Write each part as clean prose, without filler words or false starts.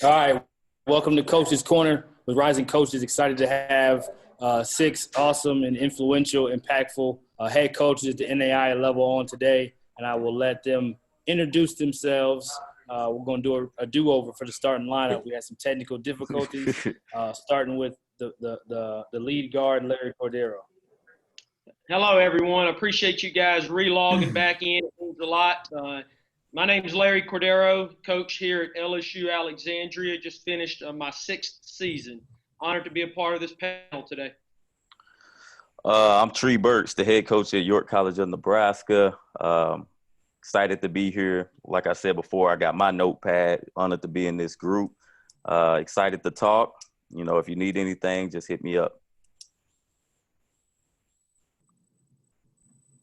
All right, welcome to Coach's Corner with Rising Coaches. Excited to have six awesome and influential, impactful head coaches at the NAI level on today, and I will let them introduce themselves. We're going to do a do-over for the starting lineup. We had some technical difficulties, starting with the lead guard, Larry Cordero. Hello, everyone. I appreciate you guys re-logging back in. It means a lot. My name is Larry Cordero, coach here at LSU Alexandria. Just finished my sixth season. Honored to be a part of this panel today. I'm Tree Burks, the head coach at York College of Nebraska. Excited to be here. Like I said before, I got my notepad. Honored to be in this group. Excited to talk. You know, if you need anything, just hit me up.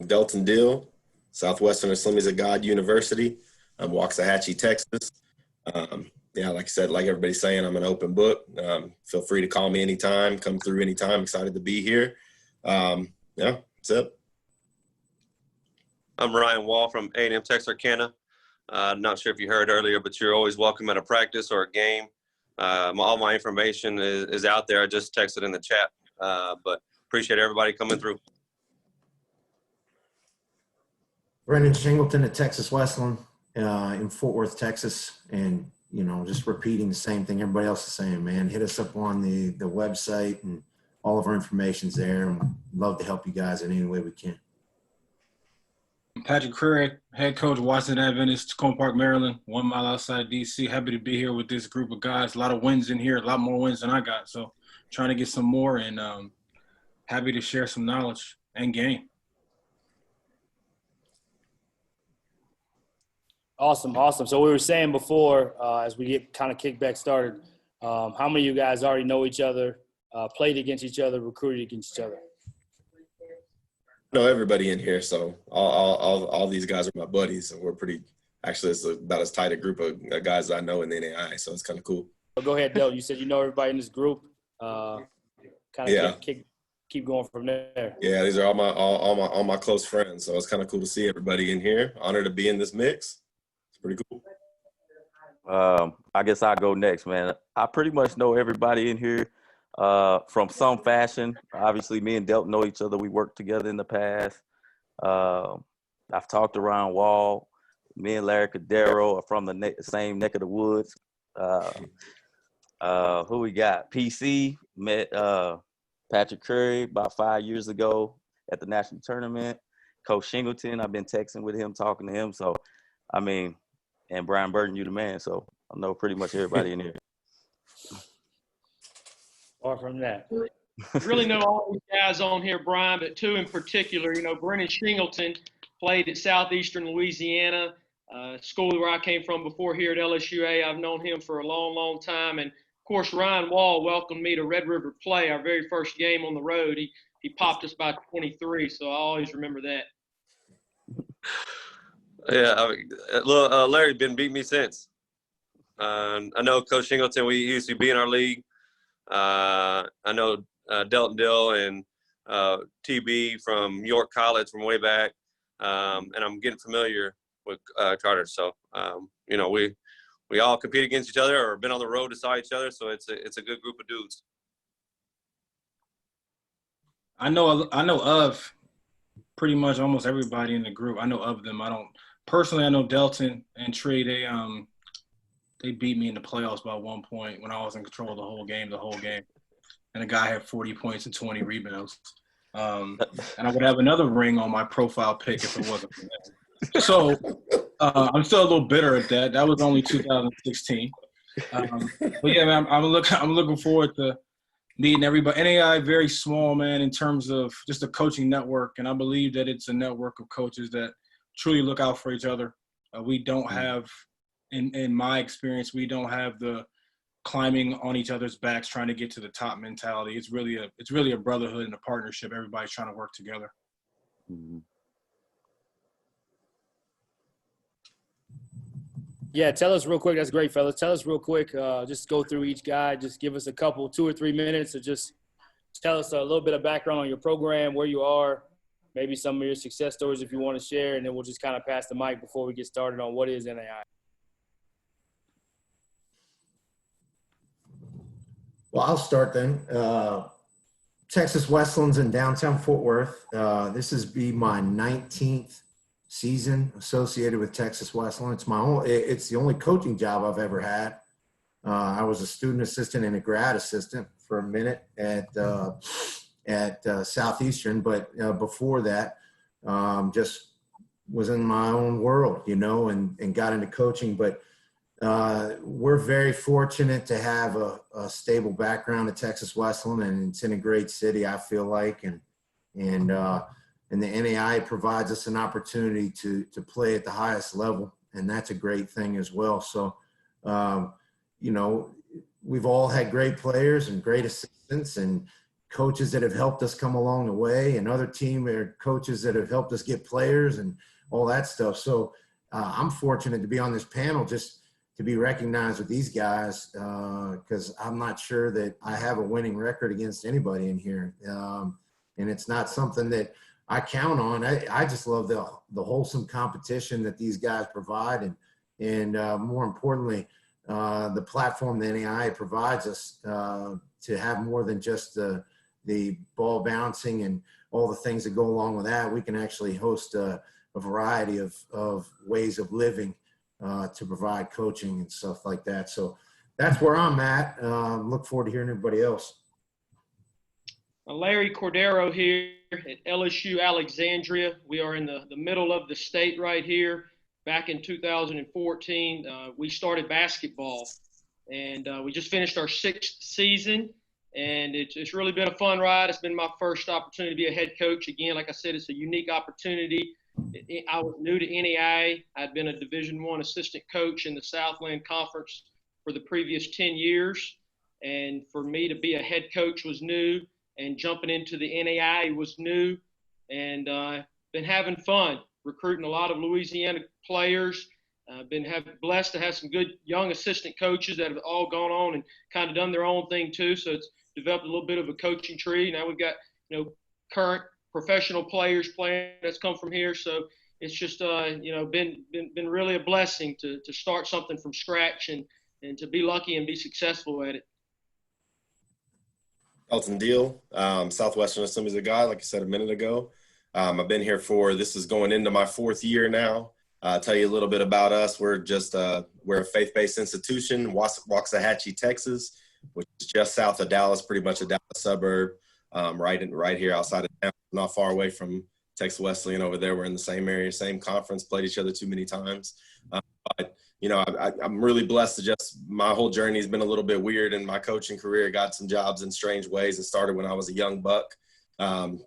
Delton Dill, Southwestern Assemblies of God University, Waxahachie, Texas. Like I said, like everybody's saying, I'm an open book. Feel free to call me anytime, come through anytime. Excited to be here. That's it. I'm Ryan Wall from A&M Texarkana. Not sure if you heard earlier, but you're always welcome at a practice or a game. All my information is out there. I just texted in the chat, but appreciate everybody coming through. Brendan Shingleton at Texas Wesleyan in Fort Worth, Texas. And, you know, just repeating the same thing everybody else is saying, man. Hit us up on the website, and all of our information's there. And love to help you guys in any way we can. Patrick Curry, head coach, Washington Adventist, Tacoma Park, Maryland, 1 mile outside D.C. Happy to be here with this group of guys. A lot of wins in here, a lot more wins than I got. So trying to get some more, and happy to share some knowledge and game. Awesome. So we were saying before, as we get kind of kickback started, how many of you guys already know each other, played against each other, recruited against each other? I know everybody in here, so all these guys are my buddies, and we're it's about as tight a group of guys I know in the NAI, so it's kind of cool. So go ahead, Del. You said you know everybody in this group. Keep going from there. Yeah, these are all my close friends, so it's kind of cool to see everybody in here. Honored to be in this mix. Pretty cool. I guess I'll go next, man. I pretty much know everybody in here from some fashion. Obviously, me and Delton know each other. We worked together in the past. I've talked around Wall. Me and Larry Cordero are from the same neck of the woods. Who we got? PC, met Patrick Curry about 5 years ago at the national tournament. Coach Shingleton, I've been texting with him, talking to him. So, I mean, and Brian Burton, you the man. So I know pretty much everybody in here. Or from that. Really know all these guys on here, Brian, but two in particular. You know, Brennan Shingleton played at Southeastern Louisiana, school where I came from before here at LSUA. I've known him for a long, long time. And, of course, Ryan Wall welcomed me to Red River Play, our very first game on the road. He popped us by 23, so I always remember that. Yeah, Larry been beating me since. I know Coach Shingleton, we used to be in our league. I know Delton Dill and TB from York College from way back, and I'm getting familiar with Carter. So, you know, we all compete against each other or been on the road to saw each other, so it's a good group of dudes. I know of pretty much almost everybody in the group. I know of them. Personally, I know Delton and Trey. They beat me in the playoffs by 1 point when I was in control of the whole game. And the guy had 40 points and 20 rebounds. And I would have another ring on my profile pic if it wasn't for that. So I'm still a little bitter at that. That was only 2016. But yeah, man, I'm looking forward to meeting everybody. NAI very small, man, in terms of just a coaching network, and I believe that it's a network of coaches that truly look out for each other. We don't have, in my experience, we don't have the climbing on each other's backs trying to get to the top mentality. It's really a brotherhood and a partnership. Everybody's trying to work together. Mm-hmm. Yeah, tell us real quick. That's great, fellas. Tell us real quick. Just go through each guy. Just give us a couple, 2 or 3 minutes, or just tell us a little bit of background on your program, where you are, maybe some of your success stories if you want to share, and then we'll just kind of pass the mic before we get started on what is NAI. Well, I'll start then. Texas Westlands in downtown Fort Worth. This is be my 19th season associated with Texas Westland. It's the only coaching job I've ever had. I was a student assistant and a grad assistant for a minute at Southeastern, but before that, just was in my own world, and got into coaching. But we're very fortunate to have a stable background at Texas Westland, and it's in a great city, I feel like, and the NAI provides us an opportunity to play at the highest level, and that's a great thing as well. So, we've all had great players and great assistants and coaches that have helped us come along the way, and other team or coaches that have helped us get players and all that stuff. So I'm fortunate to be on this panel just to be recognized with these guys, because I'm not sure that I have a winning record against anybody in here. And it's not something that I count on. I just love the wholesome competition that these guys provide. And more importantly, the platform that NAI provides us to have more than just the ball bouncing and all the things that go along with that. We can actually host a variety of ways of living to provide coaching and stuff like that. So that's where I'm at. Look forward to hearing everybody else. Larry Cordero here at LSU Alexandria. We are in the middle of the state right here. Back in 2014, we started basketball, and we just finished our 6th season, and it's really been a fun ride. It's been my first opportunity to be a head coach. Again, like I said, it's a unique opportunity. I was new to NAI. I'd been a Division I assistant coach in the Southland Conference for the previous 10 years. And for me to be a head coach was new, and jumping into the NAI was new. And been having fun recruiting a lot of Louisiana players. Been blessed to have some good young assistant coaches that have all gone on and kind of done their own thing too. So it's developed a little bit of a coaching tree. Now we've got, current professional players playing that's come from here. So it's just, been really a blessing to start something from scratch and to be lucky and be successful at it. Elton Deal, Southwestern Assemblies of God, like I said a minute ago. I've been here this is going into my 4th year now. I'll tell you a little bit about us. We're a faith-based institution, Waxahachie, Texas, which is just south of Dallas, pretty much a Dallas suburb, right here outside of town, not far away from Texas Wesleyan over there. We're in the same area, same conference, played each other too many times. But I'm really blessed to my whole journey has been a little bit weird in my coaching career. Got some jobs in strange ways. It started when I was a young buck,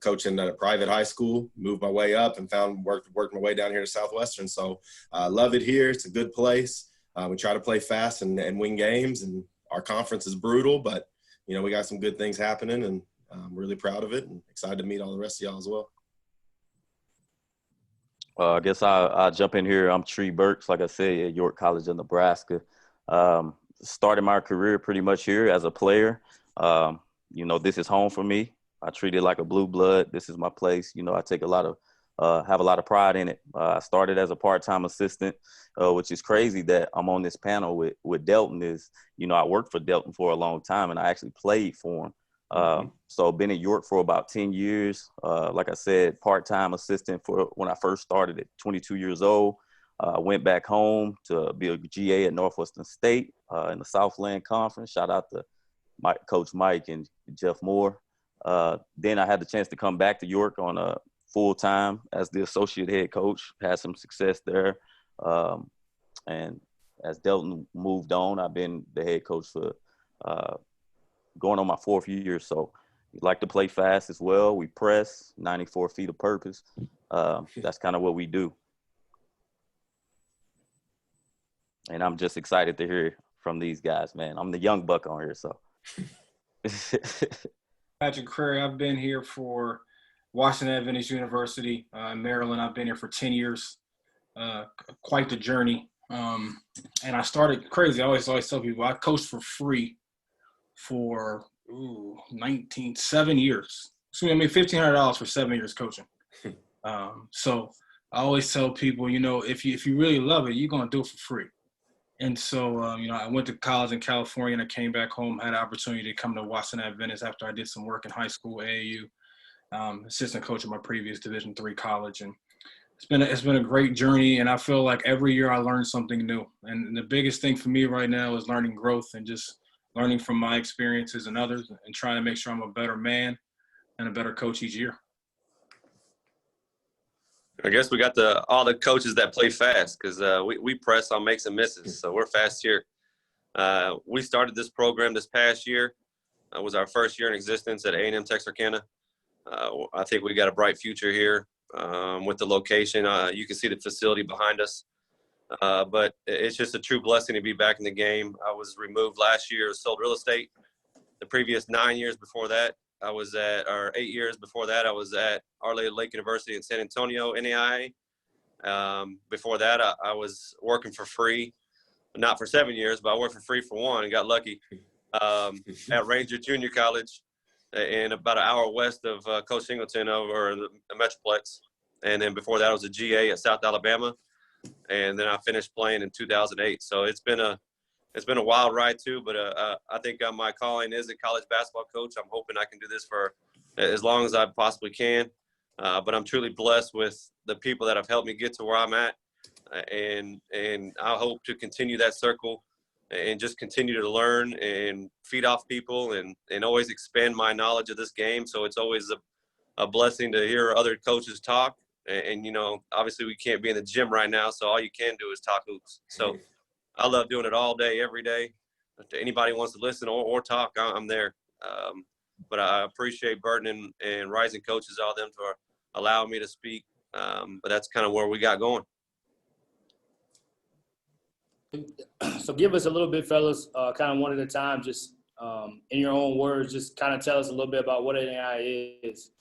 coaching at a private high school, moved my way up and worked my way down here to Southwestern. So I love it here. It's a good place. We try to play fast and win games, and our conference is brutal, but we got some good things happening, and I'm really proud of it and excited to meet all the rest of y'all as well. I guess I'll jump in here. I'm Tree Burks, like I said, at York College of Nebraska. Started my career pretty much here as a player. This is home for me. I treat it like a blue blood. This is my place. I take have a lot of pride in it. I started as a part-time assistant, which is crazy that I'm on this panel with Delton. I worked for Delton for a long time, and I actually played for him. So been at York for about 10 years. Like I said, part-time assistant for when I first started at 22 years old. Went back home to be a GA at Northwestern State in the Southland Conference. Shout out to Coach Mike and Jeff Moore. Then I had the chance to come back to York on a full-time as the associate head coach. Had some success there. And as Delton moved on, I've been the head coach for going on my 4th year. So we like to play fast as well. We press 94 feet of purpose. That's kind of what we do. And I'm just excited to hear from these guys, man. I'm the young buck on here, so. Patrick Crary, I've been here for Washington Adventist University in Maryland. I've been here for 10 years. Quite the journey. And I started crazy. I always tell people I coached for free for 7 years. So $1,500 for 7 years coaching. So I always tell people, if you really love it, you're gonna do it for free. And so, I went to college in California and I came back home, had an opportunity to come to Washington Adventist after I did some work in high school, AAU, assistant coach at my previous Division III college. And it's been a great journey. And I feel like every year I learn something new. And the biggest thing for me right now is learning growth and just learning from my experiences and others and trying to make sure I'm a better man and a better coach each year. I guess we got all the coaches that play fast because we press on makes and misses, so we're fast here. We started this program this past year. It was our first year in existence at A&M Texarkana. I think we got a bright future here with the location. You can see the facility behind us, but it's just a true blessing to be back in the game. I was removed last year, sold real estate. The previous 9 years before that, 8 years before that, I was at Our Lady of Lake University in San Antonio, NAIA. Before that, I was working for free, not for 7 years, but I worked for free for one and got lucky at Ranger Junior College in about an hour west of Coach Singleton over in the Metroplex. And then before that, I was a GA at South Alabama. And then I finished playing in 2008. So it's been a wild ride too, but I think my calling is a college basketball coach. I'm hoping I can do this for as long as I possibly can. But I'm truly blessed with the people that have helped me get to where I'm at. And I hope to continue that circle and just continue to learn and feed off people and always expand my knowledge of this game. So it's always a blessing to hear other coaches talk. And obviously we can't be in the gym right now, so all you can do is talk hoops. So I love doing it all day, every day. If anybody wants to listen or talk, I'm there. But I appreciate Burton and Rising Coaches, all them for allowing me to speak. But that's kind of where we got going. So give us a little bit, fellas, kind of one at a time, just in your own words, just kind of tell us a little bit about what NAI is.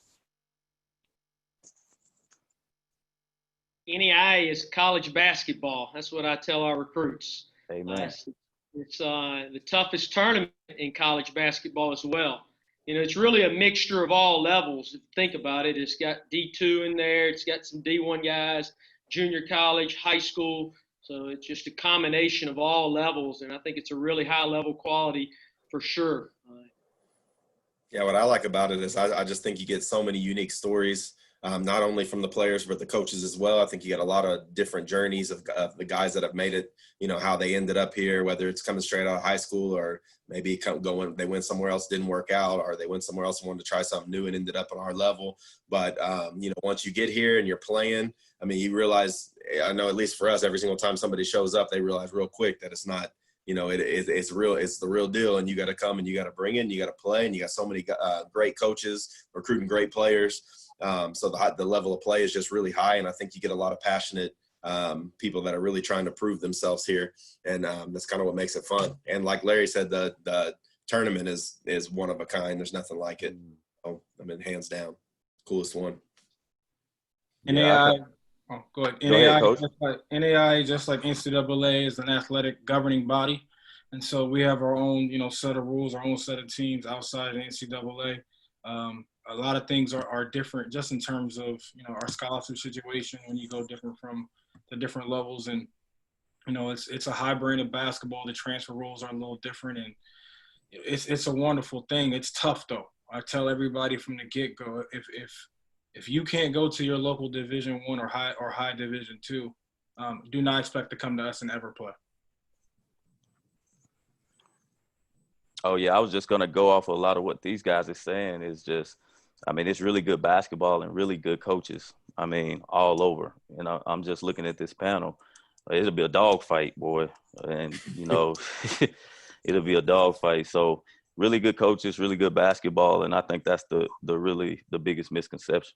NAI is college basketball. That's what I tell our recruits. Amen. It's the toughest tournament in college basketball as well. It's really a mixture of all levels. If you think about it, it's got D2 in there. It's got some D1 guys, junior college, high school. So it's just a combination of all levels, and I think it's a really high-level quality for sure. Yeah, what I like about it is I just think you get so many unique stories. Not only from the players, but the coaches as well. I think you get a lot of different journeys of the guys that have made it, how they ended up here, whether it's coming straight out of high school or maybe they went somewhere else, didn't work out, or they went somewhere else and wanted to try something new and ended up on our level. But, once you get here and you're playing, you realize, I know at least for us, every single time somebody shows up, they realize real quick that it's not, it's real. It's the real deal. And you got to come and you got to bring in, you got to play, and you got so many great coaches recruiting great players. So the level of play is just really high, and I think you get a lot of passionate people that are really trying to prove themselves here, and that's kind of what makes it fun. And like Larry said, the tournament is one of a kind. There's nothing like it. Oh, hands down, coolest one. NAI, go ahead. Go ahead, Coach. NAI, just like NCAA, is an athletic governing body, and so we have our own, set of rules, our own set of teams outside of NCAA. A lot of things are different just in terms of, our scholarship situation when you go different from the different levels. And, it's a hybrid of basketball. The transfer rules are a little different, and it's a wonderful thing. It's tough though. I tell everybody from the get-go, if you can't go to your local Division I or high Division II, do not expect to come to us and ever play. Oh, yeah, I was just going to go off a lot of what these guys are saying. Is just, it's really good basketball and really good coaches. All over. I'm just looking at this panel. It'll be a dog fight, boy. And, it'll be a dog fight. So really good coaches, really good basketball. And I think that's the biggest misconception.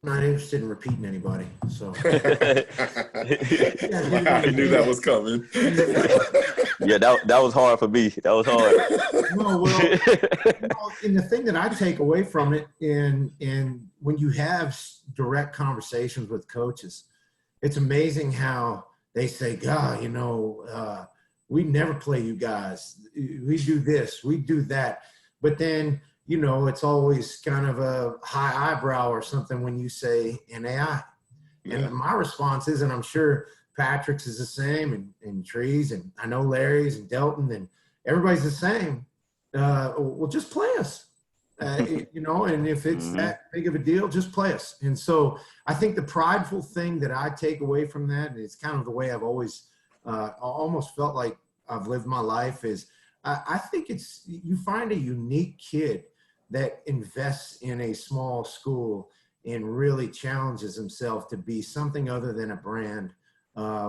Not interested in repeating anybody. So I knew that was coming. Yeah, that was hard for me. That was hard. No, well, and the thing that I take away from it, and when you have direct conversations with coaches, it's amazing how they say, God, we never play you guys. We do this, we do that. But then, it's always kind of a high eyebrow or something when you say NAI. And my response is, and I'm sure Patrick's is the same, and Trees, and I know Larry's and Delton, and everybody's the same. Well, just play us, you know, and if it's that big of a deal, just play us. And so I think the prideful thing that I take away from that, and it's kind of the way I've always almost felt like I've lived my life, is I think it's, you find a unique kid that invests in a small school and really challenges himself to be something other than a brand,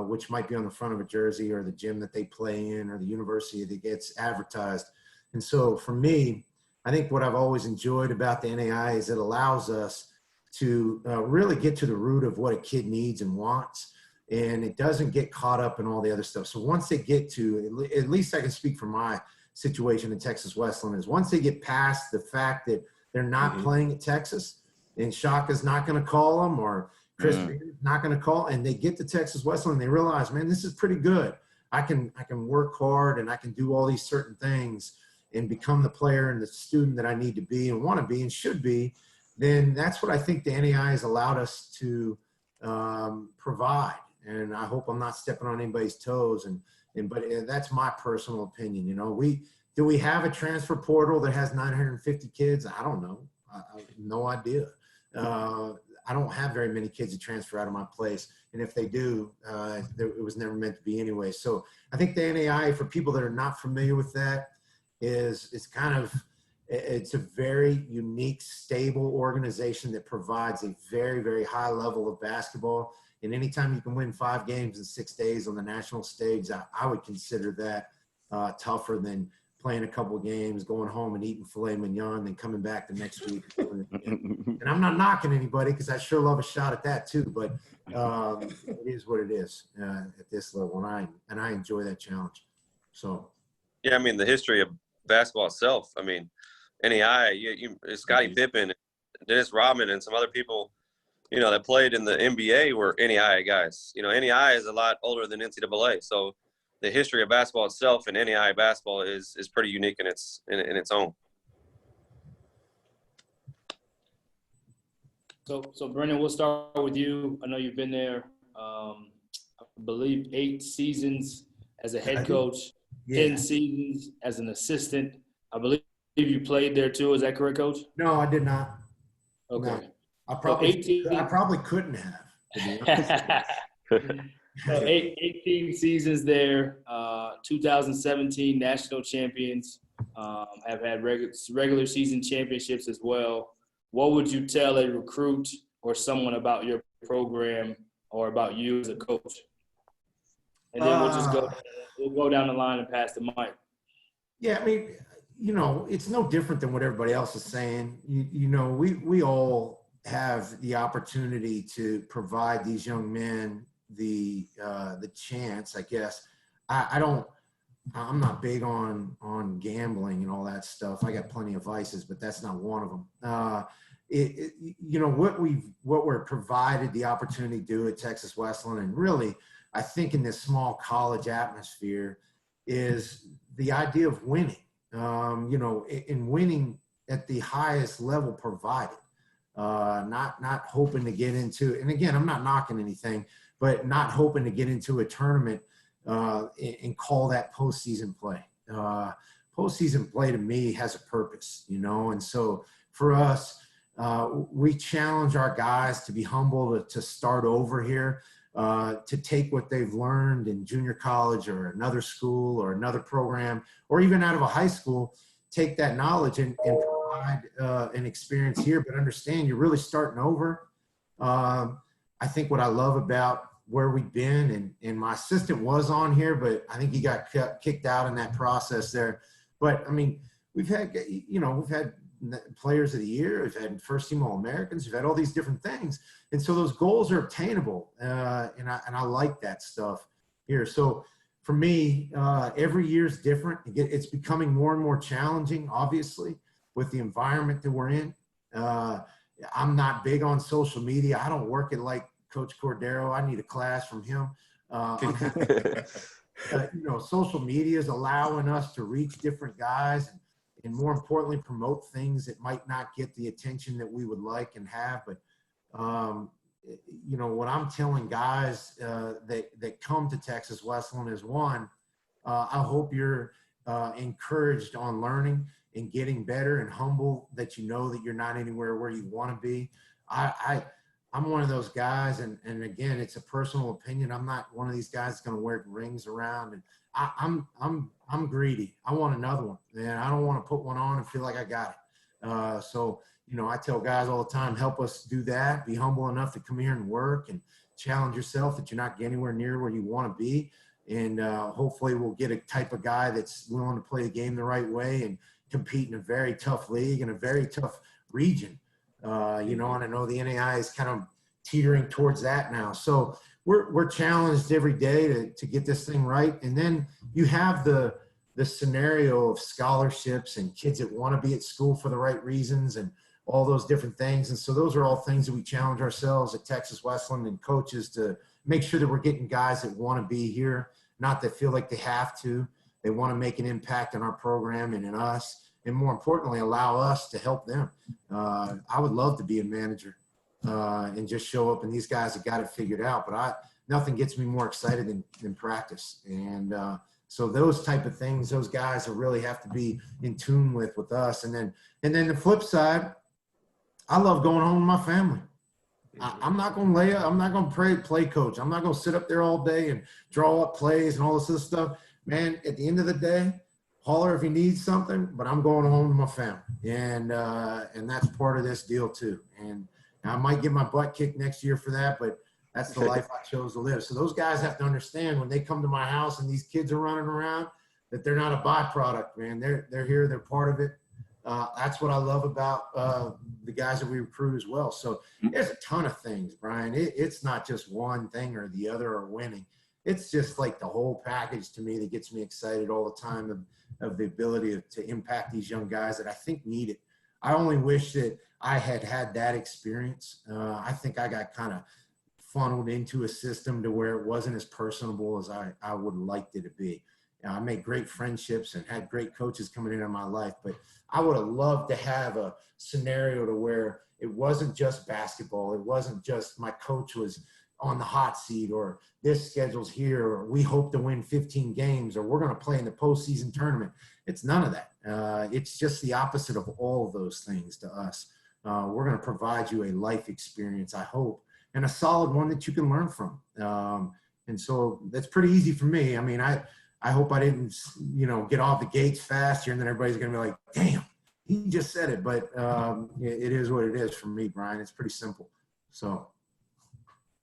which might be on the front of a jersey or the gym that they play in or the university that gets advertised. And so for me, I think what I've always enjoyed about the NAI is it allows us to really get to the root of what a kid needs and wants. And it doesn't get caught up in all the other stuff. So once they get to, at least I can speak for my situation in Texas Wesleyan, is once they get past the fact that they're not playing at Texas, and Shaka's not going to call them, or Chris Beard's not going to call, and they get to Texas Wesleyan and they realize, man, this is pretty good. I can work hard and I can do all these certain things and become the player and the student that I need to be and want to be and should be. Then that's what I think the NAI has allowed us to provide. And I hope I'm not stepping on anybody's toes. But that's my personal opinion. You know, do we have a transfer portal that has 950 kids? I don't know. I have no idea. I don't have very many kids that transfer out of my place. And if they do, it was never meant to be anyway. So I think the NAI, for people that are not familiar with that, it's a very unique, stable organization that provides a very, very high level of basketball. And anytime you can win 5 games in 6 days on the national stage, I would consider that tougher than playing a couple of games, going home and eating filet mignon, then coming back the next week. And I'm not knocking anybody, because I sure love a shot at that too. But it is what it is at this level, and I enjoy that challenge. So, yeah, I mean, the history of basketball itself. I mean, NAI, Scottie Pippen, Dennis Rodman, and some other people, you know, that played in the NBA were NAI guys. You know, NAI is a lot older than NCAA, so the history of basketball itself and NAI basketball is pretty unique in its own. So Brendan, we'll start with you. I know you've been there, I believe 8 seasons as a head coach, 10 seasons as an assistant. I believe you played there too. Is that correct, Coach? No, I did not. Okay. No. I probably couldn't have, to be honest. So 18 seasons there, 2017 national champions, have had regular season championships as well. What would you tell a recruit or someone about your program or about you as a coach? And then we'll go down the line and pass the mic. Yeah, I mean, you know, it's no different than what everybody else is saying. You know, we all have the opportunity to provide these young men the chance, I guess. I'm not big on gambling and all that stuff. I got plenty of vices, but that's not one of them. You know, what we're provided the opportunity to do at Texas Wesleyan, and really, I think in this small college atmosphere, is the idea of winning. You know, in winning at the highest level provided, not hoping to get into. And again, I'm not knocking anything, but not hoping to get into a tournament and call that postseason play. Postseason play to me has a purpose, you know, and so for us, we challenge our guys to be humble, to start over here, to take what they've learned in junior college or another school or another program, or even out of a high school, take that knowledge and provide an experience here, but understand you're really starting over. I think what I love about where we've been, and my assistant was on here, but I think he got kicked out in that process there. But I mean, we've had players of the year, we've had first team All-Americans, we've had all these different things. And so those goals are obtainable. And I like that stuff here. So for me, every year is different. It's becoming more and more challenging, obviously, with the environment that we're in. I'm not big on social media. I don't work it like Coach Cordero. I need a class from him. You know, social media is allowing us to reach different guys and more importantly, promote things that might not get the attention that we would like and have. But you know, what I'm telling guys that come to Texas Wesleyan is, one, I hope you're encouraged on learning and getting better, and humble that you know that you're not anywhere where you want to be. I'm one of those guys, and again, it's a personal opinion. I'm not one of these guys that's going to wear rings around, and I'm greedy. I want another one, and I don't want to put one on and feel like I got it. So, you know, I tell guys all the time, help us do that. Be humble enough to come here and work and challenge yourself that you're not anywhere near where you want to be. And hopefully we'll get a type of guy that's willing to play the game the right way and compete in a very tough league and a very tough region. You know, and I know the NAI is kind of teetering towards that now. So we're challenged every day to get this thing right. And then you have the scenario of scholarships and kids that want to be at school for the right reasons and all those different things. And so those are all things that we challenge ourselves at Texas Wesleyan and coaches to make sure that we're getting guys that want to be here, not that feel like they have to. They want to make an impact on our program and in us, and more importantly, allow us to help them. I would love to be a manager and just show up, and these guys have got it figured out. But nothing gets me more excited than practice. And so those type of things, those guys will really have to be in tune with us. And then the flip side, I love going home with my family. I'm not going to lay up. I'm not going to play coach. I'm not going to sit up there all day and draw up plays and all this other stuff. Man, at the end of the day, holler if you need something, but I'm going home to my family. And that's part of this deal too. And I might get my butt kicked next year for that, but that's the life I chose to live. So those guys have to understand when they come to my house and these kids are running around that they're not a byproduct, man. They're here. They're part of it. That's what I love about the guys that we recruit as well. So there's a ton of things, Brian. It's not just one thing or the other or winning. It's just like the whole package to me that gets me excited all the time of the ability to impact these young guys that I think need it. I only wish that I had that experience. I think I got kind of funneled into a system to where it wasn't as personable as I would have liked it to be. I made great friendships and had great coaches coming into my life, but I would have loved to have a scenario to where it wasn't just basketball. It wasn't just my coach was on the hot seat, or this schedule's here, or we hope to win 15 games, or we're going to play in the postseason tournament. It's none of that. It's just the opposite of all of those things to us. We're going to provide you a life experience, I hope, and a solid one that you can learn from. And so that's pretty easy for me. I mean, I hope I didn't, get off the gates faster, and then everybody's going to be like, damn, he just said it. But it is what it is for me, Brian. It's pretty simple. So.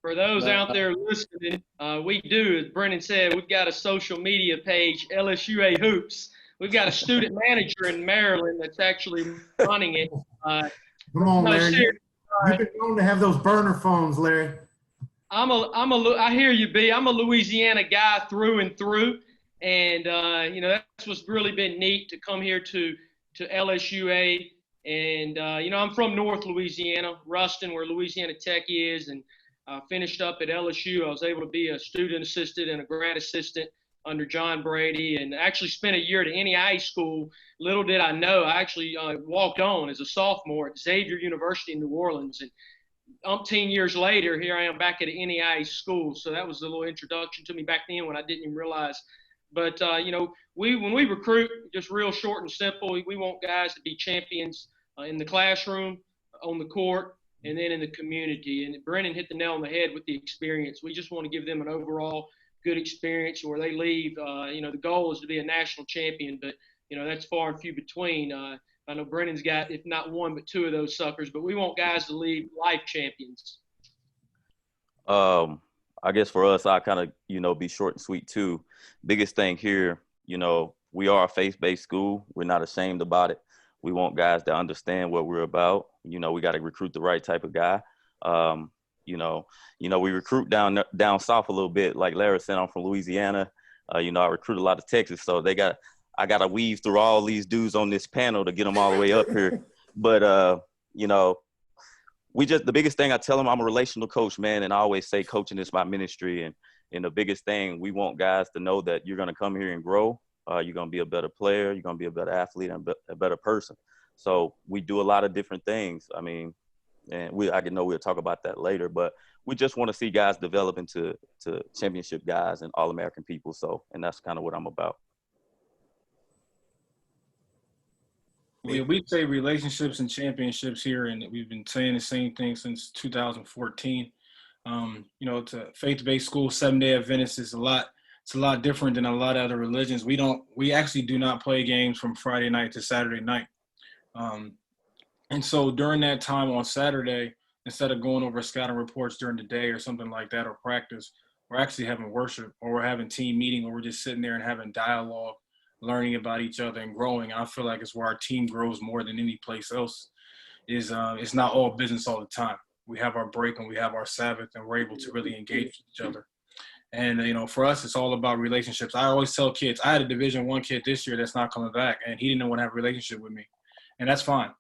For those out there listening, we do, as Brennan said, we've got a social media page, LSUA Hoops. We've got a student manager in Maryland that's actually running it. Come on, Larry. You've been known to have those burner phones, Larry. I hear you, B. I'm a Louisiana guy through and through. And, that's what's really been neat to come here to LSUA. And, I'm from North Louisiana, Ruston, where Louisiana Tech is, and finished up at LSU. I was able to be a student assistant and a grad assistant under John Brady, and actually spent a year at NAIA school. Little did I know, I actually walked on as a sophomore at Xavier University in New Orleans. And umpteen years later, here I am back at an NAIA school. So that was a little introduction to me back then when I didn't even realize. But, when we recruit, just real short and simple, we want guys to be champions in the classroom, on the court, and then in the community. And Brennan hit the nail on the head with the experience. We just want to give them an overall good experience where they leave. The goal is to be a national champion, but, that's far and few between. I know Brennan's got, if not one, but two of those suckers, but we want guys to leave life champions. I guess for us, I kind of, be short and sweet too. Biggest thing here, we are a faith-based school. We're not ashamed about it. We want guys to understand what we're about. We got to recruit the right type of guy. We recruit down south a little bit. Like Larry said, I'm from Louisiana. I recruit a lot of Texas, so I got to weave through all these dudes on this panel to get them all the way up here. But the biggest thing I tell them, I'm a relational coach, man, and I always say coaching is my ministry. And the biggest thing, we want guys to know that you're going to come here and grow. You're going to be a better player. You're going to be a better athlete and a better person. So we do a lot of different things. I mean, And I know we'll talk about that later, but we just want to see guys develop into championship guys and All-American people. So, and that's kind of what I'm about. We say relationships and championships here, and we've been saying the same thing since 2014. It's a faith-based school, 7-day Adventist is it's a lot different than a lot of other religions. We actually do not play games from Friday night to Saturday night. And so during that time on Saturday, instead of going over scouting reports during the day or something like that or practice, we're actually having worship, or we're having team meeting, or we're just sitting there and having dialogue, learning about each other and growing. And I feel like it's where our team grows more than any place else. It's not all business all the time. We have our break and we have our Sabbath, and we're able to really engage with each other. And, for us, it's all about relationships. I always tell kids, I had a Division I kid this year that's not coming back, and he didn't want to have a relationship with me. And that's fine.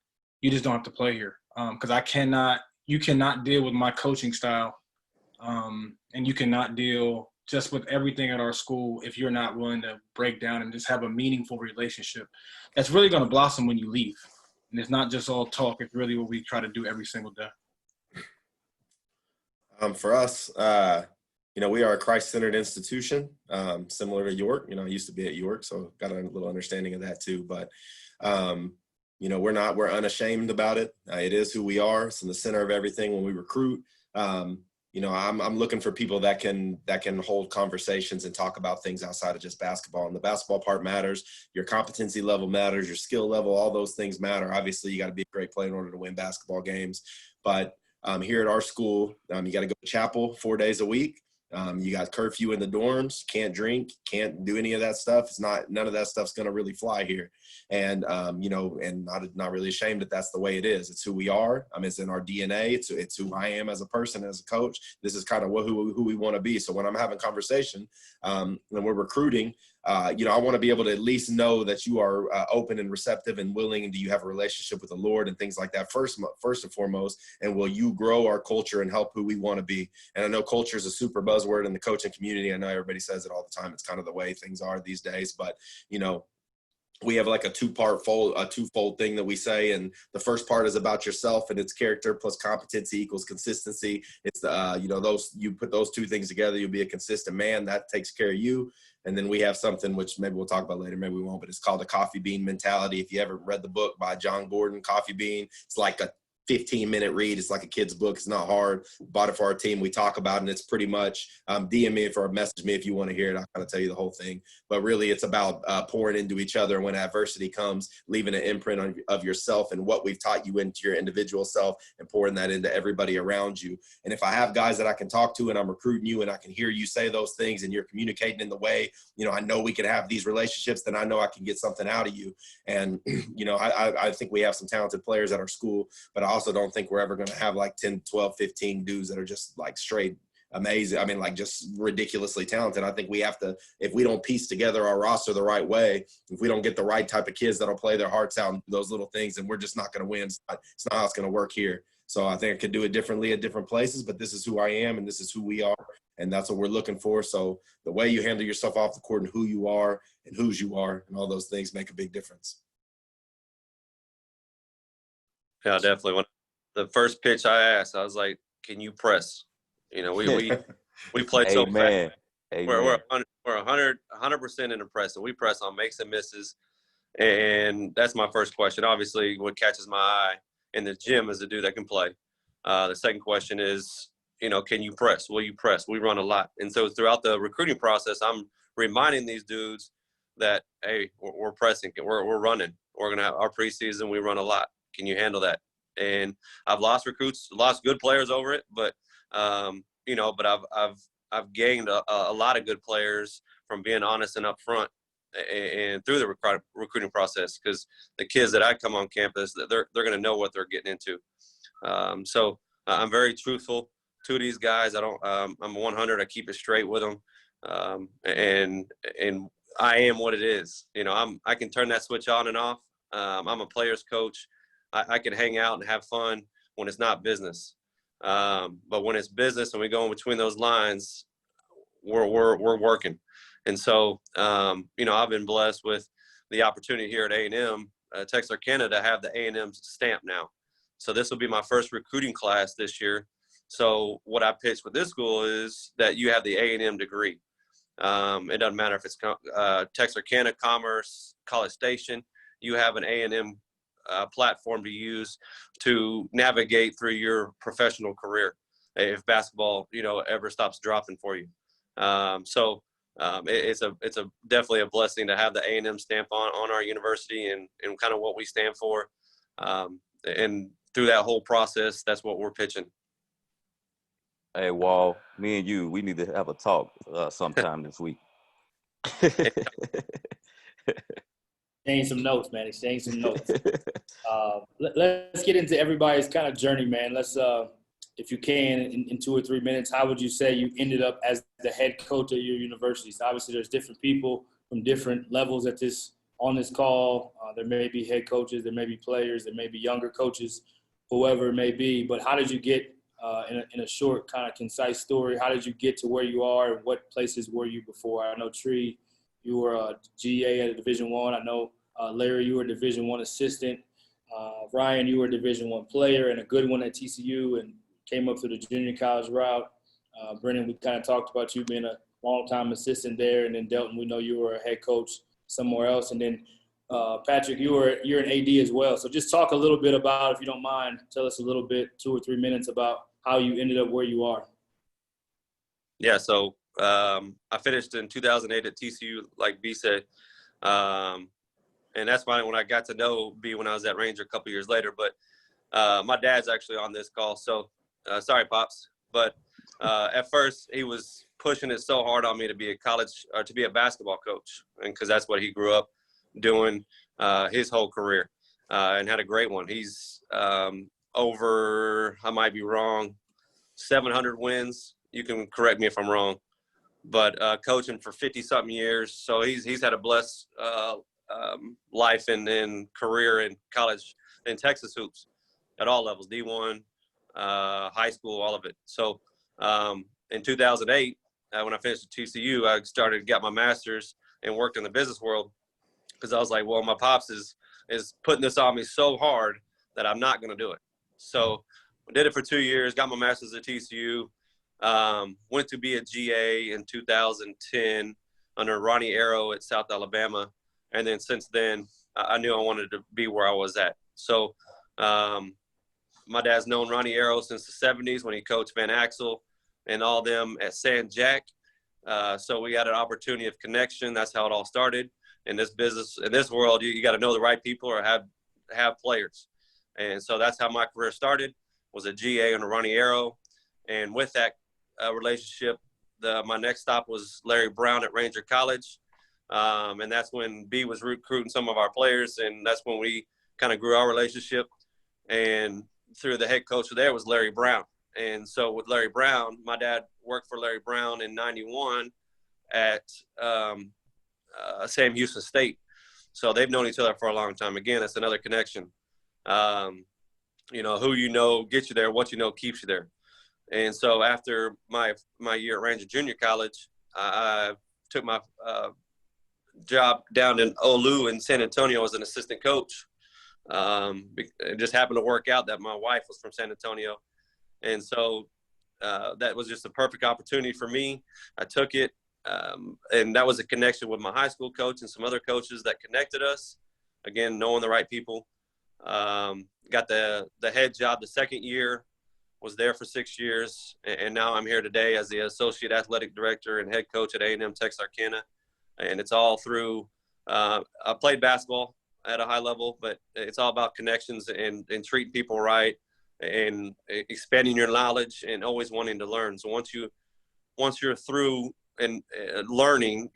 You just don't have to play here. Because you cannot deal with my coaching style, and you cannot deal just with everything at our school if you're not willing to break down and just have a meaningful relationship. That's really going to blossom when you leave. And it's not just all talk. It's really what we try to do every single day. For us, we are a Christ-centered institution, similar to York. I used to be at York, so got a little understanding of that too. But, we're unashamed about it. It is who we are. It's in the center of everything when we recruit. I'm looking for people that can hold conversations and talk about things outside of just basketball. And the basketball part matters. Your competency level matters. Your skill level, all those things matter. Obviously, you got to be a great player in order to win basketball games. But here at our school, you got to go to chapel 4 days a week. You got curfew in the dorms, can't drink, can't do any of that stuff. None of that stuff's going to really fly here. And, and not really ashamed that that's the way it is. It's who we are. It's in our DNA. It's who I am as a person, as a coach. This is kind of who we want to be. So when I'm having conversation, when we're recruiting, I want to be able to at least know that you are open and receptive and willing, and do you have a relationship with the Lord and things like that first and foremost, and will you grow our culture and help who we want to be? And I know culture is a super buzzword in the coaching community. I know everybody says it all the time. It's kind of the way things are these days, but we have like a twofold thing that we say. And the first part is about yourself, and it's character plus competency equals consistency. It's you put those two things together, you'll be a consistent man. That takes care of you. And then we have something which maybe we'll talk about later, maybe we won't, but it's called the coffee bean mentality. If you ever read the book by John Gordon, Coffee Bean, it's like a 15-minute read. It's like a kid's book. It's not hard. Bought it for our team. We talk about it, and it's pretty much DM me or message me if you want to hear it. I'll kind of tell you the whole thing. But really, it's about pouring into each other when adversity comes, leaving an imprint of yourself and what we've taught you into your individual self, and pouring that into everybody around you. And if I have guys that I can talk to and I'm recruiting you and I can hear you say those things and you're communicating in the way, I know we can have these relationships, then I know I can get something out of you. And, I think we have some talented players at our school, but I also don't think we're ever going to have like 10, 12, 15 dudes that are just like straight amazing. Like just ridiculously talented. I think we have to, if we don't piece together our roster the right way, if we don't get the right type of kids that'll play their hearts out and do those little things, then we're just not going to win. It's not how it's going to work here. So I think I could do it differently at different places, but this is who I am and this is who we are. And that's what we're looking for. So the way you handle yourself off the court and who you are and whose you are and all those things make a big difference. Yeah, definitely. When the first pitch I asked, I was like, "Can you press?" We play so fast. We're 100% in the press, and we press on makes and misses. And that's my first question. Obviously, what catches my eye in the gym is a dude that can play. The second question is, can you press? Will you press? We run a lot, and so throughout the recruiting process, I'm reminding these dudes that, hey, we're pressing, we're running. We're gonna have our preseason. We run a lot. Can you handle that? And I've lost recruits, lost good players over it, but I've gained a lot of good players from being honest and upfront and through the recruiting process, because the kids that I come on campus, they're going to know what they're getting into. So I'm very truthful to these guys. I'm 100. I keep it straight with them, and I am what it is. I can turn that switch on and off. I'm a player's coach. I can hang out and have fun when it's not business. But when it's business and we go in between those lines, we're working. And so, I've been blessed with the opportunity here at A&M, Texarkana, to have the A&M stamp now. So this will be my first recruiting class this year. So what I pitched with this school is that you have the A&M degree. It doesn't matter if it's Texarkana, Commerce, College Station. You have an A&M platform to use to navigate through your professional career if basketball, ever stops dropping for you. It's a definitely a blessing to have the A&M stamp on our university and kind of what we stand for. And through that whole process, that's what we're pitching. Hey, Wall, me and you, we need to have a talk sometime this week. Exchange some notes, man. Exchange some notes. Let's get into everybody's kind of journey, man. Let's, if you can, in 2 or 3 minutes, how would you say you ended up as the head coach of your university? So obviously, there's different people from different levels on this call. There may be head coaches, there may be players, there may be younger coaches, whoever it may be. But how did you get, in a short, kind of concise story, how did you get to where you are, and what places were you before? I know Tree, you were a GA at a Division I. I know Larry, you were a Division I assistant. Ryan, you were a Division I player and a good one at TCU, and came up through the junior college route. Brennan, we kind of talked about you being a long-time assistant there, and then Delton, we know you were a head coach somewhere else, and then Patrick, you're an AD as well. So just talk a little bit about, if you don't mind, tell us a little bit, 2 or 3 minutes about how you ended up where you are. Yeah, so I finished in 2008 at TCU, like B said. And that's when I got to know B when I was at Ranger a couple years later. But my dad's actually on this call, so sorry, Pops. But at first, he was pushing it so hard on me to be a basketball coach, and because that's what he grew up doing his whole career, and had a great one. He's over, I might be wrong, 700 wins. You can correct me if I'm wrong, but coaching for 50-something years. So he's had a blessed life and career in college in Texas hoops at all levels, D1, high school, all of it. So in 2008, when I finished at TCU, I got my master's and worked in the business world, because I was like, well, my pops is putting this on me so hard that I'm not going to do it. So I did it for 2 years, got my master's at TCU, went to be a GA in 2010 under Ronnie Arrow at South Alabama. And then since then, I knew I wanted to be where I was at. So my dad's known Ronnie Arrow since the 70s when he coached Van Axel and all them at San Jack. So we had an opportunity of connection. That's how it all started. In this business, in this world, you got to know the right people or have players. And so that's how my career started, was a GA under Ronnie Arrow. And with that relationship, my next stop was Larry Brown at Ranger College. And that's when B was recruiting some of our players, and that's when we kind of grew our relationship. And through the head coach there was Larry Brown. And so with Larry Brown, my dad worked for Larry Brown in 91 at Sam Houston State. So they've known each other for a long time. Again, that's another connection. Who you know gets you there, what you know keeps you there. And so after my year at Ranger Junior College, I took my job down in Olu in San Antonio as an assistant coach. It just happened to work out that my wife was from San Antonio. And so that was just a perfect opportunity for me. I took it. And that was a connection with my high school coach and some other coaches that connected us. Again, knowing the right people. Got the head job the second year, was there for 6 years. And now I'm here today as the associate athletic director and head coach at A&M Texarkana. And it's all through, I played basketball at a high level, but it's all about connections and treating people right and expanding your knowledge and always wanting to learn. So once you're through and learning,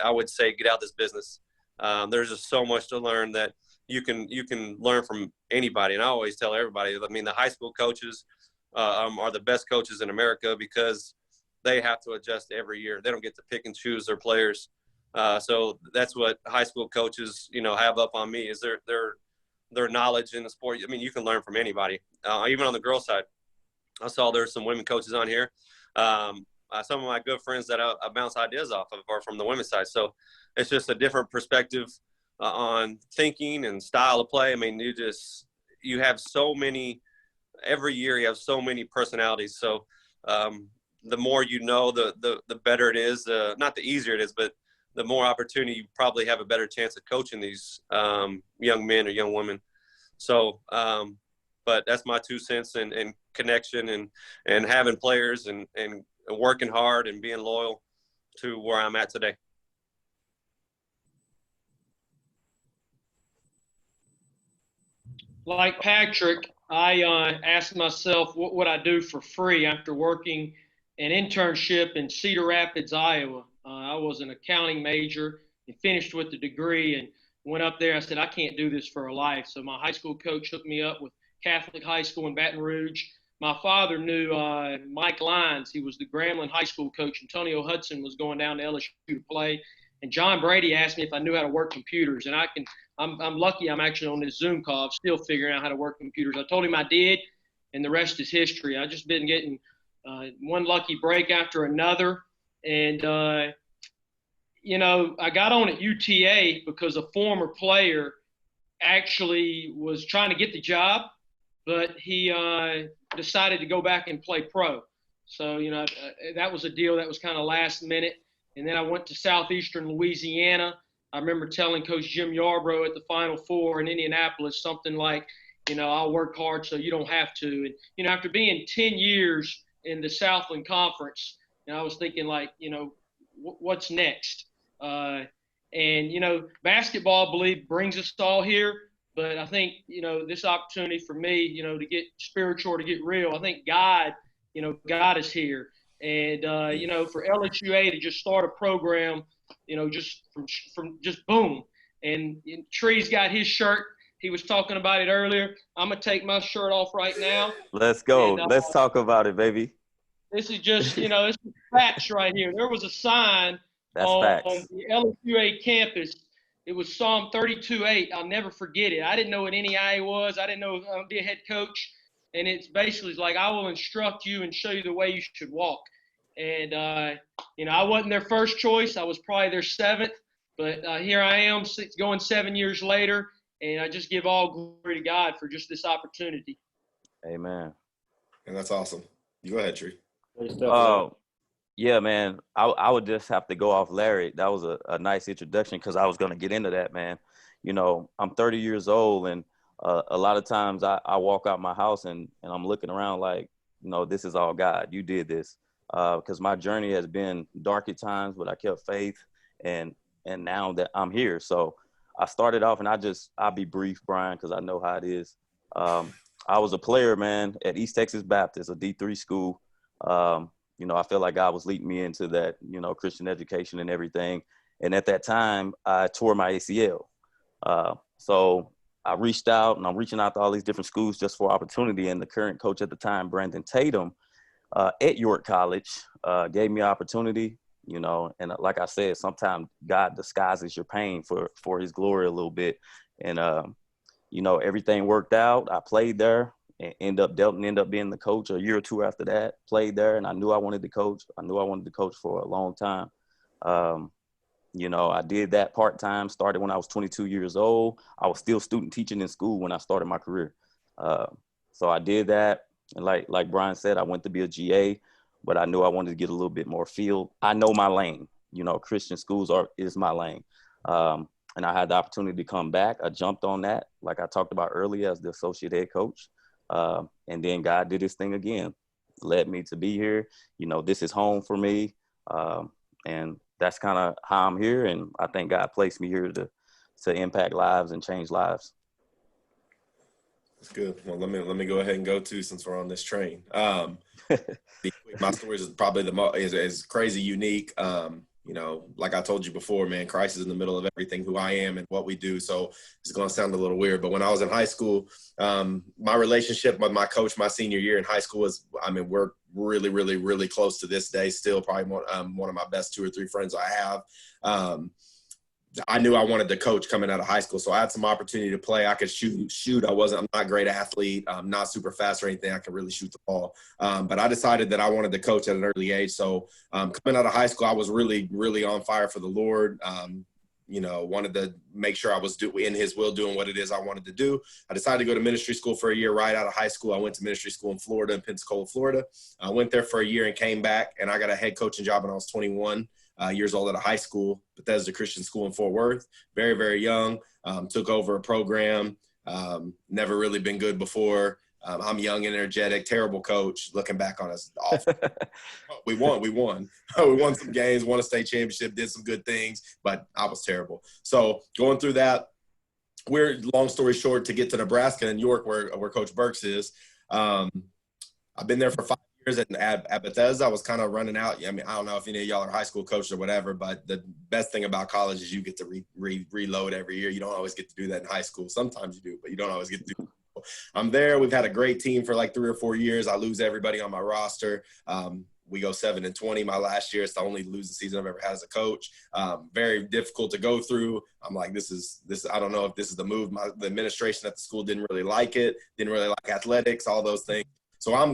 I would say get out of this business. There's just so much to learn that you can learn from anybody. And I always tell everybody, I mean, the high school coaches are the best coaches in America because they have to adjust every year. They don't get to pick and choose their players. So that's what high school coaches, have up on me is their knowledge in the sport. I mean, you can learn from anybody, even on the girls' side. I saw there's some women coaches on here. Some of my good friends that I bounce ideas off of are from the women's side. So it's just a different perspective on thinking and style of play. I mean, you have so many every year you have so many personalities. So the more you know, the better it is. Not the easier it is, but the more opportunity you probably have a better chance of coaching these young men or young women. So, but that's my 2 cents and connection and having players and working hard and being loyal to where I'm at today. Like Patrick, I asked myself, what would I do for free after working an internship in Cedar Rapids, Iowa? I was an accounting major and finished with the degree and went up there. I said, I can't do this for a life. So my high school coach hooked me up with Catholic High School in Baton Rouge. My father knew Mike Lyons. He was the Grambling High School coach. Antonio Hudson was going down to LSU to play. And John Brady asked me if I knew how to work computers. And I'm lucky I'm actually on this Zoom call. I'm still figuring out how to work computers. I told him I did, and the rest is history. I've just been getting one lucky break after another. And, you know, I got on at UTA because a former player actually was trying to get the job, but he decided to go back and play pro. So, you know, that was a deal that was kind of last minute. And then I went to Southeastern Louisiana. I remember telling Coach Jim Yarbrough at the Final Four in Indianapolis something like, you know, I'll work hard so you don't have to. And, you know, after being 10 years in the Southland Conference, you know, I was thinking like, you know, what's next? And, you know, basketball, I believe, brings us all here. But I think, you know, this opportunity for me, you know, to get spiritual, to get real, I think God, you know, God is here. And, you know, for LSUA to just start a program, you know, just from just boom. And Tree's got his shirt. He was talking about it earlier. I'm going to take my shirt off right now. Let's go. And, Let's talk about it, baby. This is just, you know, this is facts right here. There was a sign on the LSUA campus. It was Psalm 32:8. I'll never forget it. I didn't know what NEI was. I didn't know I would be a head coach. And it's basically like, I will instruct you and show you the way you should walk. And, you know, I wasn't their first choice. I was probably their seventh. But here I am going 7 years later. And I just give all glory to God for just this opportunity. Amen. And that's awesome. You go ahead, Tree. Yeah, man. I would just have to go off Larry. That was a nice introduction because I was going to get into that, man. You know, I'm 30 years old, and a lot of times I walk out my house and I'm looking around like, you know, this is all God. You did this. Because my journey has been dark at times, but I kept faith, and now that I'm here. So I started off, and I'll be brief, Brian, because I know how it is. I was a player, man, at East Texas Baptist, a D3 school. You know, I feel like God was leading me into that, you know, Christian education and everything. And at that time, I tore my ACL. So I reached out, and I'm reaching out to all these different schools just for opportunity. And the current coach at the time, Brandon Tatum, at York College, gave me an opportunity, you know, and like I said, sometimes God disguises your pain for his glory a little bit. And, you know, everything worked out. I played there and Delton ended up being the coach a year or two after that, played there. And I knew I wanted to coach. I knew I wanted to coach for a long time. You know, I did that part-time, started when I was 22 years old. I was still student teaching in school when I started my career. So I did that. And like Brian said, I went to be a GA, but I knew I wanted to get a little bit more field. I know my lane. You know, Christian schools is my lane. And I had the opportunity to come back. I jumped on that, like I talked about earlier, as the associate head coach. And then God did his thing again, led me to be here. You know, this is home for me. And that's kind of how I'm here. And I think God placed me here to impact lives and change lives. That's good. Well, let me go ahead and go to, since we're on this train. My story is probably the most is crazy unique. You know, like I told you before, man, Christ is in the middle of everything, who I am and what we do. So it's going to sound a little weird, but when I was in high school, my relationship with my coach my senior year in high school was, I mean, we're really, really, really close to this day. Still probably one of my best 2 or 3 friends I have. I knew I wanted to coach coming out of high school, so I had some opportunity to play. I could shoot. I'm not a great athlete. I'm not super fast or anything. I can really shoot the ball. But I decided that I wanted to coach at an early age. So coming out of high school, I was really, really on fire for the Lord. wanted to make sure I was in his will doing what it is I wanted to do. I decided to go to ministry school for a year right out of high school. I went to ministry school in Florida, in Pensacola, Florida. I went there for a year and came back, and I got a head coaching job when I was 21 years old at a high school, Bethesda Christian School in Fort Worth. Very, very young. Took over a program. Never really been good before. I'm young and energetic, terrible coach. Looking back on us, awful. We won. We won some games, won a state championship, did some good things, but I was terrible. So going through that, long story short, to get to Nebraska and York, where Coach Burks is, I've been there for 5 years at Bethesda. I was kind of running out. I mean, I don't know if any of y'all are high school coaches or whatever, but the best thing about college is you get to reload every year. You don't always get to do that in high school. Sometimes you do, but you don't always get to do that. I'm there. We've had a great team for like 3 or 4 years. I lose everybody on my roster. We go 7-20 my last year. It's the only losing season I've ever had as a coach. Very difficult to go through. I'm like, this is. I don't know if this is the move. The administration at the school didn't really like it. Didn't really like athletics, all those things. So I'm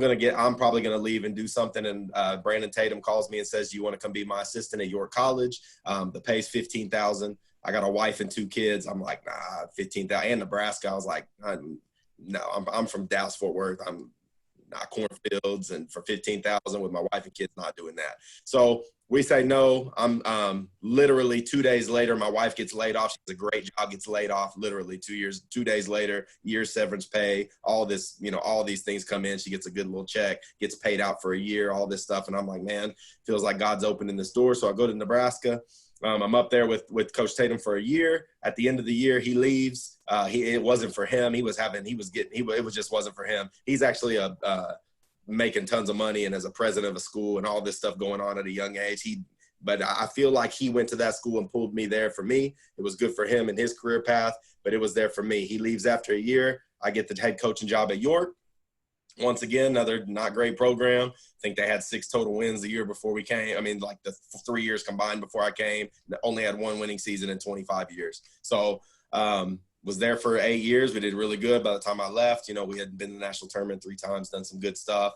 probably gonna leave and do something. And Brandon Tatum calls me and says, "Do you want to come be my assistant at York College? The pay's $15,000. I got a wife and 2 kids." I'm like, nah, $15,000. And Nebraska. I was like, no, I'm from Dallas, Fort Worth. I'm not cornfields, and for $15,000 with my wife and kids, not doing that. So we say no. I'm literally 2 days later, my wife gets laid off. She has a great job, gets laid off. Literally 2 days later, year severance pay, all this, all these things come in. She gets a good little check, gets paid out for a year, all this stuff, and I'm like, man, feels like God's opening this door. So I go to Nebraska. I'm up there with Coach Tatum for a year. At the end of the year, he leaves. It wasn't for him. It just wasn't for him. He's actually making tons of money and as a president of a school and all this stuff going on at a young age. But I feel like he went to that school and pulled me there for me. It was good for him and his career path, but it was there for me. He leaves after a year. I get the head coaching job at York. Once again, another not great program. I think they had 6 total wins the year before we came. I mean, like the 3 years combined before I came, they only had 1 winning season in 25 years. So was there for 8 years. We did really good. By the time I left, we had been in the national tournament 3 times, done some good stuff.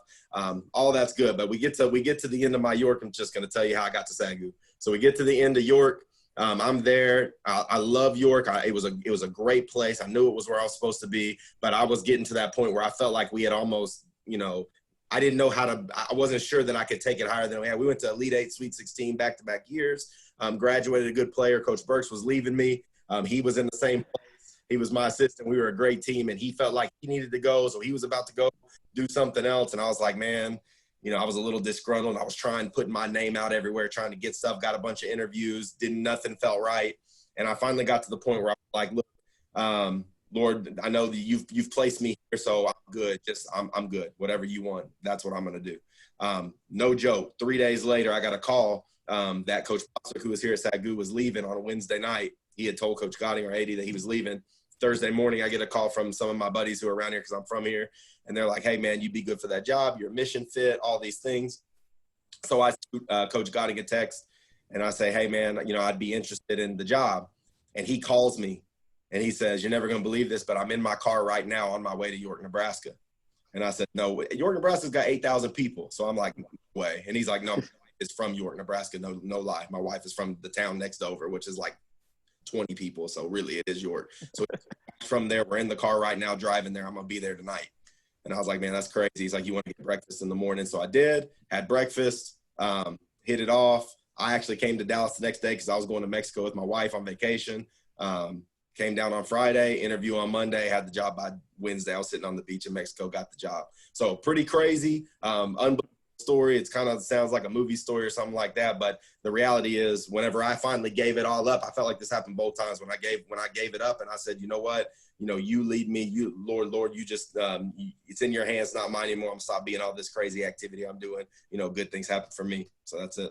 All that's good. But we get to the end of my York. I'm just going to tell you how I got to SAGU. So we get to the end of York. I'm there. I love York. It was a great place. I knew it was where I was supposed to be, but I was getting to that point where I felt like we had almost, I didn't know I wasn't sure that I could take it higher than we had. We went to Elite 8, Sweet 16 back-to-back years. Graduated a good player. Coach Burks was leaving me. He was in the same place. He was my assistant. We were a great team, and he felt like he needed to go, so he was about to go do something else. And I was like, man, I was a little disgruntled. I was putting my name out everywhere, trying to get stuff, got a bunch of interviews, nothing felt right. And I finally got to the point where I was like, look, Lord, I know that you've placed me here, so I'm good. I'm good. Whatever you want, that's what I'm going to do. No joke. 3 days later, I got a call that Coach Foster, who was here at SAGU, was leaving on a Wednesday night. He had told Coach Godding or 80 that he was leaving. Thursday morning, I get a call from some of my buddies who are around here because I'm from here. And they're like, hey, man, you'd be good for that job. You're mission fit, all these things. So I shoot Coach Godding a text, and I say, hey, man, I'd be interested in the job. And he calls me, and he says, you're never going to believe this, but I'm in my car right now on my way to York, Nebraska. And I said, no, York, Nebraska's got 8,000 people. So I'm like, no way. And he's like, no, my wife is from York, Nebraska. No lie. My wife is from the town next over, which is like 20 people. So really it is York. So from there, we're in the car right now driving there. I'm going to be there tonight. And I was like, man, that's crazy. He's like, you want to get breakfast in the morning? So I did, had breakfast, hit it off. I actually came to Dallas the next day because I was going to Mexico with my wife on vacation. Came down on Friday, interview on Monday, had the job by Wednesday. I was sitting on the beach in Mexico, got the job. So pretty crazy, unbelievable story. It's kind of sounds like a movie story or something like that. But the reality is whenever I finally gave it all up, I felt like this happened both times when I gave it up and I said, you know what, you lead me, Lord, you just, it's in your hands, not mine anymore. I'm stop being all this crazy activity I'm doing. Good things happen for me. So that's it.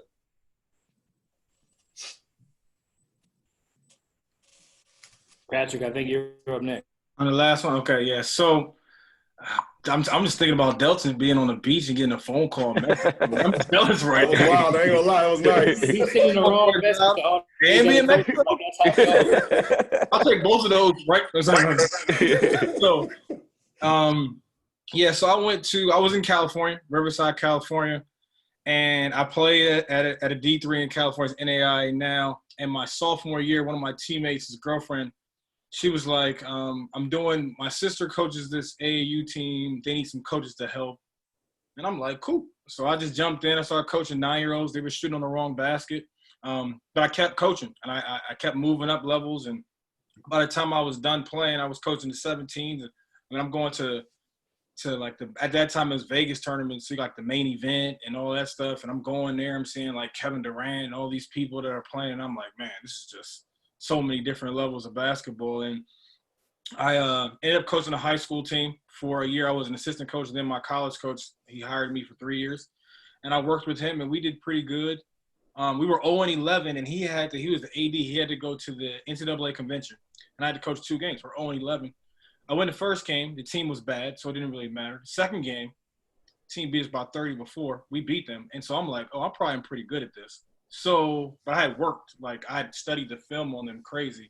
Patrick, I think you're up next. On the last one? Okay, yeah. So I'm just thinking about Delton being on the beach and getting a phone call. I'm jealous right now. Wow, I ain't gonna lie, it was nice. He's sitting in the wrong Mexico. And me in Mexico. I'll take both of those, right? So, so I was in California, Riverside, California, and I played at a D3 in California, it's NAIA now. And my sophomore year, one of my teammates, his girlfriend, she was like, my sister coaches this AAU team. They need some coaches to help. And I'm like, cool. So I just jumped in. I started coaching 9-year-olds. They were shooting on the wrong basket. But I kept coaching, and I kept moving up levels. And by the time I was done playing, I was coaching the 17s. And I'm going to like at that time it was Vegas tournament, see like the main event and all that stuff. And I'm going there, I'm seeing like Kevin Durant and all these people that are playing. And I'm like, man, this is just so many different levels of basketball. And I ended up coaching a high school team for a year. I was an assistant coach, and then my college coach, he hired me for 3 years. And I worked with him, and we did pretty good. We were 0-11, and he was the AD. He had to go to the NCAA convention, and I had to coach 2 games. We're 0-11. I won the first game. The team was bad, so it didn't really matter. The second game, team beat us about 30 before. We beat them. And so I'm like, I'm probably pretty good at this. So, but I had worked. Like, I had studied the film on them crazy.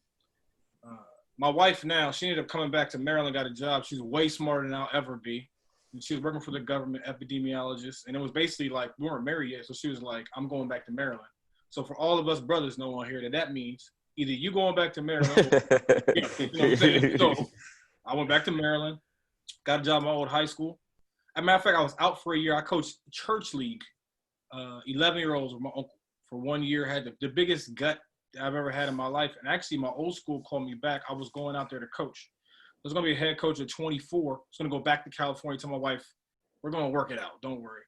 My wife now, she ended up coming back to Maryland, got a job. She's way smarter than I'll ever be. And she was working for the government, epidemiologist. And it was basically like, we weren't married yet. So she was like, I'm going back to Maryland. So for all of us brothers know on here that means either you going back to Maryland or, you know what I'm saying? So I went back to Maryland, got a job at my old high school. As a matter of fact, I was out for a year. I coached church league, 11-year-olds with my uncle for 1 year. Had the biggest gut I've ever had in my life. And actually, my old school called me back. I was going out there to coach. I was going to be a head coach at 24. I was going to go back to California, tell my wife, we're going to work it out. Don't worry.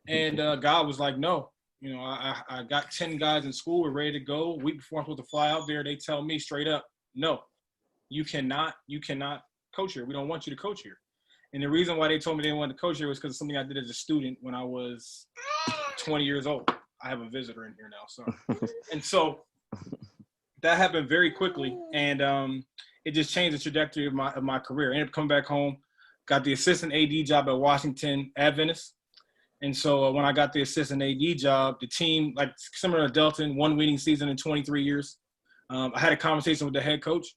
And God was like, no. You know, I got 10 guys in school. We're ready to go. A week before I'm supposed to fly out there, they tell me straight up, no, you cannot coach here. We don't want you to coach here. And the reason why they told me they didn't want to coach here was because of something I did as a student when I was 20 years old. I have a visitor in here now, so. And so that happened very quickly, and it just changed the trajectory of my career. I ended up coming back home, got the assistant AD job at Washington Adventist. And so when I got the assistant AD job, the team, like similar to Delton, 1 winning season in 23 years. I had a conversation with the head coach.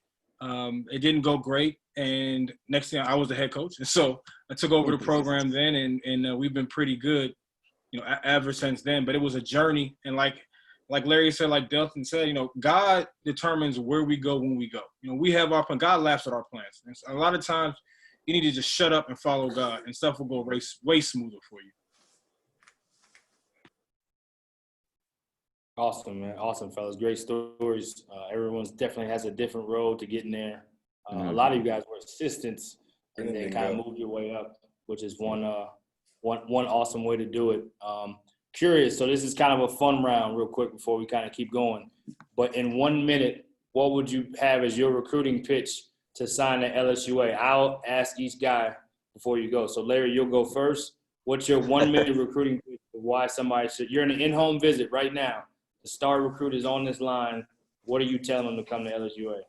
It didn't go great, and next thing I was the head coach. And so I took over the program then, and we've been pretty good, you know, ever since then. But it was a journey, and like Larry said, like Delton said, you know, God determines where we go when we go. You know, we have our plan. God laughs at our plans. And so a lot of times, you need to just shut up and follow God, and stuff will go way smoother for you. Awesome, man. Awesome, fellas. Great stories. Everyone's definitely has a different road to getting there. A lot of you guys were assistants, and then kind of moved your way up, which is one awesome way to do it. Curious, so this is kind of a fun round real quick before we kind of keep going. But in 1 minute, what would you have as your recruiting pitch to sign at LSUA? I'll ask each guy before you go. So, Larry, you'll go first. What's your 1 minute recruiting pitch of why somebody should – you're in an in-home visit right now. The star recruit is on this line. What are you telling them to come to LSUA?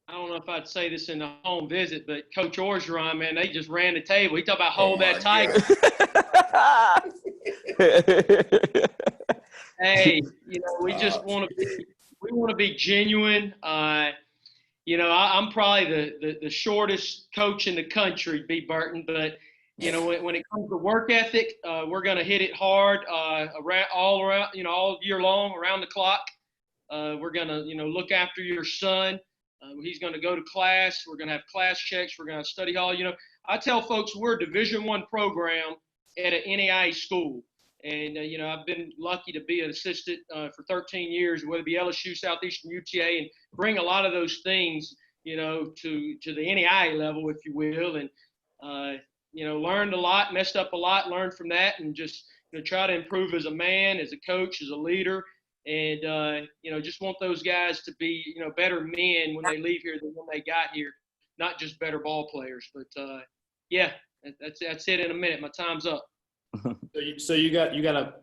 I don't know if I'd say this in the home visit, but Coach Orgeron, man, they just ran the table. He talked about hold that tiger. Hey, you know, we just want to be genuine. You know, I'm probably the shortest coach in the country, B. Burton, but you know, when it comes to work ethic, we're going to hit it hard all around, you know, all year long, around the clock. We're going to, you know, look after your son. He's going to go to class. We're going to have class checks. We're going to have study hall. You know, I tell folks we're a Division I program at an NAIA school. And, you know, I've been lucky to be an assistant for 13 years, whether it be LSU, Southeastern, UTA, and bring a lot of those things, you know, to the NAIA level, if you will. And, you know, learned a lot, messed up a lot, learned from that, and just, you know, try to improve as a man, as a coach, as a leader. And, you know, just want those guys to be, you know, better men when they leave here than when they got here, not just better ball players. But, yeah, that's it in a minute. My time's up. So you got a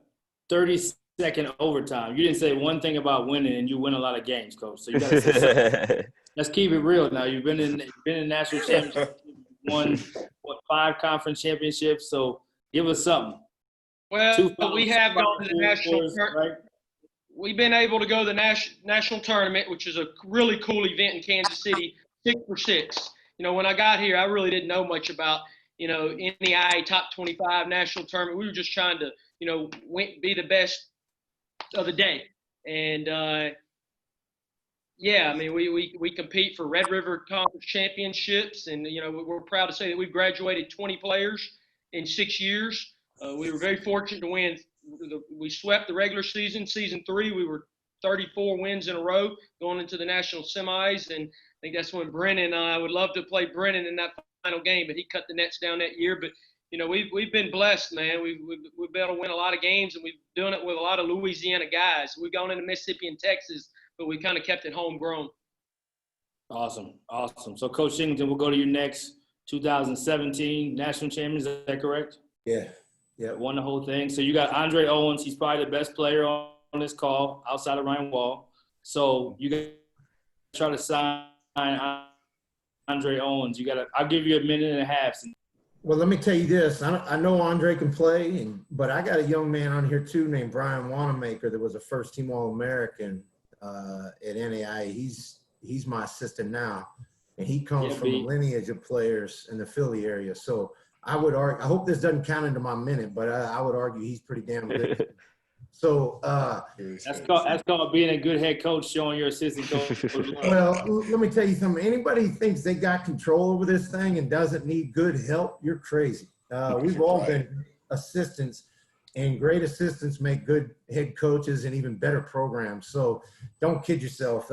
30-second overtime. You didn't say one thing about winning, and you win a lot of games, Coach. So you got to say something. Let's keep it real now. You've been in national championship, won 5 conference championships. So give us something. Well, we have gone to the national tournament. Right? We've been able to go to the national tournament, which is a really cool event in Kansas City, 6x6. You know, when I got here, I really didn't know much about, you know, NAIA top 25 national tournament. We were just trying to, you know, be the best of the day. And Yeah, I mean, we compete for Red River Conference championships, and we're proud to say that we've graduated 20 players in 6 years. We were very fortunate to win. We swept the regular season. Season 3, we were 34 wins in a row going into the national semis, and I think that's when Brennan. I would love to play Brennan in that final game, but he cut the nets down that year. But we've been blessed, man. We've been able to win a lot of games, and we've done it with a lot of Louisiana guys. We've gone into Mississippi and Texas, but we kind of kept it homegrown. Awesome. So, Coach Shingleton, we'll go to you next. 2017 national champions, is that correct? Yeah. Won the whole thing. So you got Andre Owens. He's probably the best player on this call outside of Ryan Wall. So you got to try to sign Andre Owens. I'll give you a minute and a half. Well, let me tell you this. I know Andre can play, but I got a young man on here too named Brian Wanamaker that was a first-team All-American at NAIA. He's my assistant now, and he comes from a lineage of players in the Philly area. So I would argue, I hope this doesn't count into my minute, but I would argue he's pretty damn good. So that's called being a good head coach, showing your assistant coach. Well, let me tell you something. Anybody who thinks they got control over this thing and doesn't need good help, you're crazy. We've all been assistants, and great assistants make good head coaches and even better programs. So don't kid yourself.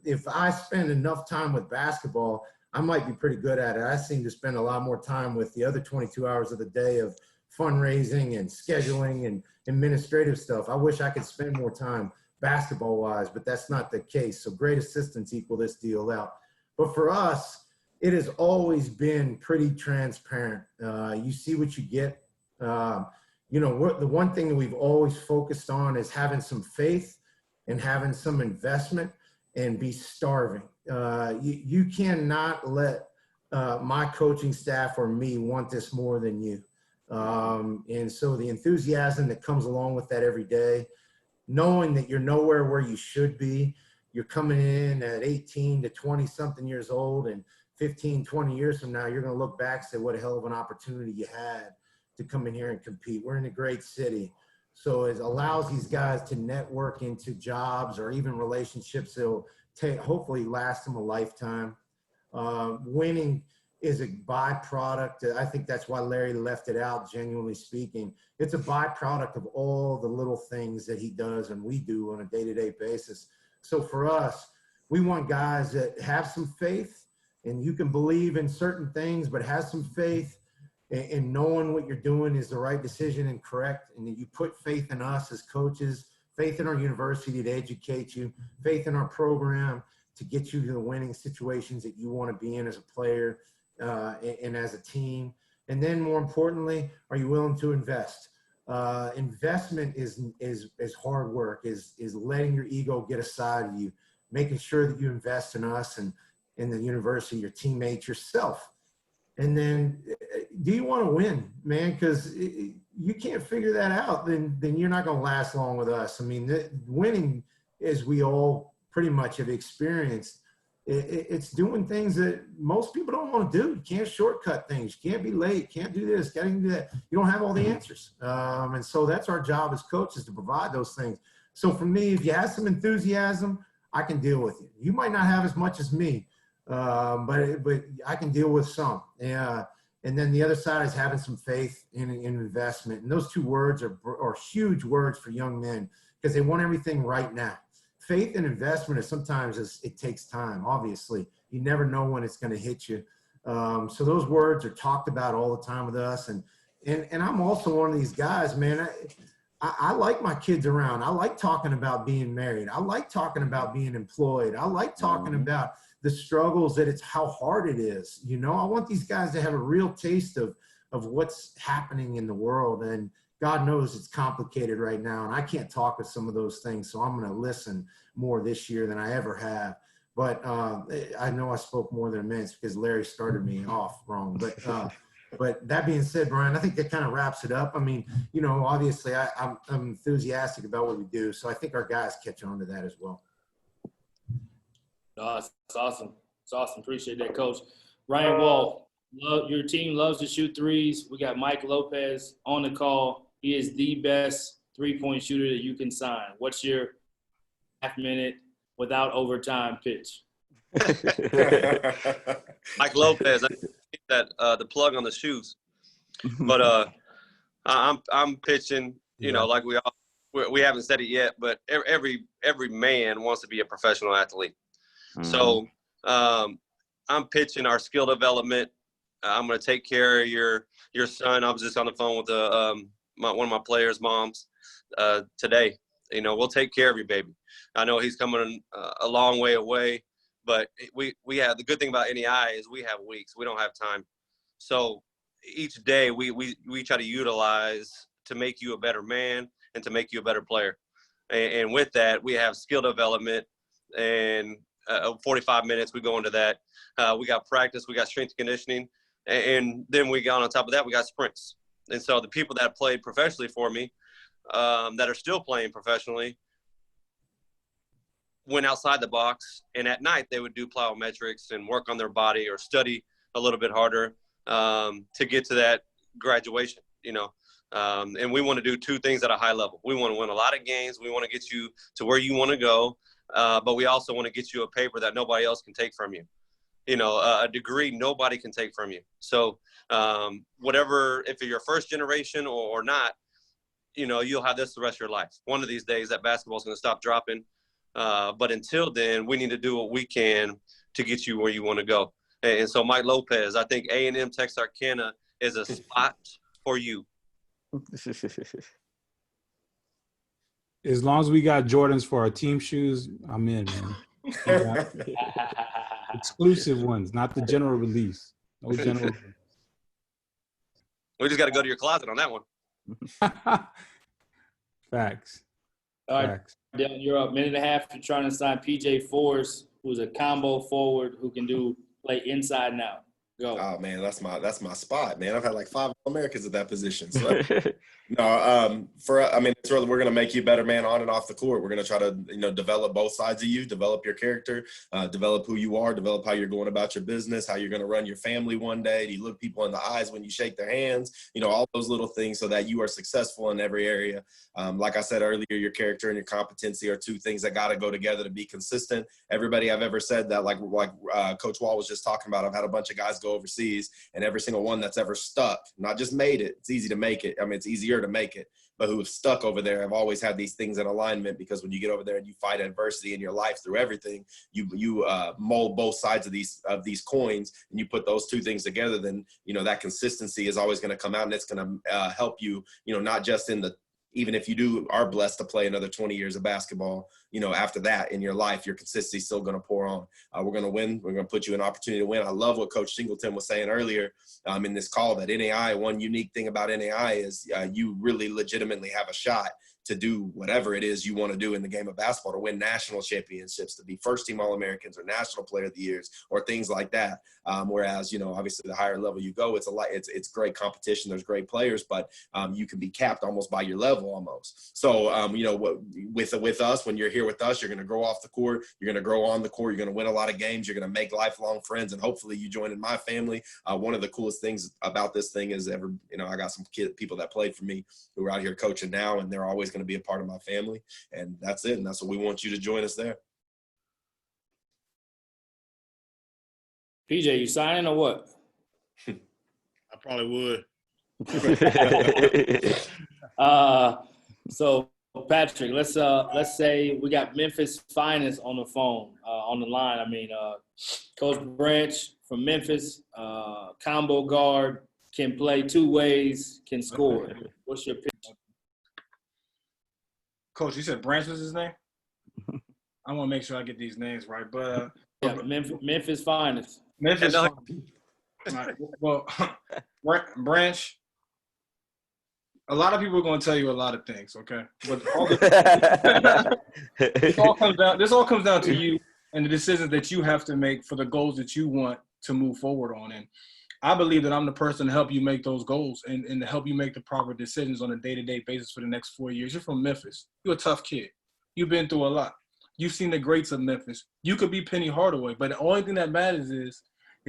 If I spend enough time with basketball, I might be pretty good at it. I seem to spend a lot more time with the other 22 hours of the day of fundraising and scheduling and administrative stuff. I wish I could spend more time basketball wise, but that's not the case. So great assistants equal this deal out. But for us, it has always been pretty transparent. You see what you get. The one thing that we've always focused on is having some faith and having some investment and be starving. You cannot let my coaching staff or me want this more than you. And so the enthusiasm that comes along with that every day, knowing that you're nowhere where you should be, you're coming in at 18 to 20 something years old, and 15, 20 years from now, you're going to look back and say, what a hell of an opportunity you had to come in here and compete. We're in a great city. So it allows these guys to network into jobs or even relationships that'll hopefully last them a lifetime. Winning is a byproduct. I think that's why Larry left it out, genuinely speaking. It's a byproduct of all the little things that he does and we do on a day-to-day basis. So for us, we want guys that have some faith, and you can believe in certain things, but have some faith in knowing what you're doing is the right decision and correct, and that you put faith in us as coaches, faith in our university to educate you, faith in our program to get you to the winning situations that you want to be in as a player and as a team. And then more importantly, are you willing to invest? Investment is hard work, is letting your ego get aside of you, making sure that you invest in us and in the university, your teammates, yourself. And then do you want to win, man? Because you can't figure that out, then you're not going to last long with us. I mean, winning, as we all pretty much have experienced, it's doing things that most people don't want to do. You can't shortcut things. You can't be late. Can't do this. Can't do that. You don't have all the answers. And so that's our job as coaches, to provide those things. So for me, if you have some enthusiasm, I can deal with you. You might not have as much as me, but I can deal with some. And then the other side is having some faith in investment. And those two words are huge words for young men, because they want everything right now. Faith and investment is sometimes it takes time. Obviously, you never know when it's going to hit you. So those words are talked about all the time with us. And I'm also one of these guys, man. I like my kids around. I like talking about being married. I like talking about being employed. I like talking about the struggles, that it's how hard it is. You know, I want these guys to have a real taste of what's happening in the world. And God knows it's complicated right now, and I can't talk with some of those things. So I'm going to listen more this year than I ever have. But I know I spoke more than a minute because Larry started me off wrong. But that being said, Brian, I think that kind of wraps it up. I mean, you know, obviously I'm enthusiastic about what we do. So I think our guys catch on to that as well. It's awesome. It's awesome. Appreciate that, Coach. Ryan Wall, your team loves to shoot threes. We got Mike Lopez on the call. He is the best three-point shooter that you can sign. What's your half-minute without overtime pitch? Mike Lopez, I get that the plug on the shoes. But I'm pitching. You know, like we haven't said it yet, but every man wants to be a professional athlete. So I'm pitching our skill development. I'm going to take care of your son. I was just on the phone with one of my players' moms today. You know, we'll take care of your baby. I know he's coming a long way away, but we have the good thing about NEI is we have weeks. We don't have time. So each day we try to utilize to make you a better man and to make you a better player. And with that, we have skill development, and 45 minutes we go into that. We got practice, we got strength conditioning, and then we got on top of that, we got sprints. And so the people that played professionally for me, that are still playing professionally, went outside the box, and at night they would do plyometrics and work on their body or study a little bit harder to get to that graduation, you know. And we want to do two things at a high level. We want to win a lot of games. We want to get you to where you want to go, but we also want to get you a paper that nobody else can take from you. You know, a degree nobody can take from you. So whatever, if you're first generation or not, you know, you'll have this the rest of your life. One of these days that basketball is going to stop dropping. But until then, we need to do what we can to get you where you want to go. And so Mike Lopez, I think A&M Texarkana is a spot for you. As long as we got Jordans for our team shoes, I'm in, man. Exclusive ones, not the general release. No general release. We just got to go to your closet on that one. Facts. All right, Facts. Dylan, you're up. Minute and a half. You're trying to sign PJ Force, who's a combo forward who can play inside and out. Go. Oh man, that's my spot, man. I've had like 5 Americans at that position. So it's really, we're gonna make you a better man on and off the court. We're gonna try to, you know, develop both sides of you, develop your character, develop who you are, develop how you're going about your business, how you're gonna run your family one day. Do you look people in the eyes when you shake their hands? You know, all those little things so that you are successful in every area. Like I said earlier, your character and your competency are two things that gotta go together to be consistent. Everybody I've ever said that, like Coach Wall was just talking about, I've had a bunch of guys go overseas, and every single one that's ever stuck, not just made it, it's easy to make it. I mean, it's easier to make it, but who have stuck over there have always had these things in alignment, because when you get over there and you fight adversity in your life through everything, you mold both sides of these coins, and you put those two things together, then, you know, that consistency is always going to come out, and it's going to help you, you know, not just even if you are blessed to play another 20 years of basketball, you know, after that in your life, your consistency is still going to pour on. We're going to win. We're going to put you in an opportunity to win. I love what Coach Singleton was saying earlier in this call, that NAI, one unique thing about NAI is you really legitimately have a shot to do whatever it is you want to do in the game of basketball, to win national championships, to be first team All-Americans or national player of the years or things like that. Whereas, you know, obviously the higher level you go, it's great competition. There's great players, but you can be capped almost by your level almost. So, you know, with us, when you're here with us, you're going to grow off the court. You're going to grow on the court. You're going to win a lot of games. You're going to make lifelong friends, and hopefully you join in my family. One of the coolest things about this thing is you know, I got some people that played for me who are out here coaching now, and they're always going to be a part of my family, and that's it. And that's what we want you to join us there. PJ, you signing or what? I probably would. So Patrick, let's say we got Memphis finest on the phone, on the line. I mean, Coach Branch from Memphis, combo guard, can play two ways, can score. What's your pick? Coach, you said Branch was his name? I want to make sure I get these names right. But yeah, Memphis finest. Memphis. All right. Well, Branch. A lot of people are going to tell you a lot of things, okay? But this all comes down to you and the decisions that you have to make for the goals that you want to move forward on. And I believe that I'm the person to help you make those goals and to help you make the proper decisions on a day-to-day basis for the next 4 years. You're from Memphis. You're a tough kid. You've been through a lot. You've seen the greats of Memphis. You could be Penny Hardaway, but the only thing that matters is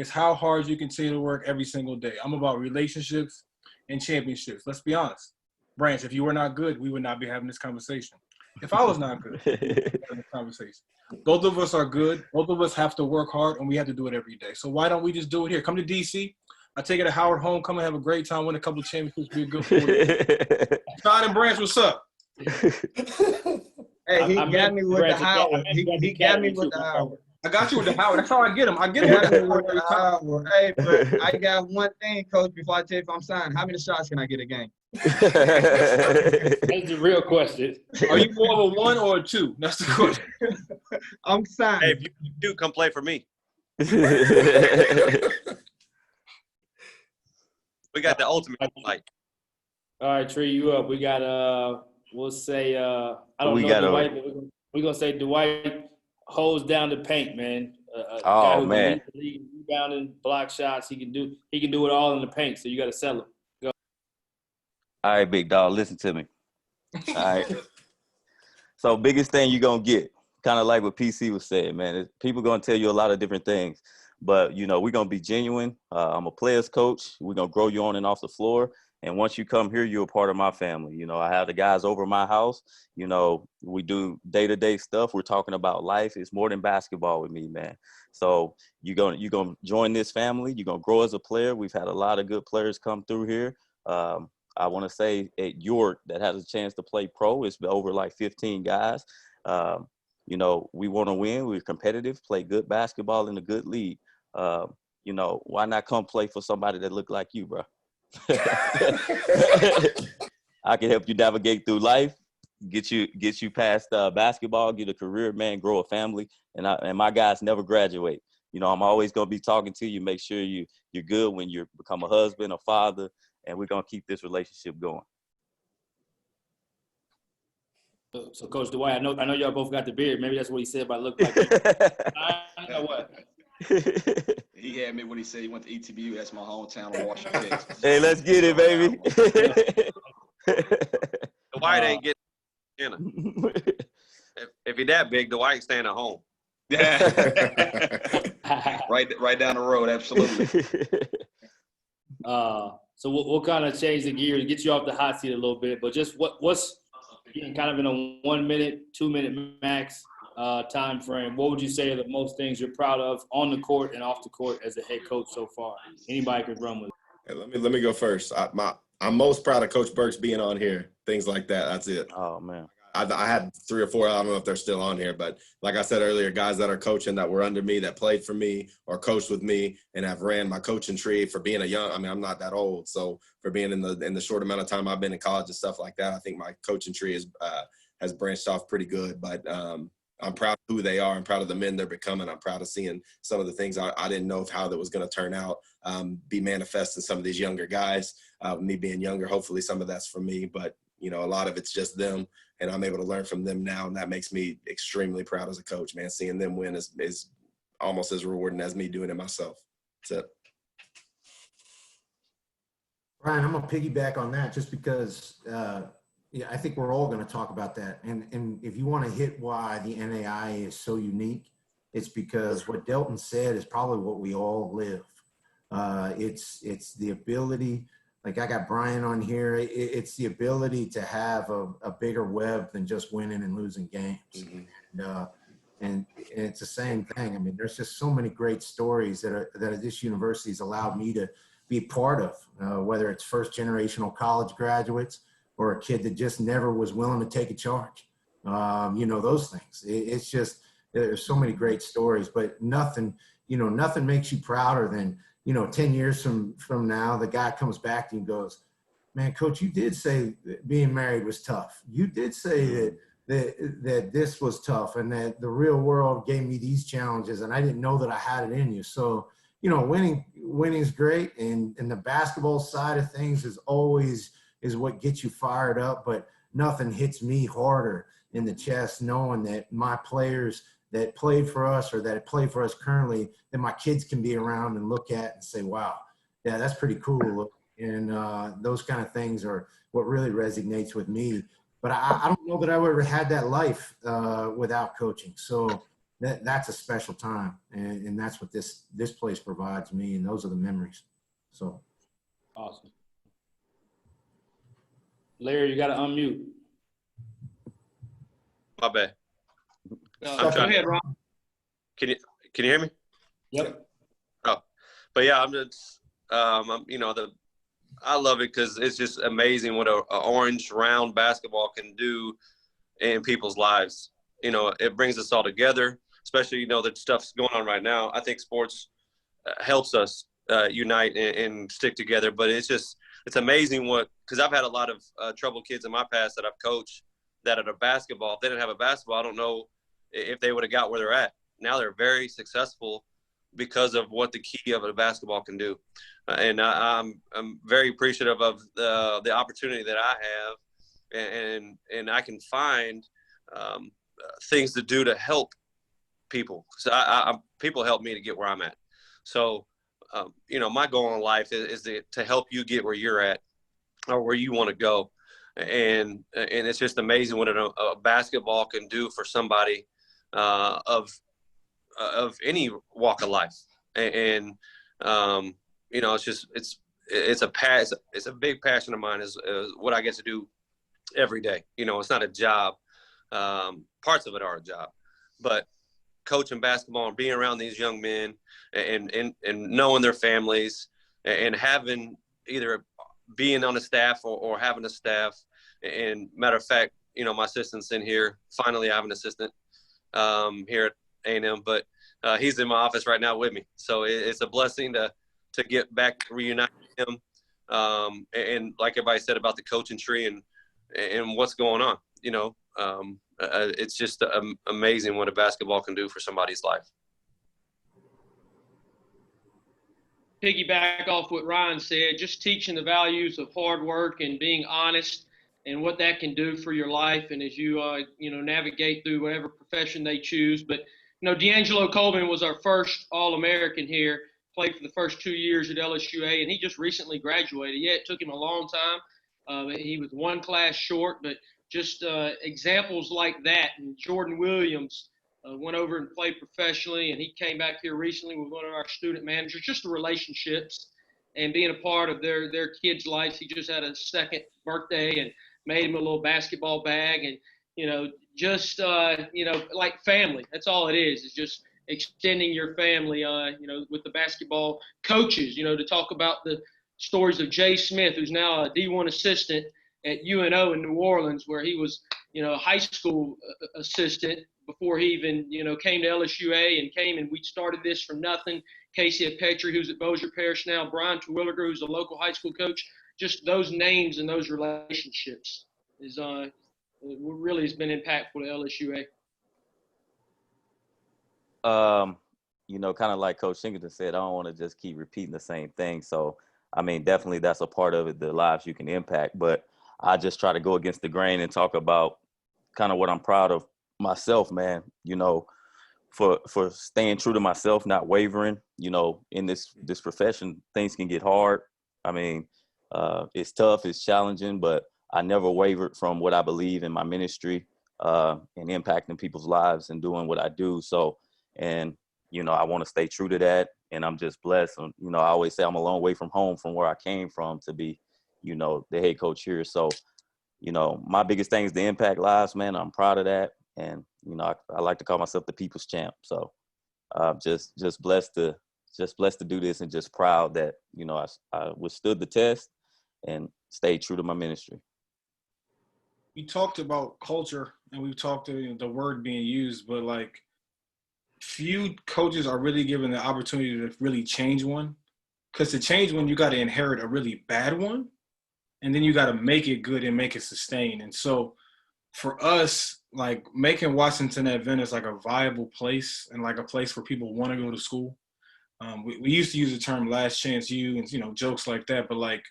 how hard you continue to work every single day. I'm about relationships and championships. Let's be honest. Branch, if you were not good, we would not be having this conversation. If I was not good, we'd be having a conversation. Both of us are good. Both of us have to work hard, and we have to do it every day. So why don't we just do it here? Come to DC. I take it to Howard home. Come and have a great time. Win a couple of championships. Be a good 40. Todd and Branch, what's up? Hey, he got me with the Howard. Howard. He got me with the Howard. I got you with the Howard. That's how I get him. I get He him got with me the with Howard. the Howard. Hey, but I got one thing, Coach, before I tell you if I'm signed. How many shots can I get a game? That's the real question. Are you more of a 1 or a 2? That's the question. I'm signed. Hey, if you do, come play for me. We got the ultimate fight. All right, Tree, you up. We got we'll say I don't We know got Dwight, but we're gonna say Dwight holds down the paint, man. A Oh, guy who man. can lead the league, rebounding, block shots. He can do it all in the paint. So you got to sell him. Go. All right, big dog, listen to me. All right. So biggest thing you're going to get, kind of like what PC was saying, man, is people going to tell you a lot of different things. But, you know, we're going to be genuine. I'm a player's coach. We're going to grow you on and off the floor. And once you come here, you're a part of my family. You know, I have the guys over my house. You know, we do day-to-day stuff. We're talking about life. It's more than basketball with me, man. So you're gonna join this family. You're going to grow as a player. We've had a lot of good players come through here. I want to say at York that has a chance to play pro. It's been over like 15 guys. You know, we want to win. We're competitive, play good basketball in a good league. You know, why not come play for somebody that look like you, bro? I can help you navigate through life, get you past basketball, get a career, man, grow a family, and my guys never graduate. You know, I'm always gonna be talking to you, make sure you're good when you become a husband, a father, and we're gonna keep this relationship going. So Coach Dwight, I know y'all both got the beard. Maybe that's what he said about look like you. I know what. He had me when he said he went to ETBU. That's my hometown in Washington, Texas. Hey, let's get it, baby. Dwight ain't getting if you're that big, Dwight staying at home. right down the road, absolutely. So we'll kind of change the gear to get you off the hot seat a little bit, but just what's kind of in a 1 minute, 2 minute max time frame, what would you say are the most things you're proud of on the court and off the court as a head coach so far? Anybody could run with it. Hey, let me go first. I'm most proud of Coach Burks being on here. Things like that. That's it. Oh man. I had 3 or 4. I don't know if they're still on here, but like I said earlier, guys that are coaching that were under me, that played for me or coached with me, and have ran my coaching tree for being I'm not that old, so for being in the short amount of time I've been in college and stuff like that, I think my coaching tree has branched off pretty good. But I'm proud of who they are. I'm proud of the men they're becoming. I'm proud of seeing some of the things I didn't know of how that was going to turn out, be manifest in some of these younger guys. Me being younger, hopefully some of that's from me, but you know, a lot of it's just them, and I'm able to learn from them now, and that makes me extremely proud as a coach, man. Seeing them win is almost as rewarding as me doing it myself. That's it. Brian, I'm gonna piggyback on that just because I think we're all going to talk about that. And if you want to hit why the NAI is so unique, it's because what Delton said is probably what we all live. It's the ability, like I got Brian on here, it's the ability to have a bigger web than just winning and losing games. Mm-hmm. And it's the same thing. I mean, there's just so many great stories that this university has allowed me to be part of, whether it's first generational college graduates or a kid that just never was willing to take a charge. You know, those things. It's just, there's so many great stories, but nothing makes you prouder than, 10 years from now, the guy comes back to you and goes, man, coach, you did say that being married was tough. You did say that this was tough and that the real world gave me these challenges and I didn't know that I had it in you. So, winning is great. And the basketball side of things is what gets you fired up, but nothing hits me harder in the chest knowing that my players that played for us or that play for us currently, that my kids can be around and look at and say, wow, yeah, that's pretty cool. And those kind of things are what really resonates with me. But I don't know that I ever had that life without coaching. So that's a special time. And that's what this place provides me. And those are the memories. So. Awesome. Larry, you got to unmute. My bad. Go ahead, Ron. Can you hear me? Yep. Oh, but yeah, I'm just I love it because it's just amazing what a orange round basketball can do in people's lives. It brings us all together, especially the stuff's going on right now. I think sports helps us unite and stick together. But it's amazing because I've had a lot of troubled kids in my past that I've coached that at a basketball, if they didn't have a basketball, I don't know if they would have got where they're at. Now they're very successful because of what the key of a basketball can do. And I'm very appreciative of the opportunity that I have, and I can find things to do to help people. So people help me to get where I'm at. So, my goal in life is to help you get where you're at or where you want to go. And it's just amazing what a basketball can do for somebody of any walk of life. And it's a big passion of mine is what I get to do every day. It's not a job. Parts of it are a job, but coaching basketball and being around these young men and knowing their families and having either being on a staff or having a staff. And matter of fact, my assistant's in here. Finally, I have an assistant here at A&M, but he's in my office right now with me. So it's a blessing to get back reunited with him. And like everybody said about the coaching tree and what's going on, it's just amazing what a basketball can do for somebody's life. Piggyback off what Ryan said, just teaching the values of hard work and being honest and what that can do for your life and as you navigate through whatever profession they choose. But D'Angelo Coleman was our first All-American here, played for the first 2 years at LSUA, and he just recently graduated. Yeah, it took him a long time. He was one class short, but just examples like that. And Jordan Williams went over and played professionally, and he came back here recently with one of our student managers. Just the relationships and being a part of their kids' lives. He just had a second birthday and made him a little basketball bag, and like family. That's all it is. It's just extending your family. With the basketball coaches. To talk about the stories of Jay Smith, who's now a D1 assistant at UNO in New Orleans, where he was, a high school assistant before he even, came to LSUA and we started this from nothing. Casey Petrie, who's at Bossier Parish now, Brian Terwilliger, who's a local high school coach. Just those names and those relationships is really has been impactful to LSUA. Kind of like Coach Singleton said, I don't want to just keep repeating the same thing. So, definitely that's a part of it, the lives you can impact. But I just try to go against the grain and talk about kind of what I'm proud of myself, man, for staying true to myself, not wavering. In this profession, things can get hard. It's tough, it's challenging, but I never wavered from what I believe in my ministry and impacting people's lives and doing what I do. So, and, I want to stay true to that. And I'm just blessed. I always say I'm a long way from home from where I came from to be, the head coach here. So, my biggest thing is to impact lives, man. I'm proud of that. And, I like to call myself the people's champ. So just blessed to do this and just proud that, I withstood the test and stayed true to my ministry. We talked about culture and we've talked to the word being used, but like few coaches are really given the opportunity to really change one. Because to change one, you got to inherit a really bad one. And then you got to make it good and make it sustain. And so for us, like making Washington Adventist like a viable place and like a place where people want to go to school. We used to use the term last chance you and, jokes like that. But like,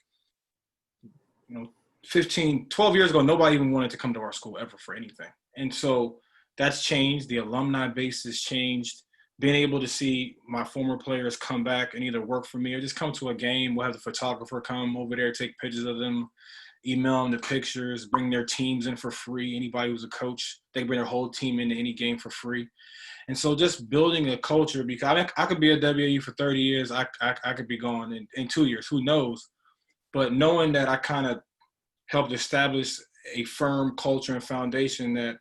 12 years ago, nobody even wanted to come to our school ever for anything. And so that's changed. The alumni base has changed. Being able to see my former players come back and either work for me or just come to a game. We'll have the photographer come over there, take pictures of them, email them the pictures, bring their teams in for free. Anybody who's a coach, they bring their whole team into any game for free. And so just building a culture, because I could be at WAU for 30 years. I could be gone in 2 years, who knows? But knowing that I kind of helped establish a firm culture and foundation that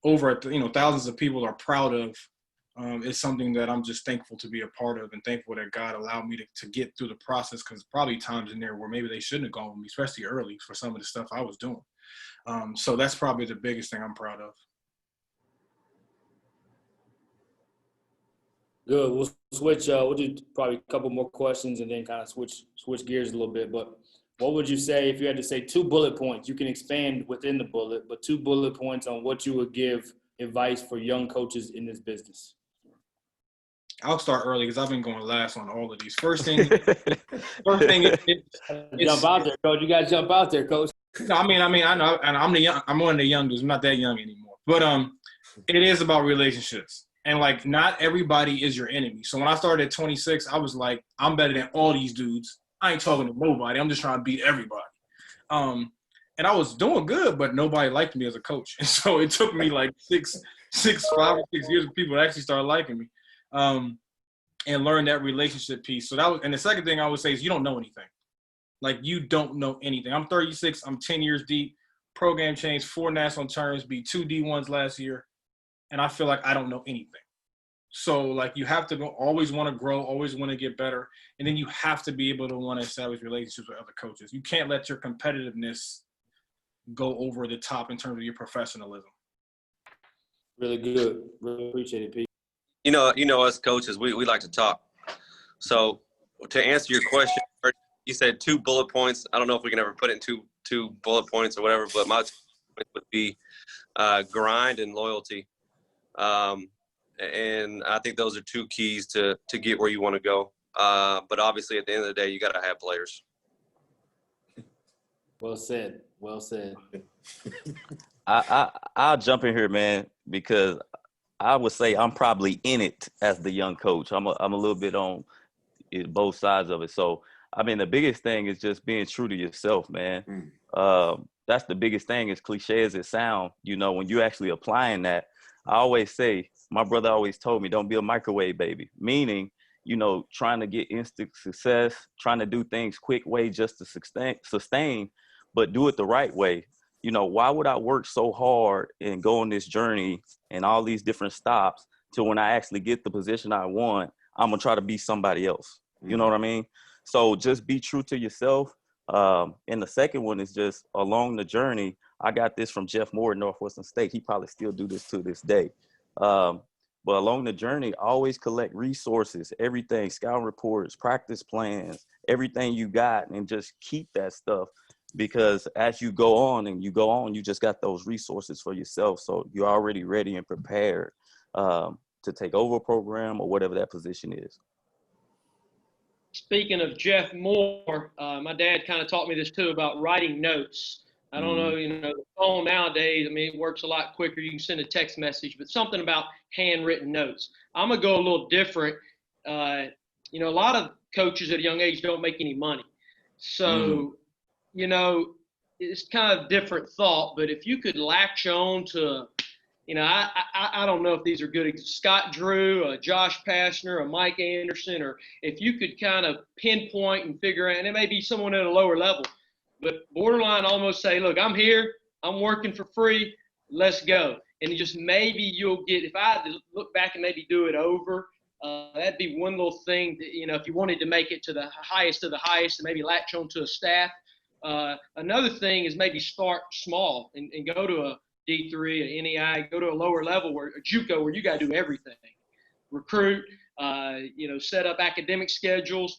over, thousands of people are proud of, is something that I'm just thankful to be a part of, and thankful that God allowed me to get through the process, because probably times in there where maybe they shouldn't have gone with me, especially early, for some of the stuff I was doing. So that's probably the biggest thing I'm proud of. Good. We'll switch. We'll do probably a couple more questions and then kind of switch gears a little bit. But what would you say if you had to say 2 bullet points? You can expand within the bullet, but 2 bullet points on what you would give advice for young coaches in this business. I'll start early because I've been going last on all of these. First thing is jump out there, coach. You got to jump out there, coach. No, I know, and I'm one of the young dudes. I'm not that young anymore. But it is about relationships. And, like, not everybody is your enemy. So when I started at 26, I was like, I'm better than all these dudes. I ain't talking to nobody. I'm just trying to beat everybody. And I was doing good, but nobody liked me as a coach. And so it took me like 5 or 6 years for people to actually start liking me, and learn that relationship piece. So that was, and the second thing I would say is you don't know anything. Like, you don't know anything. I'm 36. I'm 10 years deep. Program changed, 4 national terms, beat 2 D1s last year. And I feel like I don't know anything. So, like, you have to always want to grow, always want to get better. And then you have to be able to want to establish relationships with other coaches. You can't let your competitiveness go over the top in terms of your professionalism. Really good. Really appreciate it, Pete. You know, us coaches, we like to talk. So to answer your question, you said 2 bullet points. I don't know if we can ever put it in two bullet points or whatever, but my 2 points would be grind and loyalty. And I think those are 2 keys to get where you want to go. But obviously, at the end of the day, you got to have players. Well said. Well said. I'll jump in here, man, because I would say I'm probably in it as the young coach. I'm a little bit on both sides of it. So, I mean, the biggest thing is just being true to yourself, man. That's the biggest thing, as cliche as it sounds. When you're actually applying that, I always say, my brother always told me, don't be a microwave baby, meaning, trying to get instant success, trying to do things quick way just to sustain, but do it the right way. Why would I work so hard and go on this journey and all these different stops to when I actually get the position I want, I'm going to try to be somebody else. You know what I mean? So just be true to yourself. And the second one is just along the journey. I got this from Jeff Moore at Northwestern State. He probably still do this to this day. But along the journey, always collect resources, everything, scout reports, practice plans, everything you got, and just keep that stuff. Because as you go on, you just got those resources for yourself. So you're already ready and prepared to take over a program or whatever that position is. Speaking of Jeff Moore, my dad kind of taught me this too about writing notes. I don't know, the phone nowadays, it works a lot quicker. You can send a text message, but something about handwritten notes. I'm going to go a little different. A lot of coaches at a young age don't make any money. So, it's kind of different thought, but if you could latch on to, I don't know if these are good. Scott Drew, a Josh Pastner, a Mike Anderson, or if you could kind of pinpoint and figure out, and it may be someone at a lower level, but borderline almost say, look, I'm here, I'm working for free, let's go. And just maybe you'll get, if I had to look back and maybe do it over, that'd be one little thing that, if you wanted to make it to the highest of the highest and maybe latch on to a staff. Another thing is maybe start small and go to a D3, a NEI, go to a lower level where a JUCO where you got to do everything, recruit, set up academic schedules,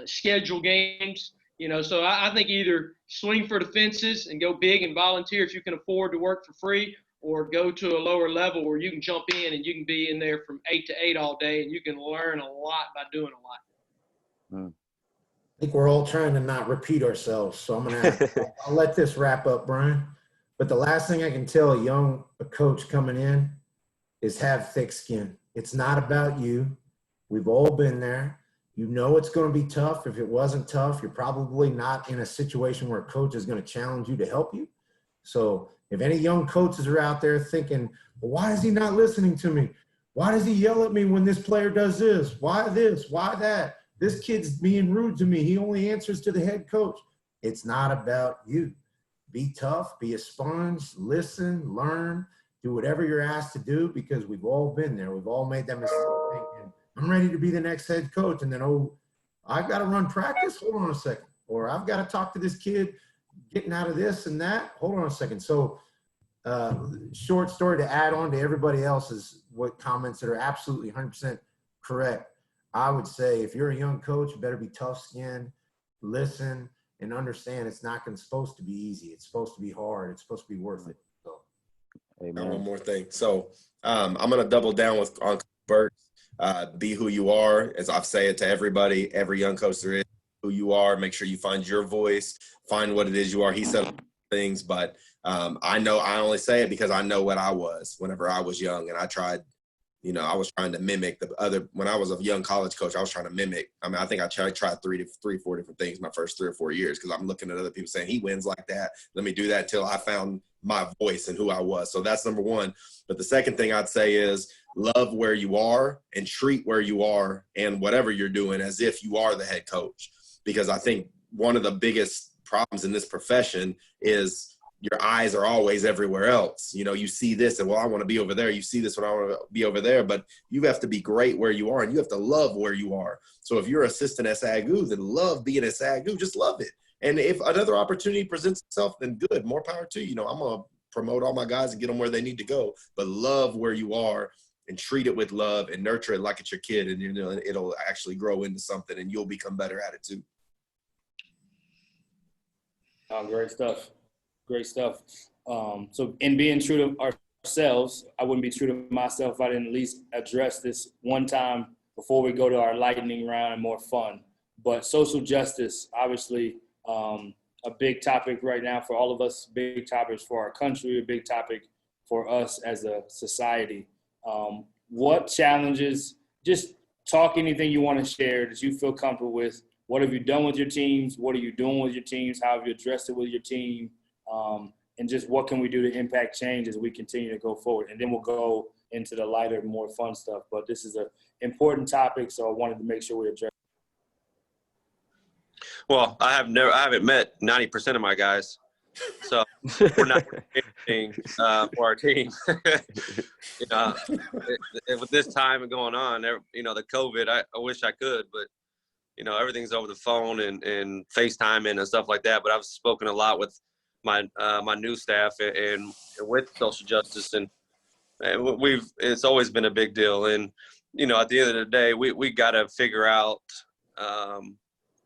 schedule games. So I think either swing for the fences and go big and volunteer if you can afford to work for free, or go to a lower level where you can jump in and you can be in there from 8 to 8 all day and you can learn a lot by doing a lot. I think we're all trying to not repeat ourselves. So I'll let this wrap up, Brian. But the last thing I can tell a coach coming in is have thick skin. It's not about you. We've all been there. It's going to be tough. If it wasn't tough, you're probably not in a situation where a coach is going to challenge you to help you. So if any young coaches are out there thinking, well, why is he not listening to me? Why does he yell at me when this player does this? Why this? Why that? This kid's being rude to me. He only answers to the head coach. It's not about you. Be tough, be a sponge, listen, learn, do whatever you're asked to do, because we've all been there. We've all made that mistake thinking, I'm ready to be the next head coach. And then, oh, I've got to run practice. Hold on a second. Or I've got to talk to this kid getting out of this and that. Hold on a second. So short story to add on to everybody else's what comments that are absolutely 100% correct. I would say if you're a young coach, you better be tough-skinned, listen, and understand it's not supposed to be easy. It's supposed to be hard. It's supposed to be worth it. So, one more thing. So I'm going to double down on Bert. Be who you are. As I've said to everybody, every young coach there is, who you are. Make sure you find your voice, find what it is you are. He said things, but I know I only say it because I know what I was whenever I was young, and I tried, I was trying to mimic the other. When I was a young college coach, I was trying to mimic. I mean, I think I tried 4 different things my first 3 or 4 years, because I'm looking at other people saying he wins like that. Let me do that until I found my voice and who I was. So that's number one. But the second thing I'd say is love where you are and treat where you are and whatever you're doing as if you are the head coach. Because I think one of the biggest problems in this profession is your eyes are always everywhere else. You see this and, well, I want to be over there. You see this when I want to be over there, but you have to be great where you are and you have to love where you are. So if you're assistant at SAGU, then love being at SAGU, just love it. And if another opportunity presents itself, then good, more power to you. I'm going to promote all my guys and get them where they need to go, but love where you are and treat it with love and nurture it like it's your kid. And it'll actually grow into something and you'll become better at it too. Great stuff. Great stuff. So in being true to ourselves, I wouldn't be true to myself if I didn't at least address this one time before we go to our lightning round and more fun. But social justice, obviously, a big topic right now for all of us, big topics for our country, a big topic for us as a society. What challenges, just talk anything you want to share that you feel comfortable with. What have you done with your teams? What are you doing with your teams? How have you addressed it with your team? And just what can we do to impact change as we continue to go forward? And then we'll go into the lighter, more fun stuff. But this is an important topic, so I wanted to make sure we address it. Well, I haven't met 90% of my guys, so we're not anything for our team. With this time going on, the COVID, I wish I could, but everything's over the phone and FaceTiming and stuff like that. But I've spoken a lot with my new staff and with social justice, and it's always been a big deal. And at the end of the day, we got to figure out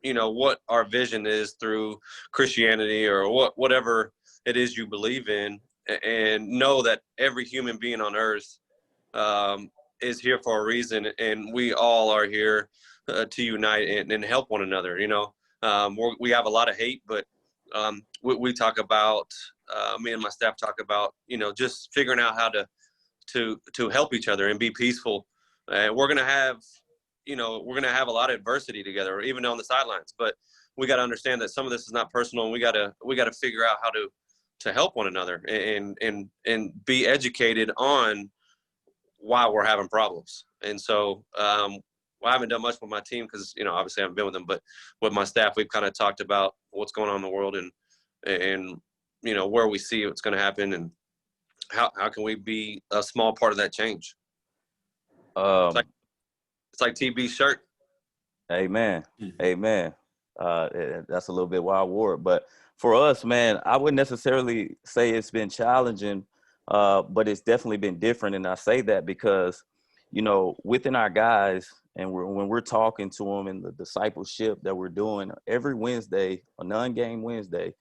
what our vision is through Christianity or whatever it is you believe in, and know that every human being on earth is here for a reason, and we all are here to unite and help one another. We have a lot of hate, but we talk about, me and my staff talk about, just figuring out how to help each other and be peaceful. We're gonna have a lot of adversity together, even on the sidelines. But we got to understand that some of this is not personal, and we got to figure out how to help one another and be educated on why we're having problems. And so I haven't done much with my team because obviously I haven't been with them, but with my staff, we've kind of talked about what's going on in the world and where we see what's going to happen and how can we be a small part of that change. It's like TB's shirt. Amen. Amen. That's a little bit why I wore it. But for us, man, I wouldn't necessarily say it's been challenging, but it's definitely been different. And I say that because, within our guys, and when we're talking to them and the discipleship that we're doing every Wednesday, a non-game Wednesday,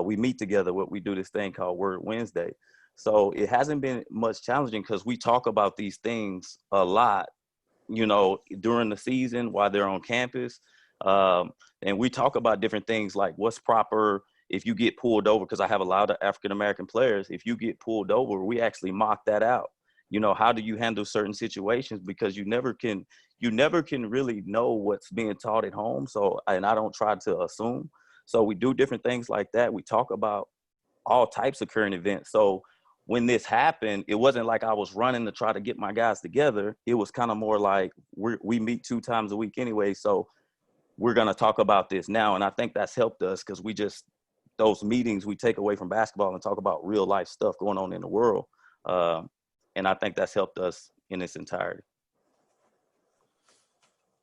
we meet together. We do this thing called Word Wednesday. So it hasn't been much challenging because we talk about these things a lot, during the season while they're on campus. And we talk about different things like what's proper if you get pulled over, because I have a lot of African-American players. If you get pulled over, we actually mock that out. How do you handle certain situations? Because you never can really know what's being taught at home. So, and I don't try to assume. So we do different things like that. We talk about all types of current events. So when this happened, it wasn't like I was running to try to get my guys together. It was kind of more like we meet 2 times a week anyway. So we're going to talk about this now. And I think that's helped us because those meetings we take away from basketball and talk about real life stuff going on in the world. And I think that's helped us in its entirety.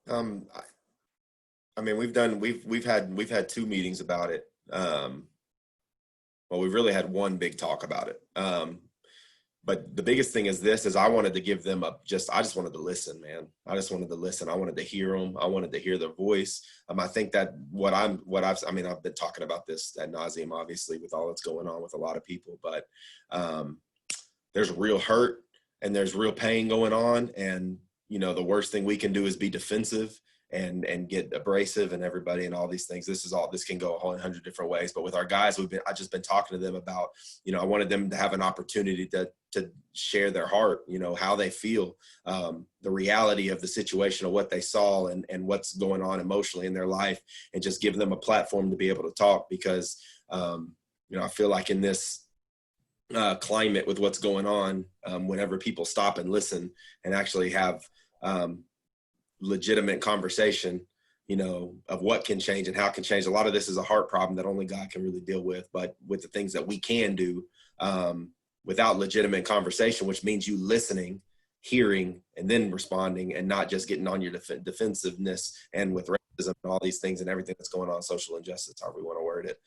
I mean, we've had 2 meetings about it. Well, we've really had one big talk about it. But the biggest thing is I wanted to give them I just wanted to listen, man. I just wanted to listen. I wanted to hear them. I wanted to hear their voice. I think that I've been talking about this ad nauseum, obviously, with all that's going on with a lot of people, but there's real hurt and there's real pain going on. And, you know, the worst thing we can do is be defensive and get abrasive and everybody and all these things. This can go a whole 100 different ways. But with our guys, I've just been talking to them about, you know, I wanted them to have an opportunity to share their heart, you know, how they feel, the reality of the situation of what they saw and what's going on emotionally in their life, and just give them a platform to be able to talk. Because, you know, I feel like in this climate with what's going on, whenever people stop and listen and actually have legitimate conversation, you know, of what can change and how it can change. A lot of this is a heart problem that only God can really deal with, but with the things that we can do without legitimate conversation, which means you listening, hearing, and then responding, and not just getting on your defensiveness, and with racism and all these things and everything that's going on, social injustice, however we want to word it,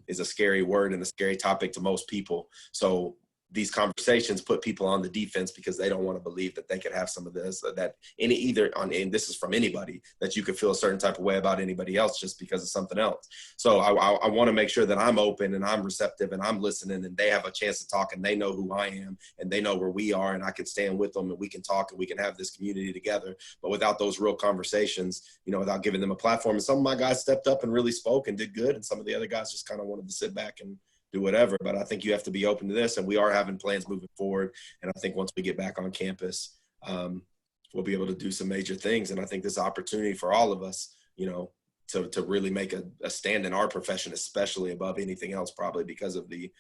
is a scary word and a scary topic to most people. So these conversations put people on the defense because they don't want to believe that they could have some of this, and this is from anybody, that you could feel a certain type of way about anybody else just because of something else. So I want to make sure that I'm open and I'm receptive and I'm listening, and they have a chance to talk, and they know who I am and they know where we are, and I can stand with them and we can talk and we can have this community together. But without those real conversations, you know, without giving them a platform, and some of my guys stepped up and really spoke and did good, and some of the other guys just kind of wanted to sit back and do whatever. But I think you have to be open to this, and we are having plans moving forward. And I think once we get back on campus, we'll be able to do some major things. And I think this opportunity for all of us, you know, to really make a stand in our profession, especially above anything else, probably because of the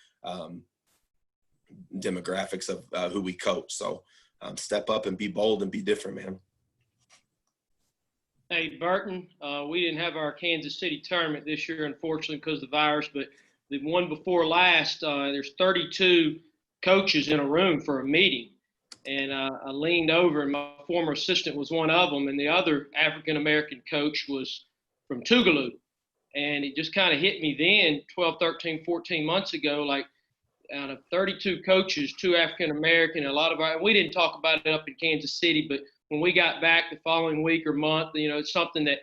demographics of who we coach. So step up and be bold and be different, man. Hey, Burton, we didn't have our Kansas City tournament this year, unfortunately, because of the virus, but the one before last, there's 32 coaches in a room for a meeting. And I leaned over, and my former assistant was one of them, and the other African-American coach was from Tougaloo. And it just kind of hit me then, 12, 13, 14 months ago, like out of 32 coaches, 2 African-American, we didn't talk about it up in Kansas City, but when we got back the following week or month, you know, it's something that,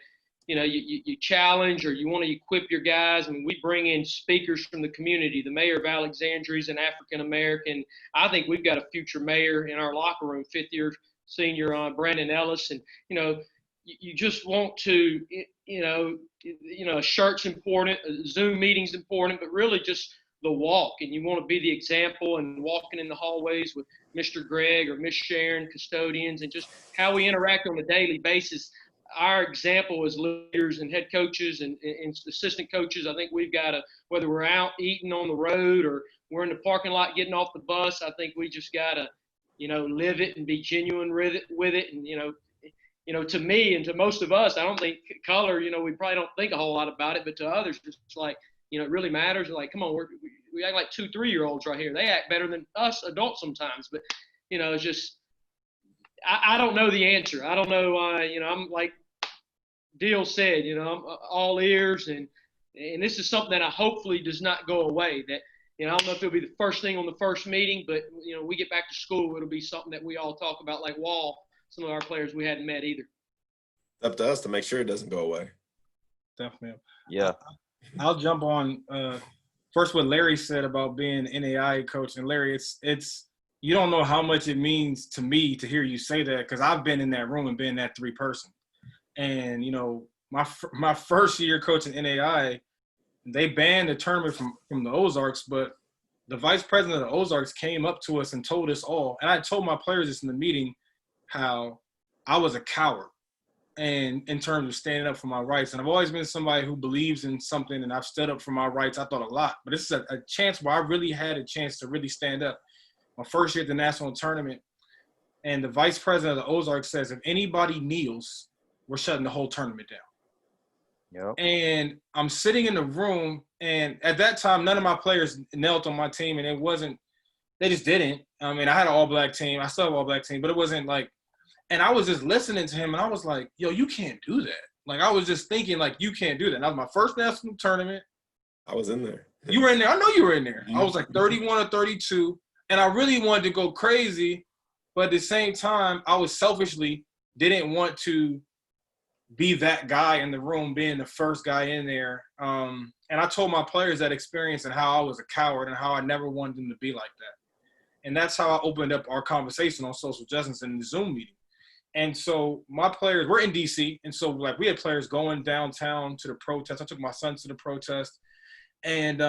you know, you challenge, or you want to equip your guys. I mean, we bring in speakers from the community. The mayor of Alexandria is an African-American. I think we've got a future mayor in our locker room, 5th-year senior Brandon Ellis. And, you know, you just want to, you know, a shirt's important, a Zoom meeting's important, but really just the walk. And you want to be the example, and walking in the hallways with Mr. Greg or Miss Sharon, custodians, and just how we interact on a daily basis. Our example as leaders and head coaches and assistant coaches, I think we've got to, whether we're out eating on the road or we're in the parking lot getting off the bus, I think we just got to, you know, live it and be genuine with it. And, you know, to me and to most of us, I don't think color, you know, we probably don't think a whole lot about it, but to others, it's like, you know, it really matters. Like, come on, we act like 2, 3-year-olds right here. They act better than us adults sometimes, but, you know, it's just, I don't know the answer. I don't know, you know, I'm like Deal said, you know, I'm all ears, and this is something that I hopefully does not go away. That, you know, I don't know if it'll be the first thing on the first meeting, but, you know, we get back to school, it'll be something that we all talk about, like Wall, some of our players we hadn't met either. It's up to us to make sure it doesn't go away. Definitely. Yeah. I'll jump on first what Larry said about being an NAI coach. And Larry, it's you don't know how much it means to me to hear you say that, because I've been in that room and been that 3-person. And, you know, my first year coaching NAI, they banned the tournament from the Ozarks, but the vice president of the Ozarks came up to us and told us all, and I told my players this in the meeting, how I was a coward and in terms of standing up for my rights. And I've always been somebody who believes in something, and I've stood up for my rights. I thought a lot, but this is a chance where I really had a chance to really stand up. My first year at the national tournament, and the vice president of the Ozarks says, if anybody kneels, we're shutting the whole tournament down. Yep. And I'm sitting in the room, and at that time, none of my players knelt on my team, and it wasn't They just didn't. I mean, I had an all-black team. I still have an all-black team, but it wasn't like – and I was just listening to him, and I was like, yo, you can't do that. Like, I was just thinking, like, you can't do that. And that was my first national tournament. I was in there. You were in there. I know you were in there. I was like 31 or 32, and I really wanted to go crazy, but at the same time, I was selfishly didn't want to be that guy in the room, being the first guy in there. And I told my players that experience and how I was a coward and how I never wanted them to be like that. And that's how I opened up our conversation on social justice in the Zoom meeting. And so my players, we're in DC, and so like we had players going downtown to the protest. I took my son to the protest. And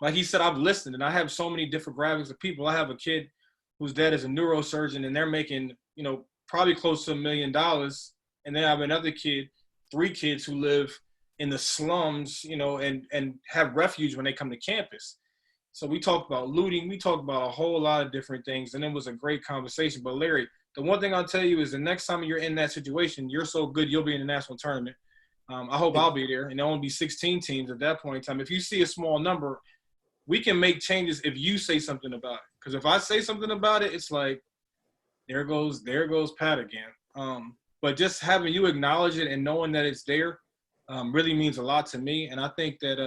like he said, I've listened, and I have so many different graphics of people. I have a kid whose dad is a neurosurgeon, and they're making, you know, probably close to $1 million. And then I have another kid, 3 kids who live in the slums, you know, and have refuge when they come to campus. So we talked about looting. We talked about a whole lot of different things, and it was a great conversation. But Larry, the one thing I'll tell you is the next time you're in that situation, you're so good, you'll be in the national tournament. I hope I'll be there, and there'll only be 16 teams at that point in time. If you see a small number, we can make changes if you say something about it. Because if I say something about it, it's like, there goes Pat again. But just having you acknowledge it and knowing that it's there really means a lot to me. And I think that,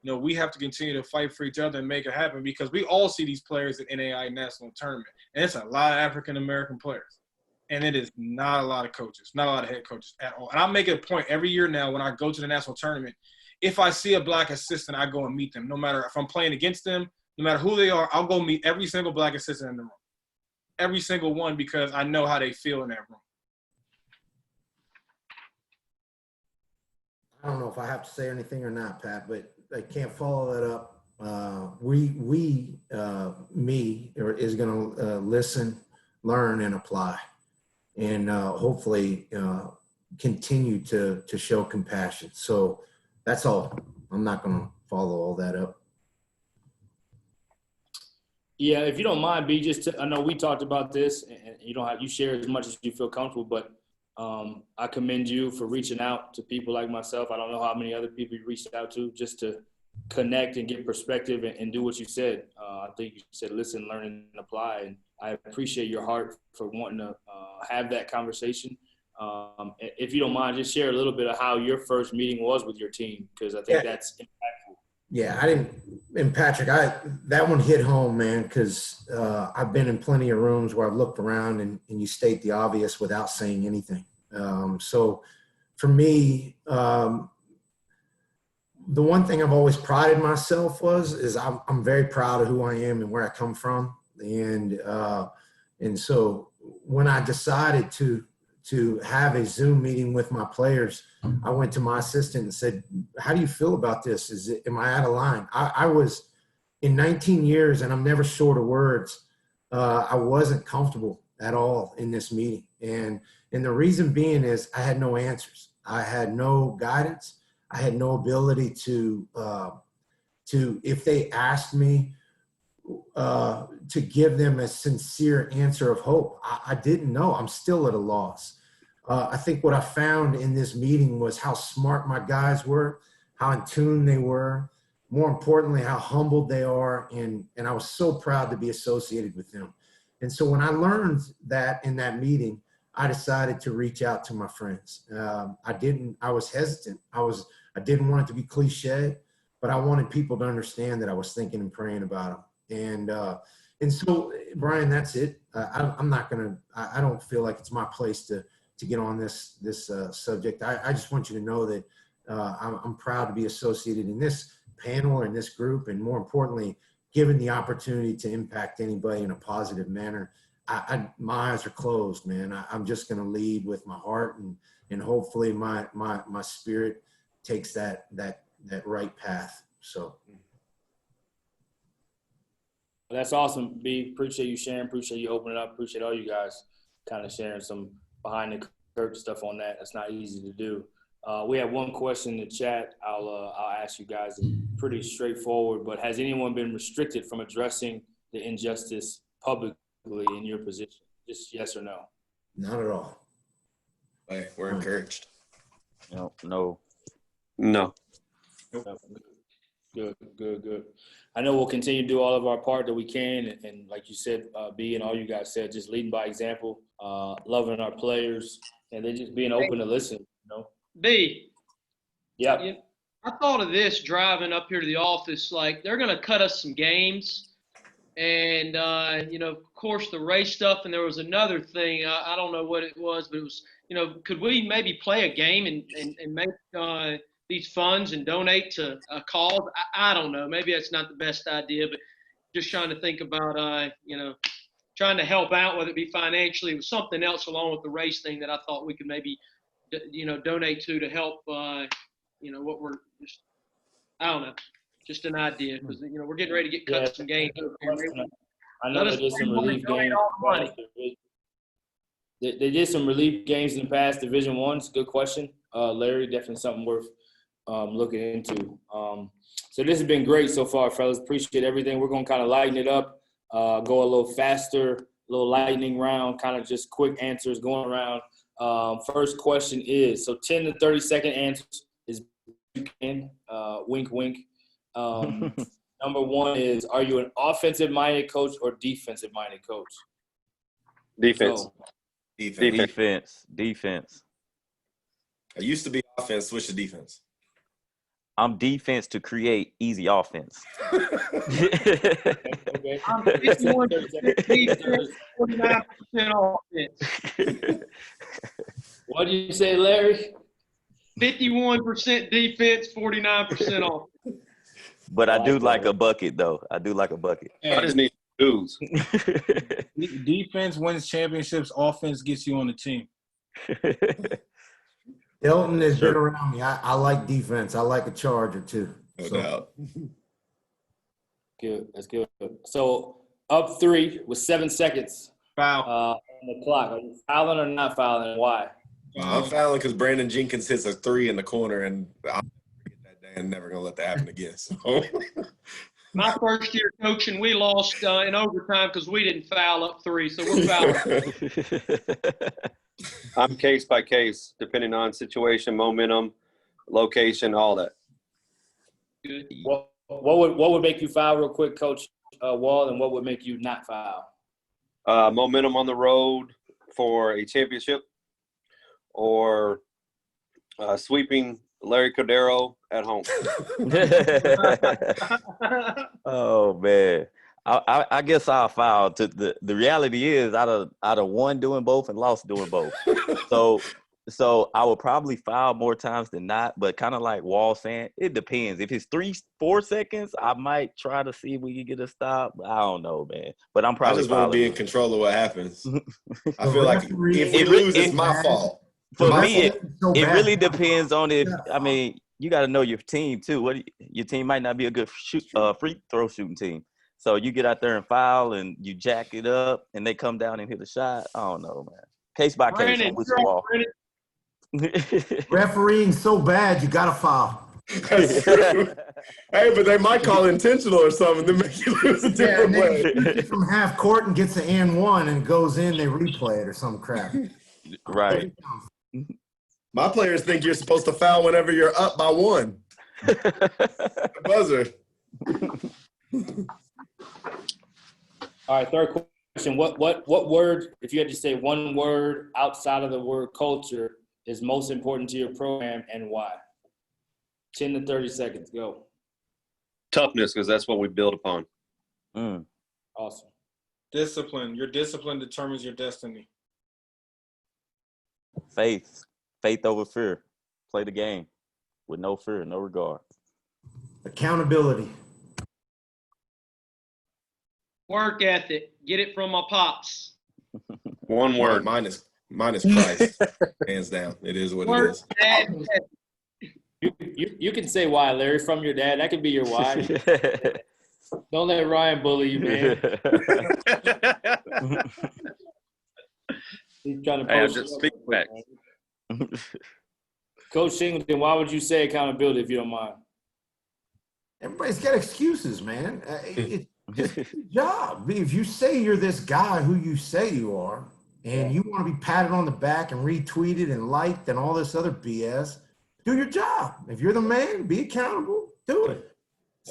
you know, we have to continue to fight for each other and make it happen, because we all see these players at NAI National Tournament. And it's a lot of African-American players. And it is not a lot of coaches, not a lot of head coaches at all. And I make it a point every year now when I go to the national tournament, if I see a black assistant, I go and meet them. No matter if I'm playing against them, no matter who they are, I'll go meet every single black assistant in the room. Every single one, because I know how they feel in that room. I don't know if I have to say anything or not, Pat, but I can't follow that up. Me is going to listen, learn, and apply, and hopefully continue to show compassion. So that's all. I'm not going to follow all that up. Yeah, if you don't mind, B, I know we talked about this, and you share as much as you feel comfortable, but I commend you for reaching out to people like myself. I don't know how many other people you reached out to, just to connect and get perspective and do what you said. I think you said listen, learn, and apply. And I appreciate your heart for wanting to have that conversation. If you don't mind, just share a little bit of how your first meeting was with your team, because I think that's impactful. Yeah, and Patrick, that one hit home, man, because I've been in plenty of rooms where I've looked around and you state the obvious without saying anything. So for me, the one thing I've always prided myself is I'm very proud of who I am and where I come from. And so when I decided to have a Zoom meeting with my players, I went to my assistant and said, how do you feel about this? Am I out of line? I was in 19 years, and I'm never short of words. I wasn't comfortable at all in this meeting. And the reason being is I had no answers. I had no guidance. I had no ability to if they asked me to give them a sincere answer of hope, I didn't know. I'm still at a loss. I think what I found in this meeting was how smart my guys were, how in tune they were, more importantly, how humbled they are. And I was so proud to be associated with them. And so when I learned that in that meeting, I decided to reach out to my friends. I was hesitant. I didn't want it to be cliche, but I wanted people to understand that I was thinking and praying about them. And so, Brian, that's it. I'm not going to, I don't feel like it's my place to get on this subject. I just want you to know that I'm proud to be associated in this panel or in this group, and more importantly, given the opportunity to impact anybody in a positive manner. My eyes are closed, man. I'm just going to lead with my heart, and hopefully my spirit takes that right path. So. That's awesome, B. Appreciate you sharing. Appreciate you opening up. Appreciate all you guys kind of sharing some behind the curtain stuff on that. That's not easy to do. We have one question in the chat. I'll ask you guys. It's pretty straightforward, but has anyone been restricted from addressing the injustice publicly in your position? Just yes or no? Not at all. Hey, we're encouraged. No. No. Good, good, good. I know we'll continue to do all of our part that we can, and like you said, B, and all you guys said, just leading by example, loving our players, and then just being open to listen. B. Yeah. I thought of this driving up here to the office. Like, they're going to cut us some games, and of course the race stuff. And there was another thing. I don't know what it was, but it was, could we maybe play a game and make these funds and donate to a cause? I don't know. Maybe that's not the best idea, but just trying to think about, trying to help out, whether it be financially or something else along with the race thing that I thought we could maybe, donate to help, what we're just, I don't know, just an idea, because, we're getting ready to get cut some games. I know they did some relief games. They did some relief games in the past, Division I. It's a good question. Larry, definitely something worth looking into. So this has been great so far, fellas. Appreciate everything. We're going to kind of lighten it up, go a little faster, a little lightning round, kind of just quick answers going around. First question is, so 10 to 30-second answers is you can, wink, wink. Number one is, are you an offensive-minded coach or defensive-minded coach? Defense. So, Defense. I used to be offense, switch to defense. I'm defense to create easy offense. okay. I'm 51% defense, 49% offense. What do you say, Larry? 51% defense, 49% offense. But I do like a bucket, though. I do like a bucket. I just need dudes. Defense wins championships. Offense gets you on the team. Hilton has been around me. I like defense. I like a charger too. No doubt. Good. That's good. So up 3 with 7 seconds. Foul. On the clock. Are you fouling or not fouling, and why? I'm fouling because Brandon Jenkins hits a 3 in the corner, and I'll get that day and never gonna let that happen again. So. My first year coaching, we lost in overtime because we didn't foul up 3, so we're fouling. I'm case by case, depending on situation, momentum, location, all that. Good. What would make you foul real quick, Coach Wall, and what would make you not foul? Momentum on the road for a championship, or sweeping Larry Cordero at home. Oh man, I guess I'll foul. The reality is, out of won doing both and lost doing both. So I would probably foul more times than not. But kind of like Wall saying, it depends. If it's 3-4 seconds, I might try to see if we can get a stop. I don't know, man. But I'm probably. I just want to be in control of what happens. I feel like if we lose, it's my fault. For me, it really depends on if, I mean, you got to know your team too. Your team might not be a good free throw shooting team. So you get out there and foul and you jack it up and they come down and hit a shot. I don't know, man. Case by case. Refereeing so bad, you got to foul. That's true. Hey, but they might call intentional or something to make you lose a different way. Gets from half court and gets an and one and goes in, they replay it or some crap. Right. My players think you're supposed to foul whenever you're up by 1. Buzzer. All right, third question. What word, if you had to say one word outside of the word culture, is most important to your program and why? 10 to 30 seconds. Go. Toughness, because that's what we build upon. Awesome. Discipline. Your discipline determines your destiny. Faith over fear. Play the game with no fear, no regard. Accountability. Work ethic. Get it from my pops. One word. Mine is Christ. Hands down. It is what it is. You can say why, Larry, from your dad. That could be your why. Don't let Ryan bully you, man. He's trying to post just speak back. Coach Singleton, why would you say accountability if you don't mind? Everybody's got excuses, man. It's just your job. If you say you're this guy who you say you are, and you want to be patted on the back and retweeted and liked and all this other BS, do your job. If you're the man, be accountable. Do it.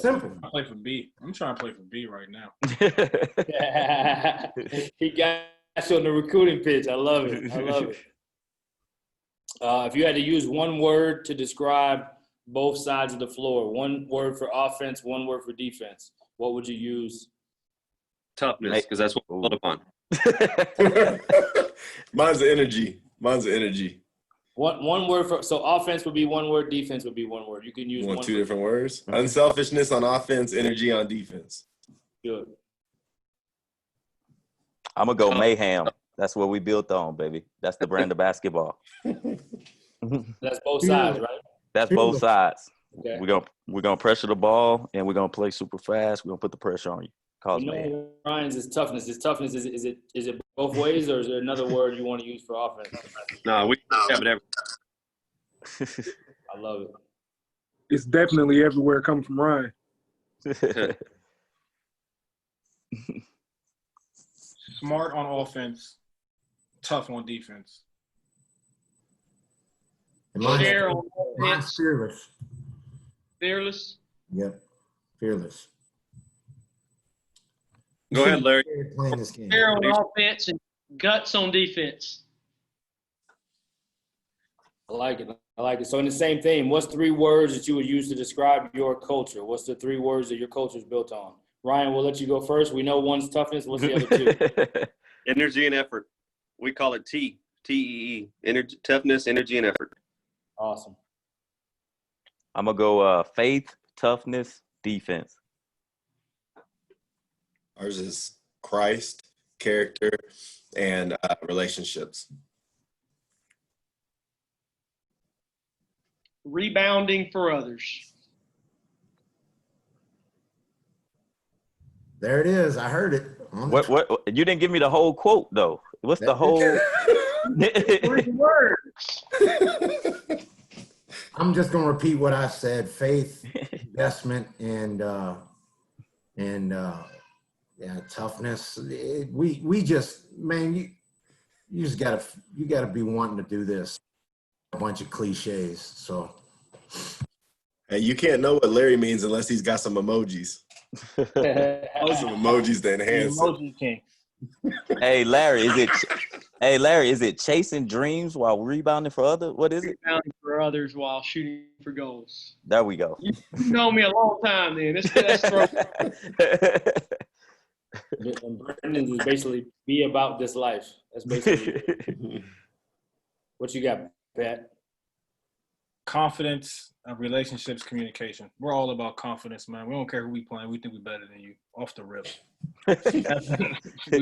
Simple. I play for B. I'm trying to play for B right now. He got you on the recruiting pitch. I love it. I love it. If you had to use one word to describe both sides of the floor, one word for offense, one word for defense, what would you use? Toughness, because that's what we're built upon. Mine's the energy. One word for, so offense would be one word, defense would be one word. You can use You want one two for, different words? Unselfishness on offense, energy on defense. good. I'm gonna go mayhem. That's what we built on, baby. That's the brand of basketball. That's both sides, right? That's both sides. Okay. We're gonna pressure the ball and we're gonna play super fast. We're gonna put the pressure on you. Cause man. Ryan's is toughness. Is toughness is it both ways, or is there another word you want to use for offense? No, we have it every. I love it. It's definitely everywhere coming from Ryan. Smart on offense, tough on defense. Share on Mine's offense, fearless. fearless. Yep, fearless. Go ahead, Larry. Playing this game. Share on offense and guts on defense. I like it. I like it. So in the same theme, what's 3 words that you would use to describe your culture? What's the 3 words that your culture is built on? Ryan, we'll let you go first. We know one's toughness. What's the other 2? Energy and effort. We call it TEE. Energy, toughness, energy, and effort. Awesome. I'm gonna go faith, toughness, defense. Ours is Christ, character, and relationships. Rebounding for others. There it is. I heard it. What you didn't give me the whole quote though. What's the whole 3 words. I'm just gonna repeat what I said: faith, investment, and toughness. We just, man, you just gotta be wanting to do this. A bunch of cliches. So Hey, you can't know what Larry means unless he's got some emojis. Some emojis to enhance it. Emoji king. Hey Larry, is it chasing dreams while rebounding for others? What is it? Rebounding for others while shooting for goals. There we go. You know me a long time then. That's And Brendan's is basically be about this life. That's basically what you got, Pat. Confidence, relationships, communication. We're all about confidence, man. We don't care who we playing. We think we're better than you. Off the rip. We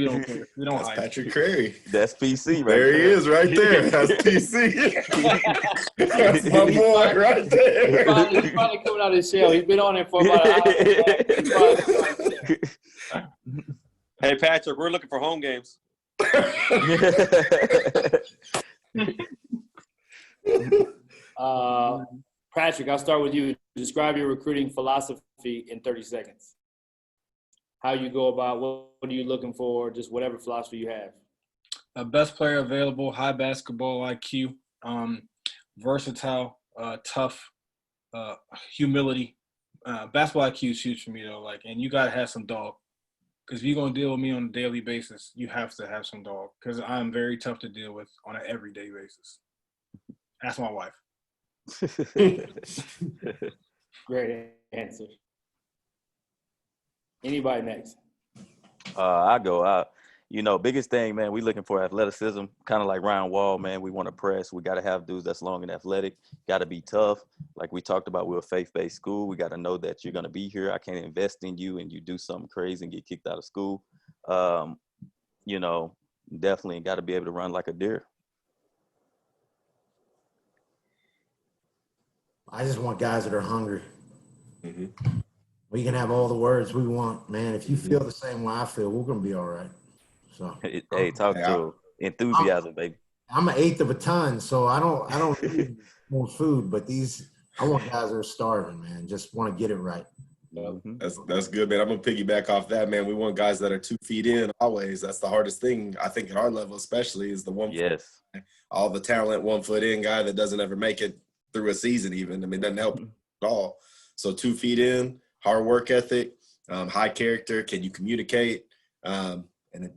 don't care. We don't That's hide. Patrick Curry. That's PC right There he there. is right there. That's PC. That's my boy right there. He's finally coming out of his shell. He's been on it for about an hour. Hey, Patrick, we're looking for home games. Patrick, I'll start with you. Describe your recruiting philosophy in 30 seconds. How you go about, what are you looking for, just whatever philosophy you have. Best player available, high basketball IQ, versatile, tough, humility. Basketball IQ is huge for me though. And you gotta have some dog, because if you're gonna deal with me on a daily basis, you have to have some dog, because I'm very tough to deal with on an everyday basis. Ask my wife. Great answer. Anybody next? I go. Biggest thing, man, we looking for athleticism, kind of like Ryan Wall, man. We want to press. We got to have dudes that's long and athletic. Got to be tough. Like we talked about, we're a faith-based school. We got to know that you're going to be here. I can't invest in you and you do something crazy and get kicked out of school. Definitely got to be able to run like a deer. I just want guys that are hungry. Mm-hmm. We can have all the words we want, man. If you feel the same way I feel, we're gonna be all right. So hey, talk to enthusiasm, baby. I'm 1/8 of a ton, so I don't need more food, but I want guys that are starving, man. Just want to get it right. That's good, man. I'm gonna piggyback off that, man. We want guys that are 2 feet in always. That's the hardest thing, I think, at our level, especially, is the 1 foot. Yes. All the talent 1 foot in guy that doesn't ever make it through a season, even. I mean, doesn't help at all. So 2 feet in, hard work ethic, high character? Can you communicate? And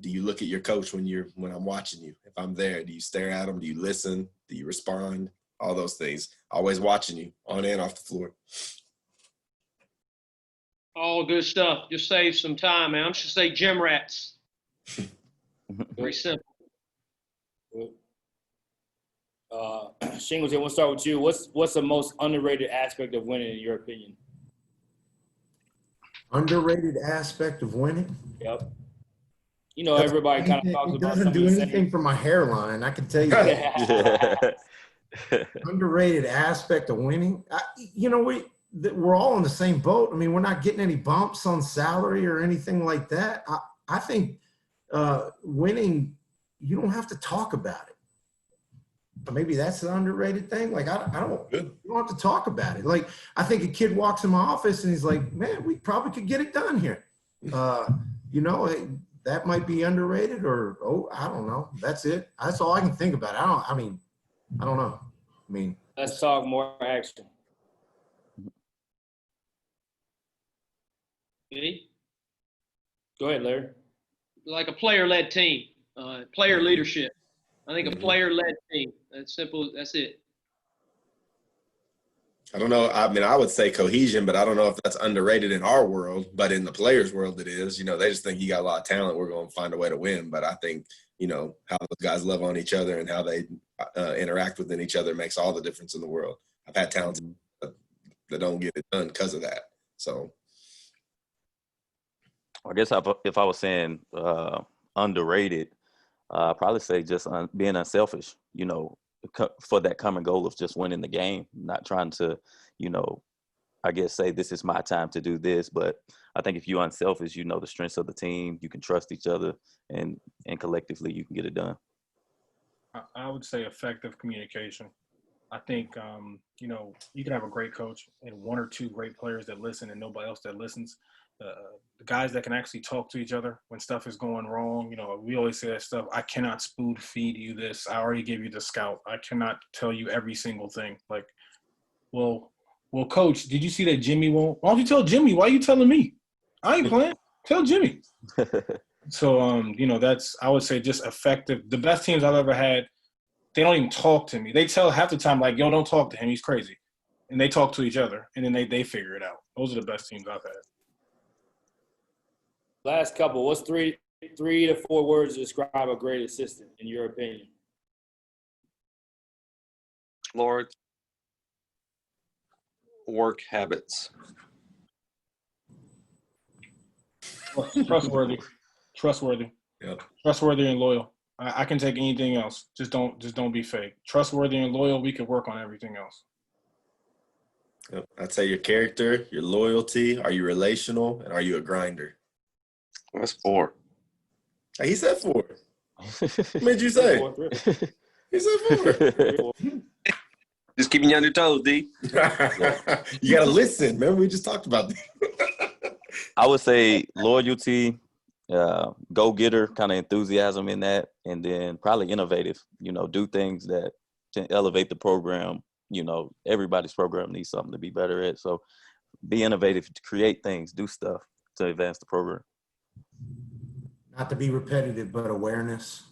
do you look at your coach when I'm watching you? If I'm there, do you stare at them? Do you listen? Do you respond? All those things. Always watching you on and off the floor. All good stuff. Just save some time, man. I'm just say gym rats. Very simple. Shingles, I want to start with you. What's the most underrated aspect of winning, in your opinion? Underrated aspect of winning? Yep. You know, everybody kind of talks it about doesn't do anything for my hairline. I can tell you that. Underrated aspect of winning. We're all in the same boat. I mean, we're not getting any bumps on salary or anything like that. I think winning, you don't have to talk about it. But maybe that's the underrated thing. Like, you don't have to talk about it. Like, I think a kid walks in my office and he's like, man, we probably could get it done here. That might be underrated, or, I don't know. That's it. That's all I can think about. I don't know. Let's talk more action. Me? Go ahead, Larry. Like a player-led team, player leadership. I think a player-led team. That's simple. That's it. I don't know. I mean, I would say cohesion, but I don't know if that's underrated in our world. But in the players' world, it is. They just think you got a lot of talent. We're going to find a way to win. But I think, how those guys love on each other and how they interact within each other makes all the difference in the world. I've had talents that don't get it done because of that. So I guess if I was saying underrated, I'd probably say just being unselfish, for that common goal of just winning the game, not trying to, I guess say this is my time to do this. But I think if you're unselfish, the strengths of the team, you can trust each other, and collectively you can get it done. I would say effective communication. I think, you can have a great coach and one or two great players that listen and nobody else that listens. The guys that can actually talk to each other when stuff is going wrong. We always say that stuff. I cannot spoon feed you this. I already gave you the scout. I cannot tell you every single thing. Like, well, coach, did you see that Jimmy won't? Why don't you tell Jimmy? Why are you telling me? I ain't playing. Tell Jimmy. So, I would say just effective. The best teams I've ever had, they don't even talk to me. They tell half the time, like, yo, don't talk to him. He's crazy. And they talk to each other, and then they figure it out. Those are the best teams I've had. Last couple. What's three to four words to describe a great assistant, in your opinion? Lord, work habits. Trustworthy. Yep. Trustworthy and loyal. I can take anything else. Just don't be fake. Trustworthy and loyal. We could work on everything else. Yep. I'd say your character, your loyalty. Are you relational, and are you a grinder? That's 4. He said 4. What made you say? He said 4. Just keeping you on your toes, D. You got to listen. Remember, we just talked about that. I would say loyalty, go-getter, kind of enthusiasm in that, and then probably innovative. Do things that to elevate the program. Everybody's program needs something to be better at. So be innovative, to create things, do stuff to advance the program. Not to be repetitive, but awareness.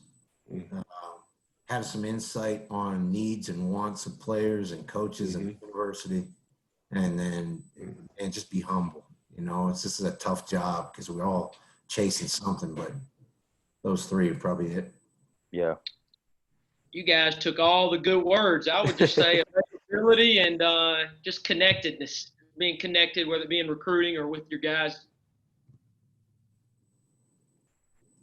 Have some insight on needs and wants of players and coaches in the university, and just be humble. It's just a tough job because we're all chasing something, but those 3 are probably it. Yeah. You guys took all the good words. I would just say availability and just connectedness, being connected, whether it be in recruiting or with your guys.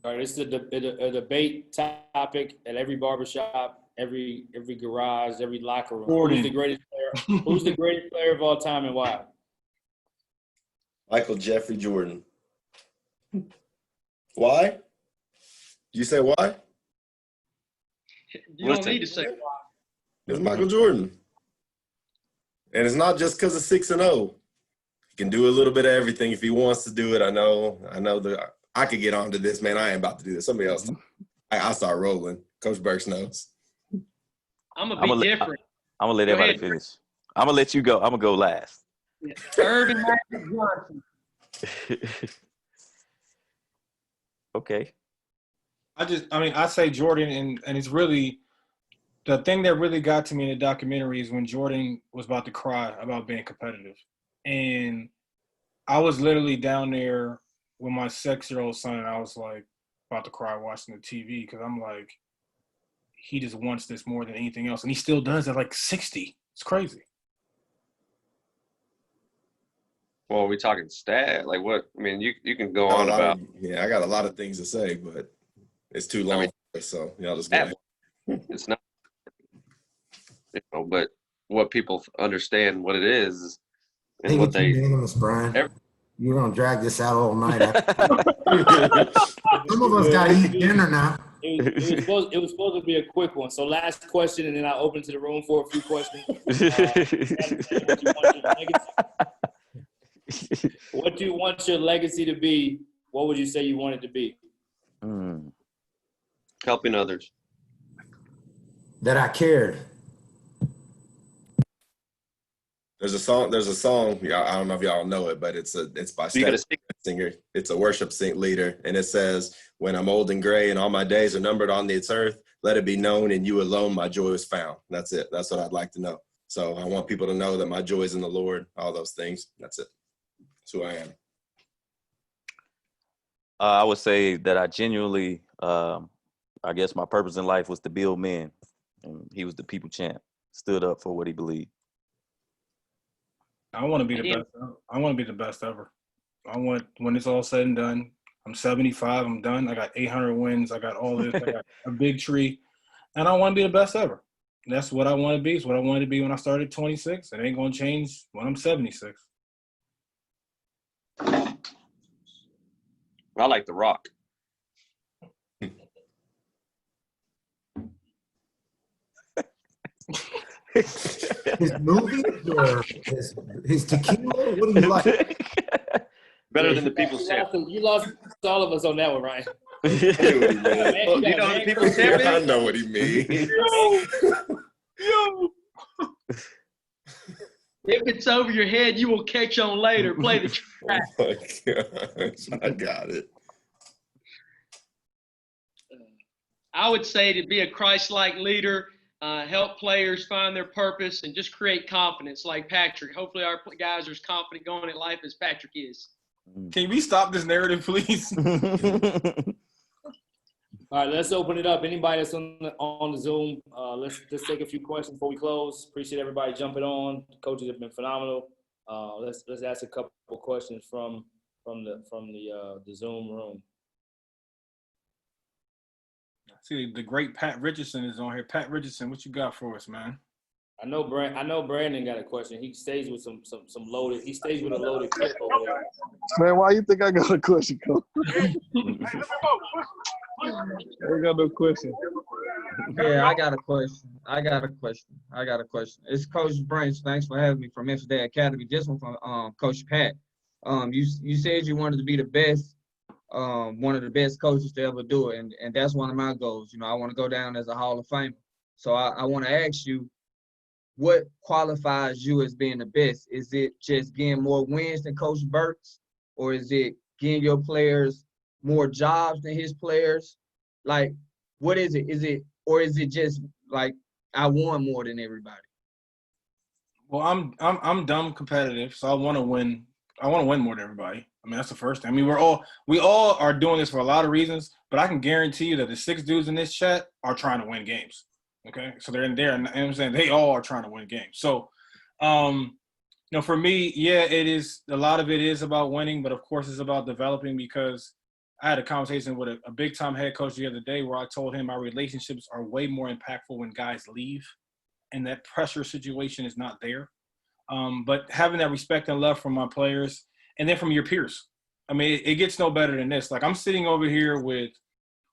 All right, this is a debate topic at every barbershop, every garage, every locker room. Who's the greatest player? Who's the greatest player of all time, and why? Michael Jeffrey Jordan. Why? You say why? You don't need to say why. It's Michael Jordan. And it's not just because of 6-0. He can do a little bit of everything if he wants to do it. I know I could get onto this, man. I ain't about to do this. Somebody else. I'll start rolling. Coach Burks knows. I'm going to be different. I'm going to let everybody finish. I'm going to let you go. I'm going to go last. Yeah. Irvin Magic Johnson. Okay. I say Jordan, and it's really the thing that really got to me in the documentary is when Jordan was about to cry about being competitive. And I was literally down there with my 6-year-old son, and I was like about to cry watching the TV because I'm like, he just wants this more than anything else. And he still does at like 60. It's crazy. Well, are we talking stat? Like what? I mean, you can go on about. I got a lot of things to say, but it's too long. So y'all just go ahead. It's not, but what people understand what it is, I and think what it's they. unanimous, Brian. You're gonna drag this out all night. Some of us gotta eat dinner now. It was supposed to be a quick one. So last question, and then I'll open to the room for a few questions. What do you want your legacy to be? What would you say you want it to be? Helping others. That I cared. There's a song. I don't know if y'all know it, but it's by singer. It's a worship leader, and it says, "When I'm old and gray and all my days are numbered on this earth, let it be known in you alone my joy is found." That's it. That's what I'd like to know. So I want people to know that my joy is in the Lord. All those things. That's it. That's who I am. I would say that I genuinely, I guess my purpose in life was to build men, and he was the people champ. Stood up for what he believed. I want to be the best. I want to be the best ever. I want, when it's all said and done, I'm 75. I'm done. I got 800 wins. I got all this. I got a big tree, and I want to be the best ever. That's what I want to be. It's what I wanted to be when I started 26. It ain't gonna change when I'm 76. I like The Rock. His movies or his tequila? What do you like? Better than the people's champ. You lost all of us on that one, Ryan. You know the people's champ is? I know what he means. Yo. If it's over your head, you will catch on later. Play the track. Oh my gosh, I got it. I would say to be a Christ-like leader, help players find their purpose, and just create confidence like Patrick. Hopefully our guys are as confident going at life as Patrick is. Can we stop this narrative, please? All right, let's open it up. Anybody that's on the Zoom, let's take a few questions before we close. Appreciate everybody jumping on. The coaches have been phenomenal. Let's ask a couple of questions from the Zoom room. See, the great Pat Richardson is on here. Pat Richardson, what you got for us, man? I know Brandon got a question. He stays with some loaded. He stays with a loaded clip over there. Man, why you think I got a question, Coach? I ain't got no question. Yeah, I got a question. It's Coach Branch. Thanks for having me from Yesterday Academy. This one from Coach Pat. You said you wanted to be the best, one of the best coaches to ever do it, and that's one of my goals. You know, I want to go down as a Hall of Famer. So I want to ask you, what qualifies you as being the best? Is it just getting more wins than Coach Burks, or is it getting your players more jobs than his players? Like, what is it? Is it just like I won more than everybody? Well, I'm dumb competitive, so I want to win. I want to win more than everybody. I mean, that's the first thing. I mean, we all are doing this for a lot of reasons, but I can guarantee you that the 6 dudes in this chat are trying to win games. Okay, so they're in there, and I'm saying they all are trying to win games. So, you know, for me, yeah, it is. A lot of it is about winning, but of course, it's about developing. Because I had a conversation with a big time head coach the other day where I told him our relationships are way more impactful when guys leave, and that pressure situation is not there. But having that respect and love from my players, and then from your peers. I mean, it gets no better than this. Like, I'm sitting over here with.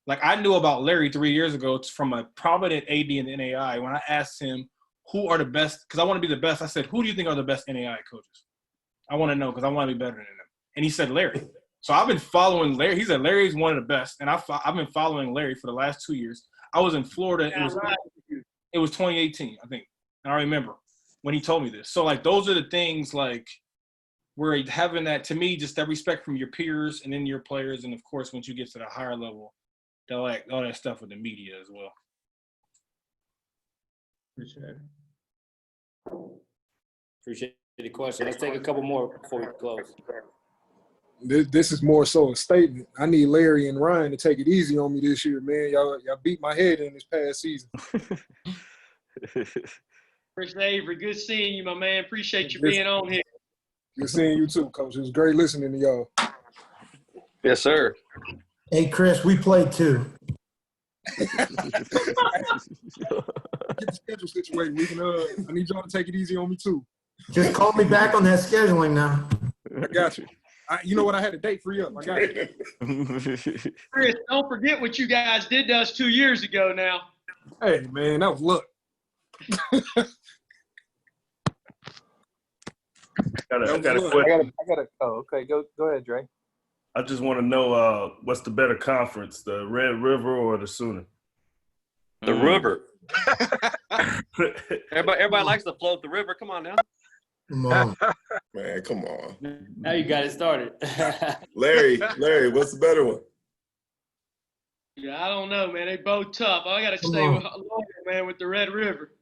Like, I knew about Larry 3 years ago from a prominent AD in the NAI when I asked him who are the best, because I want to be the best. I said, who do you think are the best NAI coaches? I want to know because I want to be better than them. And he said Larry. So I've been following Larry. He said Larry's one of the best. And I've been following Larry for the last 2 years. I was in Florida. It was 2018, I think. And I remember when he told me this. So, like, those are the things, like, where having that, to me, just that respect from your peers and then your players, and of course, once you get to the higher level, all that stuff with the media as well. Appreciate it. Appreciate the question. Let's take a couple more before we close. This is more so a statement. I need Larry and Ryan to take it easy on me this year, man. Y'all beat my head in this past season. Chris Avery, good seeing you, my man. Appreciate you being on here. Good seeing you too, Coach. It was great listening to y'all. Yes, sir. Hey, Chris, we played too. Get the schedule situated. I need y'all to take it easy on me too. Just call me back on that scheduling now. I got you. You know what? I had a date free up. I got you. Chris, don't forget what you guys did to us 2 years ago now. Hey, man, that was luck. I got a question. Okay. Go ahead, Dre. I just want to know what's the better conference, the Red River or the Sooner? The river. Everybody likes to float the river. Come on now. Come on. Man, come on. Now you got it started. Larry, what's the better one? Yeah, I don't know, man. They both tough. I got to stay with Lawyer, man, with the Red River.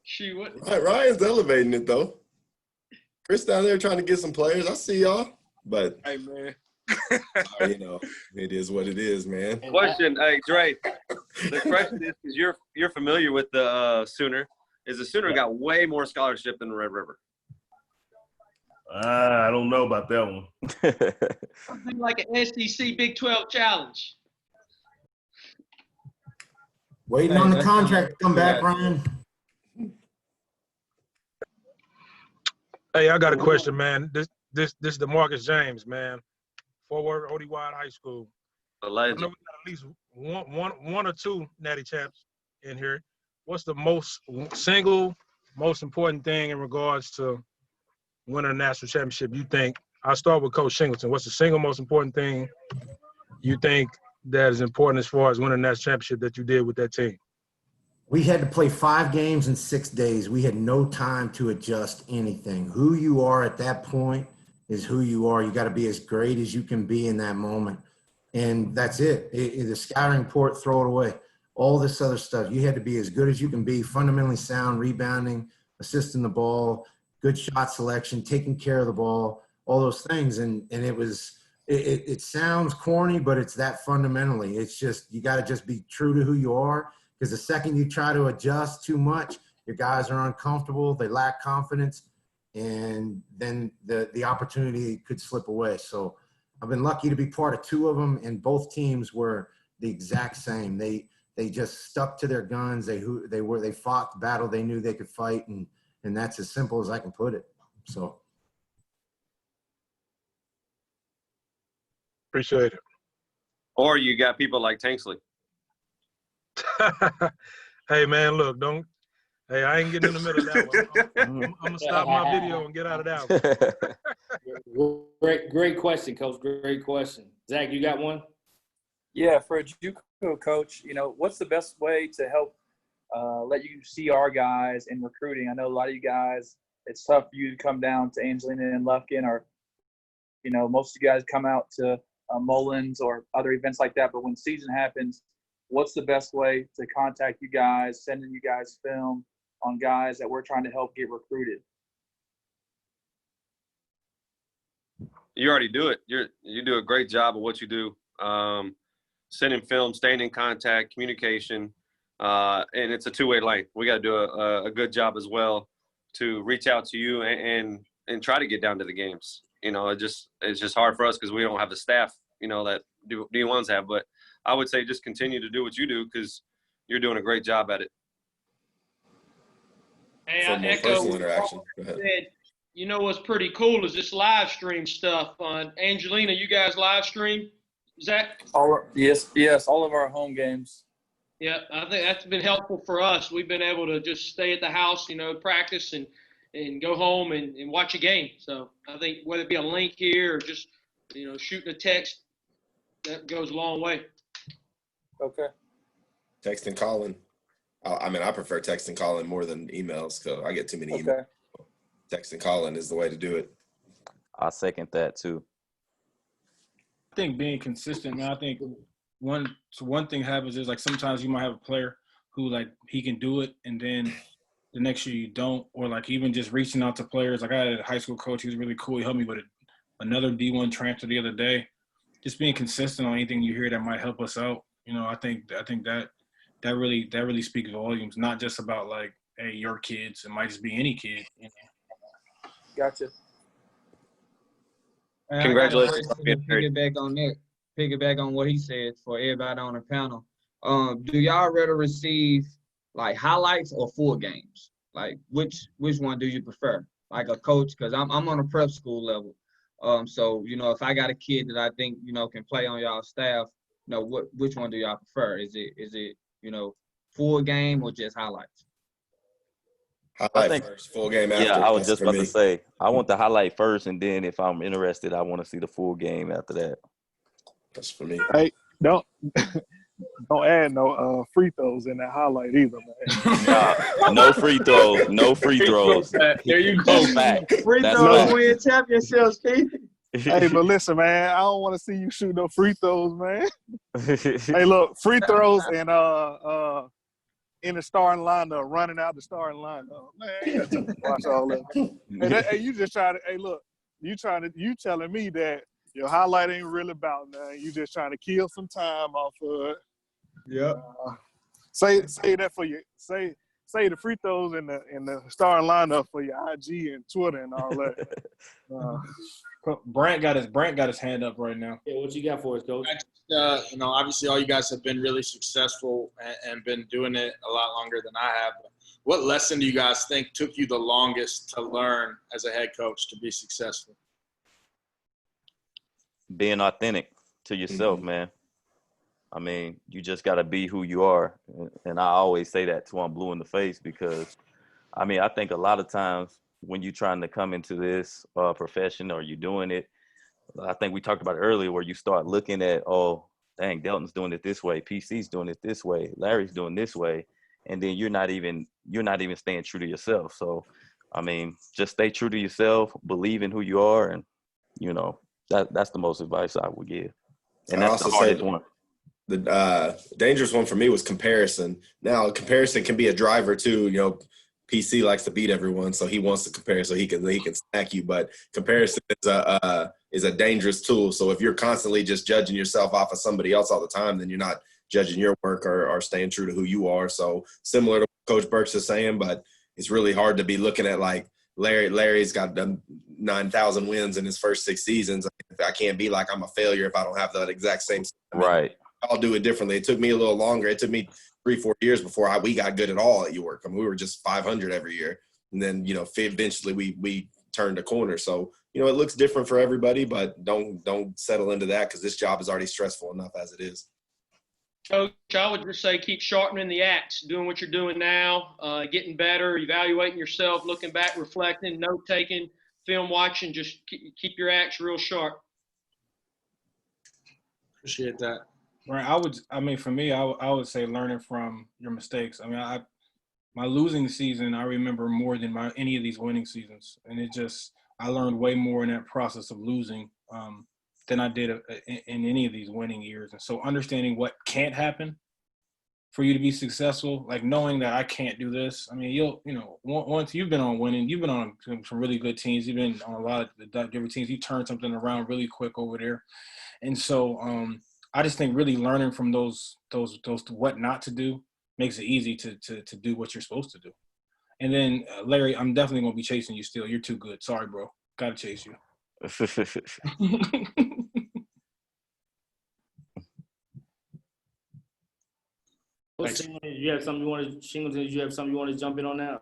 Shoot, what? Ryan's elevating it, though. Chris down there trying to get some players. I see y'all. But, hey, man. It is what it is, man. Question, hey, Dre. The question is, because you're familiar with the Sooner, is the Sooner got way more scholarship than the Red River? I don't know about that one. Something like an SEC Big 12 challenge. Waiting on the contract to come back, Ryan. Hey, I got a question, man. This is DeMarcus James, man. Forward OD Wide High School. A legend. I know we got at least one or two natty champs in here. What's the single most important thing in regards to winning a national championship? You think? I'll start with Coach Shingleton. What's the single most important thing you think that is important as far as winning a national championship that you did with that team? We had to play 5 games in 6 days. We had no time to adjust anything. Who you are at that point is who you are. You got to be as great as you can be in that moment. And that's it. The scouting report, throw it away. All this other stuff. You had to be as good as you can be, fundamentally sound, rebounding, assisting the ball, good shot selection, taking care of the ball, all those things. And it sounds corny, but it's that fundamentally. It's just, you got to just be true to who you are. Because the second you try to adjust too much, your guys are uncomfortable, they lack confidence, and then the opportunity could slip away. So I've been lucky to be part of 2 of them, and both teams were the exact same. They just stuck to their guns. They fought the battle they knew they could fight, and that's as simple as I can put it. So appreciate it. Or you got people like Tanksley. Hey, man, look, I ain't getting in the middle of that one. I'm going to stop my video and get out of that one. Great question, Coach. Great question. Zach, you got one? Yeah, for a JUCO coach, what's the best way to help let you see our guys in recruiting? I know a lot of you guys, it's tough for you to come down to Angelina and Lufkin, or, most of you guys come out to Mullins or other events like that. But when season happens, what's the best way to contact you guys, sending you guys film on guys that we're trying to help get recruited? You already do it. You do a great job of what you do. Sending film, staying in contact, communication, and it's a two-way lane. We got to do a good job as well to reach out to you and try to get down to the games. It's just hard for us because we don't have the staff, that D1s have. But I would say just continue to do what you do because you're doing a great job at it. Hey, For more personal interaction. Go ahead. What's pretty cool is this live stream stuff. Angelina, you guys live stream? Zach? Yes, all of our home games. Yeah, I think that's been helpful for us. We've been able to just stay at the house, practice and go home and watch a game. So I think whether it be a link here or just, shooting a text, that goes a long way. Okay. Text and calling. I prefer text and calling more than emails because I get too many emails. Text and calling is the way to do it. I second that too. I think being consistent, man. I think one thing happens is like sometimes you might have a player who like he can do it, and then the next year you don't, or like even just reaching out to players. Like I had a high school coach, he was really cool. He helped me with another D1 transfer the other day. Just being consistent on anything you hear that might help us out. You know, I think that really speaks volumes. Not just about like, hey, your kids. It might just be any kid. You know? Gotcha. And Congratulations I on got a being question to married. piggyback on what he said for everybody on the panel. Do y'all rather receive like highlights or full games? Like which one do you prefer? Like a coach, because I'm on a prep school level. So you know, if I got a kid that I think can play on y'all staff, which one do y'all prefer? Is it full game or just highlights? I Highlight think, first, full game yeah, after. I was That's just for about to me. say, I want the highlight first, and then if I'm interested, I want to see the full game after that. That's for me. Hey, don't add no free throws in that highlight either, man. Nah, no free throws. No free throws. There you go. That's fact. Free That's throws fact. win championships, Steve. Hey, but listen, man, I don't want to see you shoot no free throws, man. Hey, look, free throws and in the starting lineup, running out the starting lineup, man. You gotta watch all that. Hey, you just trying to. Hey, look, you telling me that your highlight ain't really about nothing. You just trying to kill some time off of it. Yep. Say that for you. Say the free throws in the starting lineup for your IG and Twitter and all that. Brant got his hand up right now. Yeah, what you got for us, Coach? Obviously all you guys have been really successful and been doing it a lot longer than I have. What lesson do you guys think took you the longest to learn as a head coach to be successful? Being authentic to yourself, man. I mean, you just got to be who you are. And I always say that till I'm blue in the face because, I mean, I think a lot of times when you're trying to come into this profession or you're doing it, I think we talked about it earlier where you start looking at, oh, dang, Delton's doing it this way, PC's doing it this way, Larry's doing this way, and then you're not even staying true to yourself. So, I mean, just stay true to yourself, believe in who you are, and that's the most advice I would give. And that's the hardest one. The dangerous one for me was comparison. Now, comparison can be a driver too. PC likes to beat everyone, so he wants to compare so he can snack you. But comparison is a dangerous tool. So if you're constantly just judging yourself off of somebody else all the time, then you're not judging your work or staying true to who you are. So similar to what Coach Burks is saying, but it's really hard to be looking at like Larry's got 9,000 wins in his first 6 seasons. I can't be like I'm a failure if I don't have that exact same. Right. I'll do it differently. It took me a little longer. It took me 3-4 years before we got good at all at York. I mean, we were just 500 every year. And then, eventually we turned a corner. So, it looks different for everybody, but don't settle into that because this job is already stressful enough as it is. Coach, I would just say keep sharpening the axe, doing what you're doing now, getting better, evaluating yourself, looking back, reflecting, note-taking, film watching. Just keep your axe real sharp. Appreciate that. Right. For me, I would say learning from your mistakes. I mean, my losing season, I remember more than any of these winning seasons. And I learned way more in that process of losing than I did in any of these winning years. And so understanding what can't happen for you to be successful, like knowing that I can't do this. I mean, once you've been on winning, you've been on some really good teams. You've been on a lot of the different teams. You turn something around really quick over there. And so I just think really learning from those what not to do makes it easy to do what you're supposed to do. And then Larry, I'm definitely gonna be chasing you still. You're too good. Sorry, bro. Gotta chase you. Singleton, did you have something you want to jump in on now?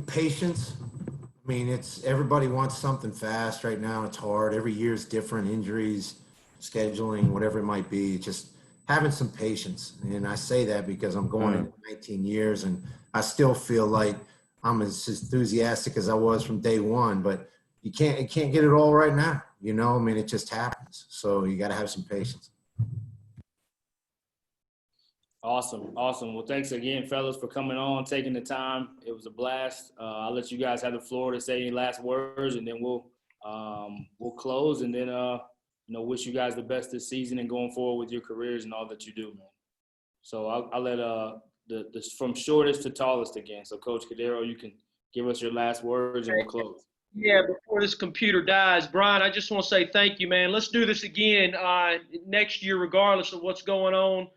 Patience. I mean, everybody wants something fast right now. It's hard. Every year is different. Injuries, scheduling, whatever it might be. Just having some patience. And I say that because I'm going into 19 years and I still feel like I'm as enthusiastic as I was from day one, but you can't get it all right now. I mean, it just happens. So you got to have some patience. Awesome. Well, thanks again, fellas, for coming on, taking the time. It was a blast. I'll let you guys have the floor to say any last words, and then we'll we'll close and then, wish you guys the best this season and going forward with your careers and all that you do, man. So I'll let the from shortest to tallest again. So Coach Cadero, you can give us your last words and we'll close. Yeah, before this computer dies, Brian, I just want to say thank you, man. Let's do this again next year, regardless of what's going on.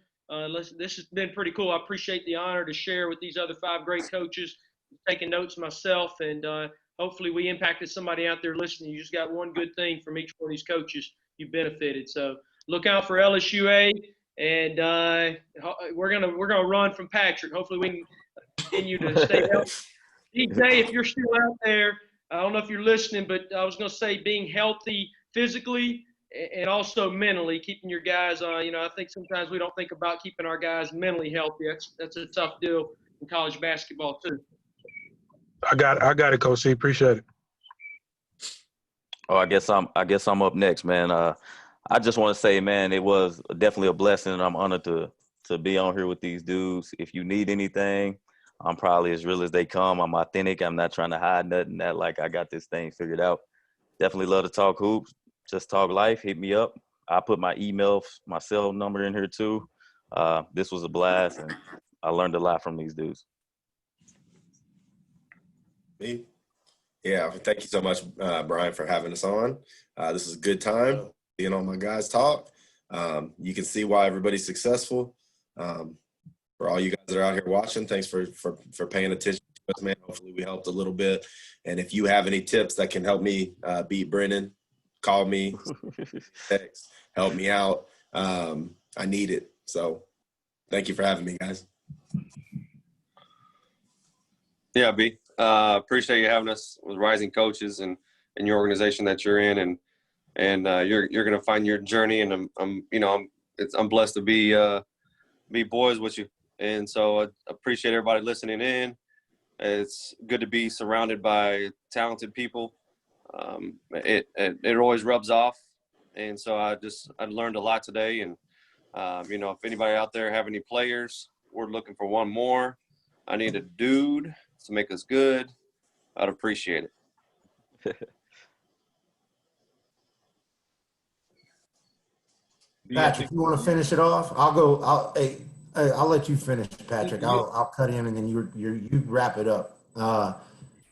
This has been pretty cool. I appreciate the honor to share with these other 5 great coaches, taking notes myself, and hopefully we impacted somebody out there listening. You just got one good thing from each one of these coaches. You benefited. So look out for LSUA, and we're gonna run from Patrick. Hopefully we can continue to stay healthy. DJ, if you're still out there, I don't know if you're listening, but I was going to say being healthy physically and also mentally, keeping your guys, I think sometimes we don't think about keeping our guys mentally healthy. That's a tough deal in college basketball too. I got it, Coach C. Appreciate it. Oh, I guess I'm up next, man. I just want to say, man, it was definitely a blessing, and I'm honored to be on here with these dudes. If you need anything, I'm probably as real as they come. I'm authentic. I'm not trying to hide nothing. That like I got this thing figured out. Definitely love to talk hoops. Just talk life. Hit me up. I put my email, my cell number in here too. This was a blast, and I learned a lot from these dudes. Me? Yeah, thank you so much, Brian, for having us on. This is a good time being on my guys talk. You can see why everybody's successful. For all you guys that are out here watching, thanks for paying attention to us, man. Hopefully we helped a little bit. And if you have any tips that can help me beat Brennan, call me, text, help me out. I need it. So thank you for having me, guys. Yeah, B. Appreciate you having us with Rising Coaches and your organization that you're in, and you're gonna find your journey. And I'm blessed to be boys with you. And so I appreciate everybody listening in. It's good to be surrounded by talented people. It always rubs off. And so I learned a lot today. And, if anybody out there have any players, we're looking for one more. I need a dude to make us good. I'd appreciate it. Patrick, you want to finish it off? I'll go. I'll let you finish, Patrick. I'll cut in and then you wrap it up.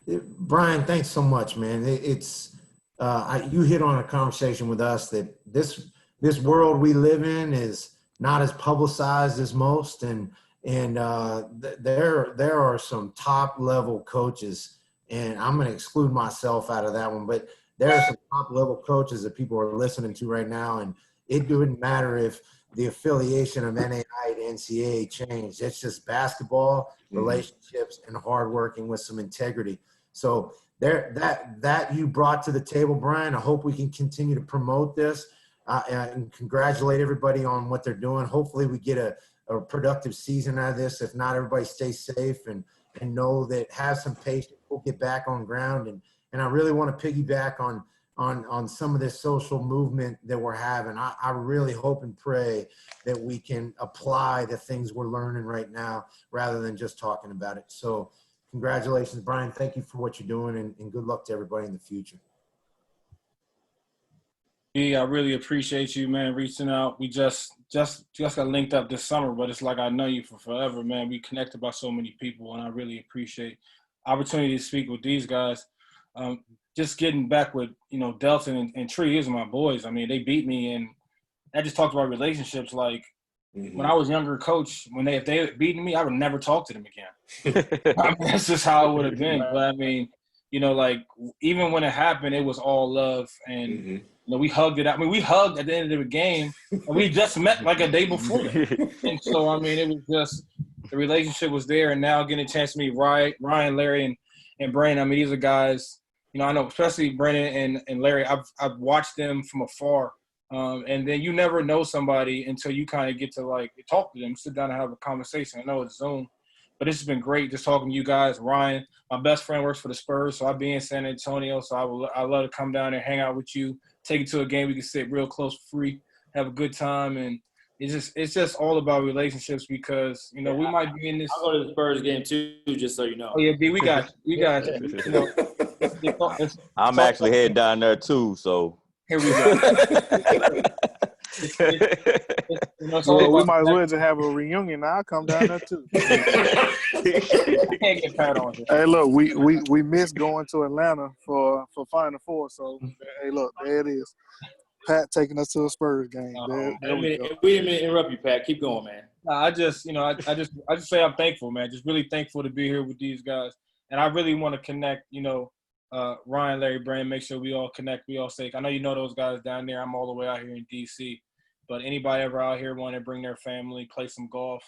Brian, thanks so much, man. You hit on a conversation with us that this world we live in is not as publicized as most, and there are some top level coaches, and I'm going to exclude myself out of that one, but there are some top level coaches that people are listening to right now, and it wouldn't matter if the affiliation of NAI to NCAA changed. It's just basketball, relationships, and hard working with some integrity. So that you brought to the table, Brian. I hope we can continue to promote this and congratulate everybody on what they're doing. Hopefully we get a productive season out of this. If not, everybody stay safe and know that have some patience. We'll get back on ground. And I really want to piggyback on some of this social movement that we're having. I really hope and pray that we can apply the things we're learning right now rather than just talking about it. So congratulations, Brian. Thank you for what you're doing, and good luck to everybody in the future. Yeah, I really appreciate you, man, reaching out. We just got linked up this summer, but it's like I know you for forever, man. We connected by so many people, and I really appreciate opportunity to speak with these guys. Just getting back with, Delton and Tree, these are my boys. I mean, they beat me, and I just talked about relationships. Like, when I was younger, coach, if they had beaten me, I would never talk to them again. I mean, that's just how it would have been. But, I mean, even when it happened, it was all love, and we hugged it out. I mean, we hugged at the end of the game, and we just met like a day before that. And so, I mean, it was just the relationship was there, and now getting a chance to meet Ryan, Larry, and Brandon. I mean, these are guys – I know especially Brennan and Larry, I've watched them from afar. And then you never know somebody until you kind of get to, talk to them, sit down and have a conversation. I know it's Zoom, but it's been great just talking to you guys. Ryan, my best friend, works for the Spurs, so I'll be in San Antonio. So I love to come down and hang out with you, take you to a game. We can sit real close for free, have a good time. And it's just all about relationships because, we might be in this. I'll go to the Spurs game too, just so you know. Oh, yeah, B, we got you. I'm actually heading down there too, so. Here we go. Well, we might as well just have a reunion. I'll come down there too. I can't get Pat on here. Hey, look, we missed going to Atlanta for Final Four. So, hey, look, there it is. Pat taking us to a Spurs game. There we go. We didn't interrupt you, Pat. Keep going, man. I just say I'm thankful, man. Just really thankful to be here with these guys, and I really want to connect. Ryan, Larry, Brandon, make sure we all connect. We all safe. I know you know those guys down there. I'm all the way out here in DC, but anybody ever out here want to bring their family, play some golf?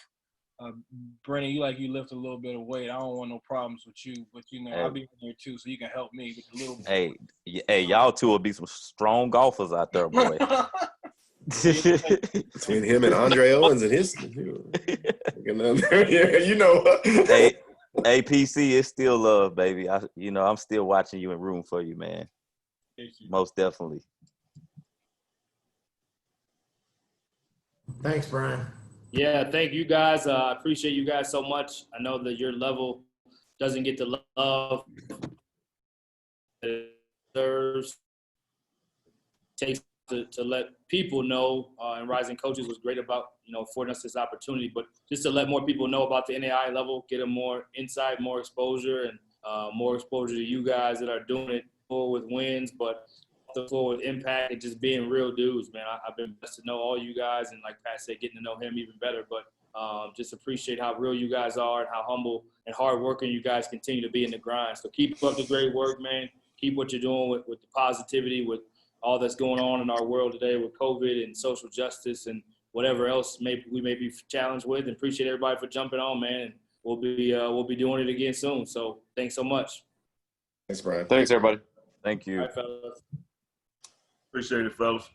Brennan, you lift a little bit of weight. I don't want no problems with you, but I'll be in there too, so you can help me with a little bit. Hey, y'all two will be some strong golfers out there, boy. Between him and Andre Owens and his, you know. Hey, APC is still love, baby. I'm still watching you and rooting for you, man. Most definitely. Thanks, Brian. Yeah, thank you guys. I appreciate you guys so much. I know that your level doesn't get the love it deserves. Takes to let people know, and Rising Coaches was great about, affording us this opportunity, but just to let more people know about the NAI level, get them more insight, more exposure, and more exposure to you guys that are doing it with wins, but the floor with impact and just being real dudes, man. I've been blessed to know all you guys, and like Pat said, getting to know him even better, but just appreciate how real you guys are and how humble and hardworking you guys continue to be in the grind. So keep up the great work, man. Keep what you're doing with the positivity, with all that's going on in our world today with COVID and social justice and whatever else we may be challenged with. And appreciate everybody for jumping on, man. And we'll be doing it again soon. So thanks so much. Thanks, Brian. Thanks, everybody. Thank you. All right, fellas. Appreciate it, fellas.